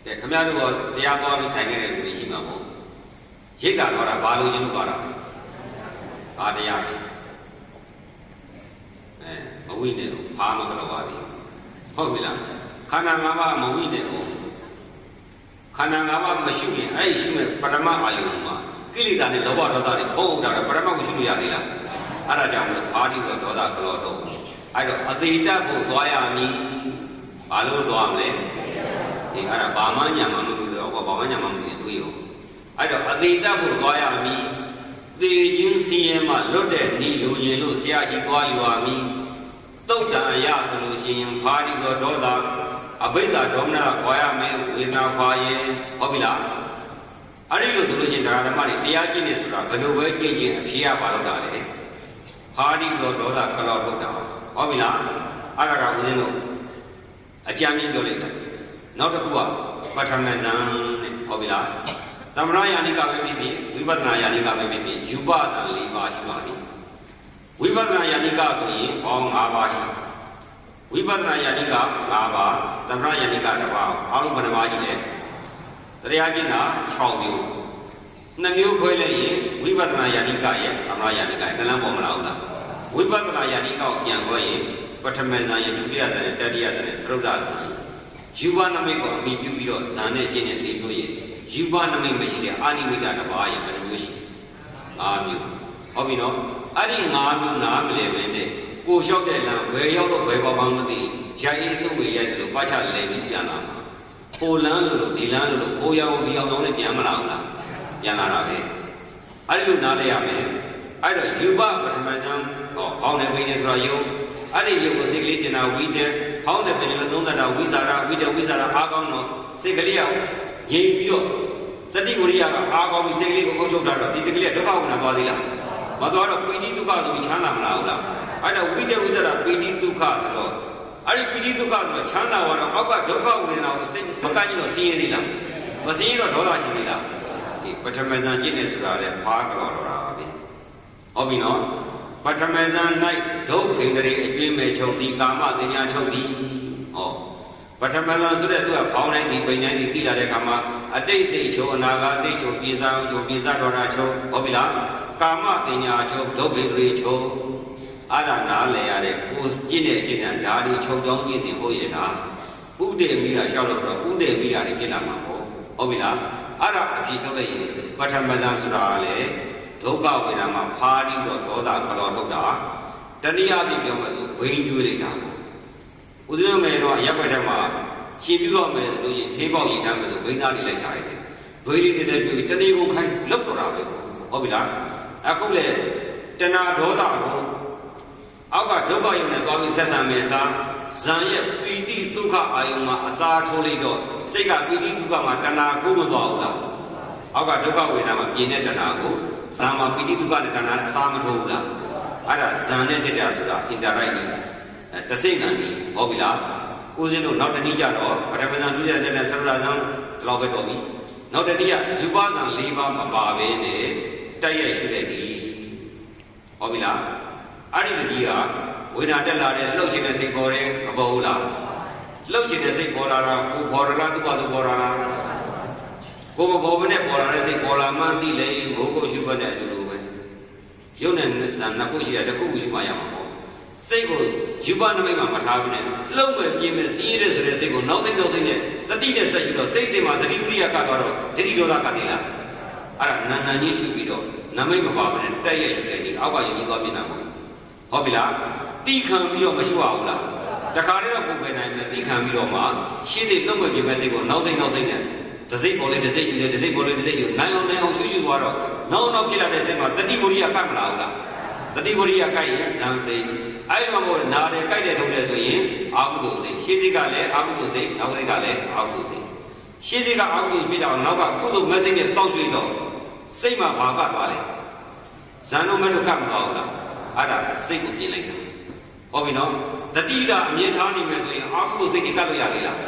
ကဲခမရတို့တရားသွားပြီးထိုင်ခဲ့တဲ့လူတွေရှိမှာပေါ့ရိတ်တာတော့ဘာလို့ရှင်းလို့သွားတာဘာတရားလဲမဝိနေတော့ဖားမကတော့ပါသေးဟုတ်ပြီလားခန္ဓာ၅ပါးမဝိနေဘူးခန္ဓာ၅ပါးမရှိရင်အဲ့ရှိမဲ့ပရမအာယုံမှာကိလေသာနဲ့လောဘဒေါသတွေဖုံးတာတော့ပရမကိုရှိလို့ရသေးလားအဲ့ဒါကြောင့်မလို့ဘာတိသောဒေါသကလောတော့အဲ့တော့အတိတဖို့သွားရမည်ဘာလို့သွားမလဲဒီအဲ့ဒါဘာမှညာမှမပြီးတော့ဘာမှညာမှမပြီးတွေးရောအဲ့တော့အတိတဖို့သွားရမည်သေခြင်းစီရင်မှလွတ်တဲ့ဤလူရင်လို့ဆရာရှိသွားယူရမည်တုတ်တန်ရဆိုလို့ရှိရင်ဘာတိသောဒေါသအဘိဓါဒေါမနခွာရမယ်ဝေဒနာခွာရင်ဟုတ်ပြီလားအဲ့ဒီလိုဆိုလို့ရှိရင်ဓမ္မတွေတရားကျင့်နေဆိုတာဘယ်လိုပဲကျင့်ခြင်းအဖြေရပါတော့တာလေဖာဒီသောဒေါသကလောထုတ်တာဟုတ်ပြီလားအဲ့ဒါကဦးဇင်းတို့အကြံဉာဏ်ပြောလိုက်တာနောက်တစ်ခုကပထမဇန်နဲ့ဟုတ်ပြီလားသမဏယာနိကပဲဖြစ်ဖြစ်ဝိပဿနာယာနိကပဲဖြစ်ဖြစ်ယူပဇန်၄ပါးရှိပါသည်ဝိပဿနာယာနိကဆိုရင်ပေါင်း၅ပါးရှိဝိပဿနာယာနိက၅ပါးသမဏယာနိကတစ်ပါးအားလုံးဘယ်နှပါးရှိလဲတရားကျင့်တာ6မျိုး2မျိုးခွဲလိုက်ရင်ဝိပဿနာယာနိကရဲ့သမဏယာနိကရဲ့နှလန်းပေါ်မလာဘူးလားဝိပဿနာယာနိကကိုပြန်ခွဲရင်ပထမဇန်ရဲ့ဒုတိယဇန်ရဲ့တတိယဇန်ရဲ့သရုပ်ဒဇန်ယူပနမိတ်ကိုအမိပြုပြီးတော့ဇန်နဲ့ကျင့်တဲ့၄မျိုးရဲ့ယူပနမိတ်မရှိတဲ့အာနိမိတတစ်ပါးရဲ့ဘယ်လိုမျိုးရှိလဲ၅မျိုးဟုတ်ပြီနော်အဲ့ဒီ၅မျိုးနားမလဲပဲနဲ့ကိုလျှောက်တဲ့လမ်းဝယ်ရောက်တော့ဝယ်ပါမှမသိရိုက်ရေးသုံးဝေရိုက်တယ်လို့ပတ်ချလဲပြီးပြန်လာမှာကိုလမ်းလို့ဒီလမ်းလို့ကိုရောင်ဒီအောင်နဲ့ပြန်မလာဘူးလားပြန်လာတာပဲအဲ့ဒီလိုနားလဲရမယ်အဲ့တော့ယူပပထမဇန်ဟောအောင်းနေပိနေဆိုတော့ယုံအဲ့ဒီယုံကိုစိတ်ကလေးတင်တာဝိတက်ဟောင်းတဲ့ပိနေလို့သုံးသတာဝိစာရဝိတက်ဝိစာရအားကောင်းတော့စိတ်ကလေးကငြိမ်ပြီးတော့တတိဝရိယကအားကောင်းပြီးစိတ်ကလေးကိုအုပ်ချုပ်တာတော့ဒီစိတ်ကလေးကဒုက္ခဝိနာသွားသေးလားမသွားတော့ပိဋိဒုက္ခဆိုပြီးချမ်းသာမလားဟုတ်လားအဲ့တော့ဝိတက်ဝိစာရပိဋိဒုက္ခဆိုတော့အဲ့ဒီပိဋိဒုက္ခဆိုတော့ချမ်းသာသွားတော့အောက်ကဒုက္ခဝေဒနာကိုစိတ်မကန့်ကြည့်တော့ဆင်းရဲသေးလားမဆင်းရဲတော့ဒေါသရှိသေးလားဒီပထမဇန်ကျင့်နေဆိုတာလေဖားကြော်တော့တာပဲဟုတ်ပြီနော်ပထမဇန်၌ဒုက္ခိန္ဒြေအကျွေးမဲ့ချုပ်သည်ကာမတင်ညာချုပ်သည်ဟောပထမဇန်ဆိုတဲ့သူကဘောင်းတိုင်းဒီပိန်တိုင်းဒီတိလာတဲ့အခါမှာအတိတ်စိတ်ချုပ်အနာဂတ်စိတ်ချုပ်ပြေစားချုပ်ပြေစားတော်တာချုပ်ဟုတ်ပြီလားကာမတင်ညာချုပ်ဒုက္ခိန္ဒြေချုပ်အဲ့ဒါနားလည်ရတဲ့ကိုကျင့်တဲ့အကျင့်ဓာတ်ဒီချုပ်ကြောင်းကျင့်တယ်ဟုတ်ရဲ့လားဥဒေမိကရှောက်လို့တော့ဥဒေမိကတွေဖြစ်လာမှာပေါ့ဟုတ်ပြီလားအဲ့ဒါအဖြစ်ထုတ်လိုက်ရင်ပထမဇန်ဆိုတာလေဒုက္ခဝေဒနာမှာဖားပြီးတော့ဒေါသကလောထုတ်တာတဏှာပြပြောမှဆိုဘိန်းကျွေးလိုက်တာဦးဇင်းငယ်တော့ရပ်ွက်ထဲမှာရှင်းပြတော့မယ်ဆိုလို့ရင်ထေးပေါက်ရည်ထားမယ်ဆိုဘိန်းသားတွေလိုက်ရှာရတယ်ဘိန်းတွေနဲ့တွေ့တဏှာကိုခိုင်းလောက်တော့တာပဲဟုတ်ပြီလားအခုလေတဏှာဒေါသကိုအောက်ကဒုက္ခယုံနဲ့သွားပြီးဆက်ဆံမယ်စားဇံရဲ့ပီတိဒုက္ခအာယုံမှာအစာထိုးလိုက်တော့စိတ်ကပီတိဒုက္ခမှာတဏှာကိုမသွားဘူးလားအောက်ကဒုက္ခဝေဒနာမှာပြင်းတဲ့တဏှာကိုဇံမှာပီတိဒုက္ခနဲ့တဏှာအစာမထိုးဘူးလားအဲ့ဒါဇံနဲ့တက်တာဆိုတာအင်တာရိုက်နေတစိမ့်ငံနေဟုတ်ပြီလားဦးဇင်းတို့နောက်တနည်းကြတော့ပထမဇန်ဒုတိယတက်တဲ့သရဇံဒီလောက်ပဲတော်ပြီနောက်တနည်းကယူပဇံ၄ပါးမပါဘဲနဲ့တိုက်ရိုက်ရှိတဲ့ဒီဟုတ်ပြီလားအဲ့ဒီလူကြီးကဝေဒနာတက်လာတဲ့လှုပ်ချင်တဲ့စိတ်ပေါ်တယ်မပေါ်ဘူးလားလှုပ်ချင်တဲ့စိတ်ပေါ်လာတာကိုပေါ်ရလားသူ့ဘာသူပေါ်လာလားကိုမပေါ်ဘဲနဲ့ပေါ်လာတဲ့စိတ်ပေါ်လာမှသိလေဘိုးကိုရှုပ်တဲ့အတူတူပဲရုပ်နဲ့ဇာနှစ်ခုရှိတဲ့တစ်ခုခုရှိမှရမှာပေါ့စိတ်ကိုယူပနမိတ်မှာမထားဘူးနဲ့လှုပ်မဲ့ပြင်းမဲ့စီးရဲတဲ့ဆိုတဲ့စိတ်ကိုနောက်စိတ်နဲ့တတိနဲ့ဆက်ယူတော့စိတ်စိတ်မှာတတိဝိရိယကသွားတော့တတိဒေါသကတည်းလားအဲ့ဒါနာနာကြီးရှုပြီးတော့နမိတ်မပါဘဲနဲ့တက်ရဲ့ရှိတဲ့ဒီအောက်ကယဉ်ကြီးသွားပြင်တာပေါ့ဟုတ်ပြီလားတိခံပြီးတော့မရှိပါဘူးလား တခါတည်းတော့ကိုယ်ပဲနိုင်မယ်သိခံပြီးတော့မှရှင်းတဲ့လုံးဝပြမဲ့စိတ်ကိုနောက်စိတ်နဲ့တစိတ်ပေါ်လေးတစိတ်ယူနေတစိတ်ပေါ်လေးတစိတ်ယူနိုင်အောင်ရှုသွားတော့နောက်ဖြစ်လာတဲ့စိတ်မှာတတိဝရိယကတ်မလာဘူးလားတတိဝရိယကတ်ရင်ဇံစိတ်အဲ့ဒီမှာကိုနာတယ်ကြိုက်တယ်ထုံးတယ်ဆိုရင်အာဟုတုစိတ်ရှင်းစိတ်ကလည်းအာဟုတုစိတ်နောက်စိတ်ကလည်းအာဟုတုစိတ်ရှင်းစိတ်ကအာဟုတုဖြစ်တော့နောက်ကကုသိုလ်မဲ့စိတ်နဲ့စောင့်ကြည့်တော့စိတ်မှာဘာကသွားလဲဇံတော့မဲ့တော့ကတ်မသွားဘူးလားအဲ့ဒါစိတ်ကိုပြင်လိုက်တာဟုတ်ပြီနော်တတိကအမြင်ထားနေမယ်ဆိုရင်အာဟုတုစိတ်ကတ်လို့ရသေးလား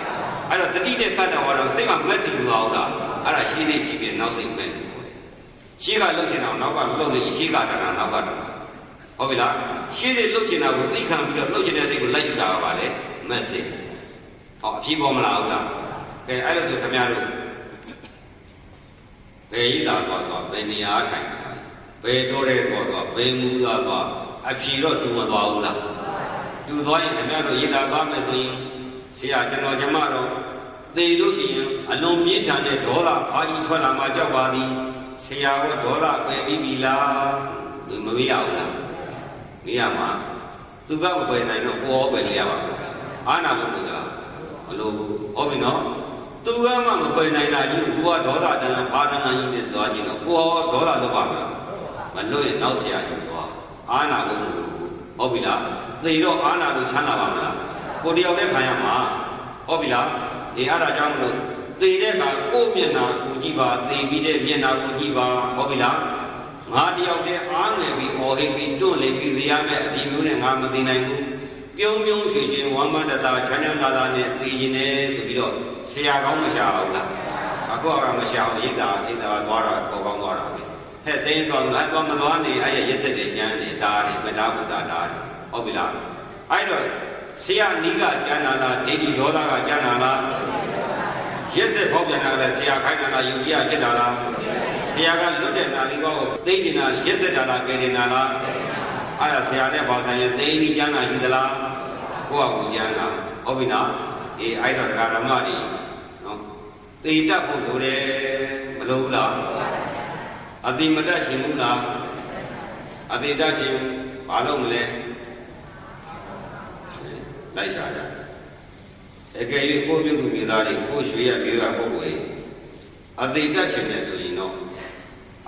အဲ့တော့တတိနဲ့ကတ်တော့စိတ်မှာမက်တည်လို့အောင်လားအဲ့ဒါရှင်းစိတ်ဖြစ်ပြီးနောက်စိတ်ပဲရှေ့ကလှုပ်ချင်အောင်နောက်ကလှုပ်နေရှေ့ကတဏ္ဍာနောက်ကတဏ္ဍာဟုတ်ပြီလားရှေ့စိတ်လှုပ်ချင်တာကိုသိခံပြီးတော့လှုပ်ချင်တဲ့စိတ်ကိုလိုက်ယူတာကပါလေမက်စိတ်ဟောအဖြစ်ပေါ်မလာဘူးလားကဲအဲ့လိုဆိုခင်ဗျားတို့ဘယ်ဤသာသွားဘယ်နေရာထိုင်ဘယ်တော့တဲ့သွားဘယ်မူလာသွားအဖြစ်တော့တူမသွားဘူးလားတူသွားရင်ခင်ဗျားတို့ဤသာသွားမယ်ဆိုရင်ဆရာကျွန်တော်ကျမတော့သေလို့ရှိရင်အလွန်ပြင်းထန်တဲ့ဒေါသဘာကြီးထွက်လာမှကြောက်ပါသည်ဆရာကဒေါသပယ်ပြီးပြီလားမမေးရဘူးလားမေးရမှာသူကမပယ်နိုင်တော့ကိုယ်ဟောပယ်ရပါဘူးအာနာဘုရားမလို့ဟုတ်ပြီနော်သူကမှမပယ်နိုင်တာကြီးသူကဒေါသတန်ဘာတန်ကြီးနဲ့သွားကြည့်တော့ကိုယ်ဟောဒေါသလွတ်ပါမလားမလွတ်ရင်နောက်ဆရာကြီးသွားအာနာဘုရားဟုတ်ပြီလားသေတော့အာနာလို့ချမ်းသာပါမလားကိုတယောက်တည်းခံရမှာဟုတ်ပြီလားဒီအဲ့ဒါကြောင့်မလို့သေတဲ့ကကိုယ့်မျက်နှာကိုကြည့်ပါသေပြီးတဲ့မျက်နှာကိုကြည့်ပါဟုတ်ပြီလားငါတယောက်တည်းအားငယ်ပြီးအော်ဟိတ်ပြီးတွန့်လေပြီးသေရမယ်အဒီမျိုးနဲ့ငါမသိနိုင်ဘူးပြုံးရွှေချင်းဝမ်းမတတာချမ်းချမ်းသာသာနဲ့သိရင်လည်းဆိုပြီးတော့ဆရာကောင်းမရှာဘူးလားအခုကမရှာဘူးရိတ်တာသွားတာပေါ်ကောင်းသွားတာပဲဟဲ့သိသွားမလားသွားမသွားနေအဲ့ရရက်စက်တဲ့ကျမ်းတွေဒါတွေမတားဘူးဒါတွေဟုတ်ပြီလားအဲ့တော့ဆရာနီးကကျမ်းနာလားဒိဋ္ဌိဒေါသကကျမ်းနာလားရက်စက်ဖောက်ပြန်တာလည်းဆရာခိုင်းတာလားယုံကြည်ရဖြစ်တာလားဆရာကလွတ်တဲ့နာသီကောကိုသိတင်တာရက်စက်တာလားကယ်တင်တာလားအဲ့ဒါဆရာနဲ့ဘာဆိုင်လဲသိနေကျမ်းနာရှိသလားကိုယ့်ဟာကိုယ်ကျမ်းနာဟုတ်ပြီနော်အေးအဲ့တော့ဓမ္မတွေနော်သိတတ်ဖို့လိုတယ်မလိုဘူးလားအတိမတတ်ရှင်ဘူးလားအတိတတ်ရှင်ဘာလို့မလဲလိုက်ရှာကြအကယ်၍ကိုပြုသူပြည်သားတွေကိုရွှေရပြေရပုဂ္ဂိုလ်တွေအတိတ်တက်ချင်တယ်ဆိုရင်တော့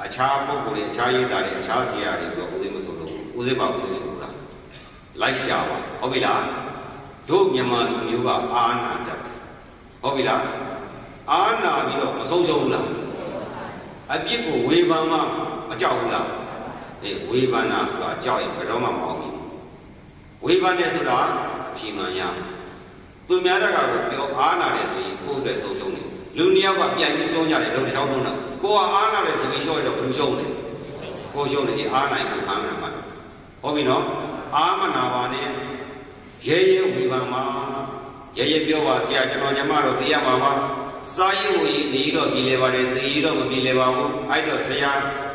အခြားပုဂ္ဂိုလ်တွေအခြားရေးသားတွေအခြားဆရာတွေတော့ဦးစိမဆိုလို့ဦးစိပါဦးစိဆိုလားလိုက်ရှာပါဟုတ်ပြီလားတို့မြန်မာလူမျိုးကအာနာတတ်တယ်ဟုတ်ပြီလားအာနာပြီးတော့မဆုံးရှုံးဘူးလားအပြစ်ကိုဝေဖန်မှမကြောက်ဘူးလားအေးဝေဖန်တာဆိုတာကြောက်ရင်ဘယ်တော့မှမဟုတ်ဘူးဝေဖန်တယ်ဆိုတာအဖြေမှန်ရသူများတကာကိုပြောအားနာတယ်ဆိုရင်ကိုယ့်အတွက်ဆုံးရှုံးတယ်လူနှစ်ယောက်ကပြန်ပြီးပြောကြတယ်တော့တစ်ချောင်းလုံးတော့ကိုကအားနာတယ်ဆိုပြီးရှော့ရတော့ဘူးရှုံးတယ်ကိုရှုံးတယ်အားနိုင်ကိုခံရမှာဟုတ်ပြီနော်အားမနာပါနဲ့ရဲရဲဝေဖန်ပါရဲရဲပြောပါဆရာကျွန်တော်ကျမတော့သိရမှာပါစာရေးဝေနေတော့ပြည်လဲပါတယ်သိရတော့မပြည်လဲပါဘူးအဲ့တော့ဆရာ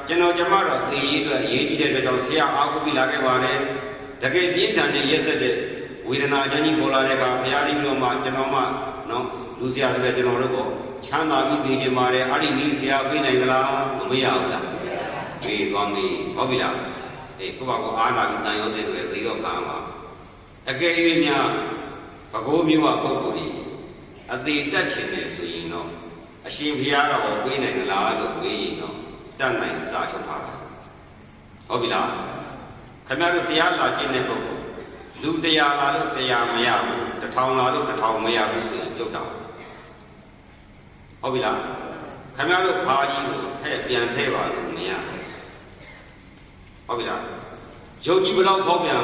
ကျွန်တော်ကျမတော့သိရအတွက်အရေးကြီးတဲ့အတွက်ကြောင့်ဆရာအားကိုးပြီးလာခဲ့ပါတယ်တကယ်ပြင်းထန်တဲ့ရက်စက်တဲ့ဝေဒနာချင်းကြီးပေါ်လာတဲ့အခါဘုရားကြီးတို့မှကျွန်တော်မှနော်လူဆရာဆိုတဲ့ကျွန်တော်တို့ကိုချမ်းသာပြီးပြင်ကြပါတယ်အဲ့ဒီနည်းဆရာပြေးနိုင်သလားမမေ့ရဘူးလားပြေးသွားမေးဟုတ်ပြီလားအေးကိုယ့်ဘာကိုအားနာပြီးတန်ရုံးစိတ်တွေသိတော့ခံပါအကယ်၍များဘဂိုးမျိုးကပုဂ္ဂိုလ်ကြီးအသေးတက်ချင်တယ်ဆိုရင်တော့အရှင်ဘုရားတော်ပြေးနိုင်သလားလို့မေးရင်တော့တတ်နိုင်စာချုပ်ထားတယ်ဟုတ်ပြီလားခင်ဗျားတို့တရားလာကျင့်တဲ့ပုဂ္ဂိုလ်လူ100လာလို့100မရဘူး1000လာလို့1000မရဘူးဆိုရင်ကြုတ်တာဟုတ်ပြီလားခင်ဗျားတို့ဘာကြီးကိုဟဲ့ပြန်ထဲပါလို့မရဟုတ်ပြီလားယုတ်ကြီးဘလောက်ဖောက်ပြန်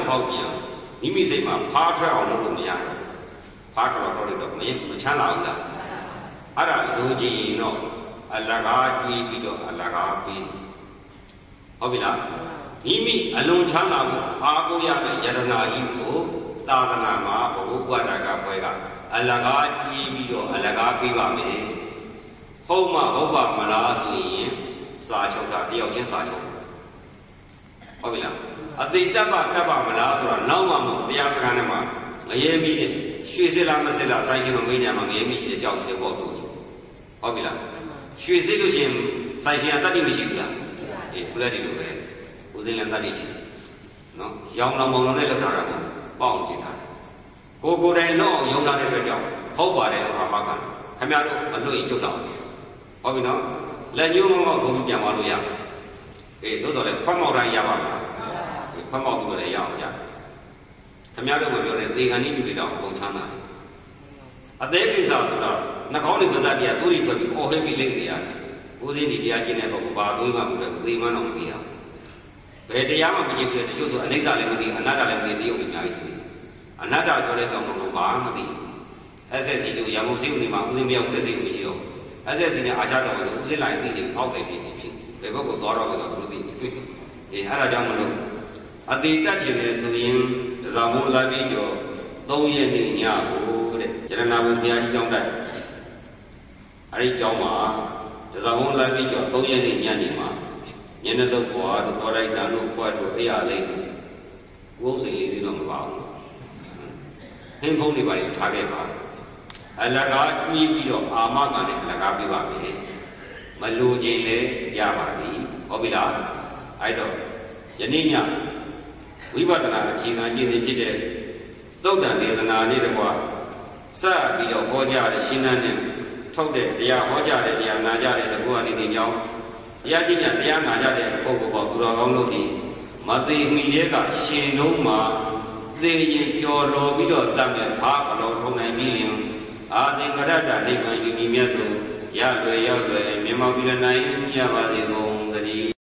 မိမိစိတ်မှာဖားထွက်အောင်လုပ်လို့မရဘူးဖားတော့တော့မချမ်းသာဘူးလားအဲ့ဒါလူကြီးရင်တော့အလကားကျွေးပြီးတော့အလကားပေးဟုတ်ပြီလားမိမိအလုံးချမ်းသာမှုအားကိုးရမယ့်ယတနာကြီးကိုသာသနာမှာဘုဘဝတကပွဲကအလကားကျွေးပြီးတော့အလကားပေးပါမယ်ဟုတ်မှဟုတ်ပါမလားဆိုရင်စာချုပ်တာတယောက်ချင်းစာချုပ်ဟုတ်ပြီလားအတိတ်တပ်ပါမလားဆိုတာနောက်မှမဟုတ်တရားစကားနဲ့မှငရဲမိနဲ့ရွှေစစ်လားမစစ်လားဆိုင်ရှင်မမေးညာမှာငရဲမိရှိတဲ့ကြောက်တဲ့ဘောတို့ကြီးဟုတ်ပြီလားရွှေစစ်လို့ရှိရင်ဆိုင်ရှင်ကတတ်တိမရှိဘူးလားအေးဘုရားဒီလိုပဲဦးစင်းလည်းတတ်တိရှိတယ်နော်ရောင်တော်မောင်တော်နဲ့လောက်တာကပေါ့အောင်ကျင်တာ ကိုတိုင်လောက်အောင်ယုံလာတဲ့အတွက်ကြောင့်ဟုတ်ပါတယ်လို့အာမခံခင်ဗျားတို့အလွတ်ကြုတ်တော့ဟုတ်ပြီနော်လက်ညှိုးမောက်ခုံပြန်သွားလို့ရသို့တော်လည်းခွတ်မောက်တိုင်းရပါမယ်ခွတ်မောက်ပြီးတော့လည်းရအောင်ရခင်ဗျားတို့ကပြောတဲ့သေခံဤလူတွေတော့အကုန်ချမ်းသာတယ်အသေးကိစ္စဆိုတော့နှကောင်းတွေပါးစပ်တရားသူ့တွေထွက်ပြီးအော်ဟစ်ပြီးလိမ့်နေရတယ်ဦးစင်းဒီတရားကျင့်တဲ့ပုဂ္ဂိုလ်ဘာသွေးမှမထွက်ဘူးသေမှန်းတော့မသိရဘူးဘယ်တရားမှမကြည့်ဘူးတချို့ဆိုအနိစ္စလည်းမသိအနတ္တလည်းမသိတရုပ်အများကြီးသိအနတ္တပြောတဲ့ကြောင့်လို့ဘာမှမသိ SSC တို့ရမုံစိတ်ဝင်မှာဦးစင်းမရောက်တဲ့စိတ်မရှိတော့ SSC နဲ့အာချတော်ဆိုဦးစင်းလိုက်သိတယ်ပေါက်တယ်ဖြစ်ဖြစ်ဘယ်ဘက်ကိုသွားတော့ဆိုတော့သူတို့သိတယ်အဲ့ဒါကြောင့်မလို့အတိတက်ချင်တယ်ဆိုရင်တဇောင်းမိုးလာပြီးတော့3ရက်နေ့ညကိုတဲ့ရတနာဘုရားကြီးကျောင်းတိုက်အဲ့ဒီကျောင်းမှာတဇောင်းမိုးလာပြီးတော့3ရက်နေ့ညနေမှာညနေတော့ဘွားတို့တော်လိုက်တန်တို့ဘွားတို့အေးရလိမ့်ဝုန်းစိတ်လေးစီတော့မပါဘူးဟင်းဖုံးတွေပါထားခဲ့ပါအလကားကျွေးပြီးတော့အာမခံနဲ့အလကားပြပါမယ်မလိုချင်လည်းရပါသည်ဟုတ်ပြီလားအဲ့တော့ယနေ့ညဝိပဿနာအခြေခံကျင့်စဉ်ဖြစ်တဲ့သုတ်တန်ဒေသနာလေးတကွာစပြီးတော့ဟောကြားတဲ့ရှင်းလင်းတဲ့ထုတ်တဲ့တရားဟောကြားတဲ့တရားနာကြတဲ့တကူအနေနဲ့ကြောင်းတရားကျင့်ကြတရားနာကြတဲ့ပုဂ္ဂိုလ်ပေါ်သူတော်ကောင်းတို့ဒီမသိမီတဲ့ကရှင်လုံးမှာသေရင်ကြော်လော်ပြီးတော့တတ်မဲ့ဘာကလောထုံနိုင်ပြီးလင်အာသင်္ကရတ္တနိဗ္ဗာန်ယူမိမြတ်သူရလွယ်ရောက်လွယ်မြတ်မောပြီးနိုင်ရပါစေကုန်သတည်း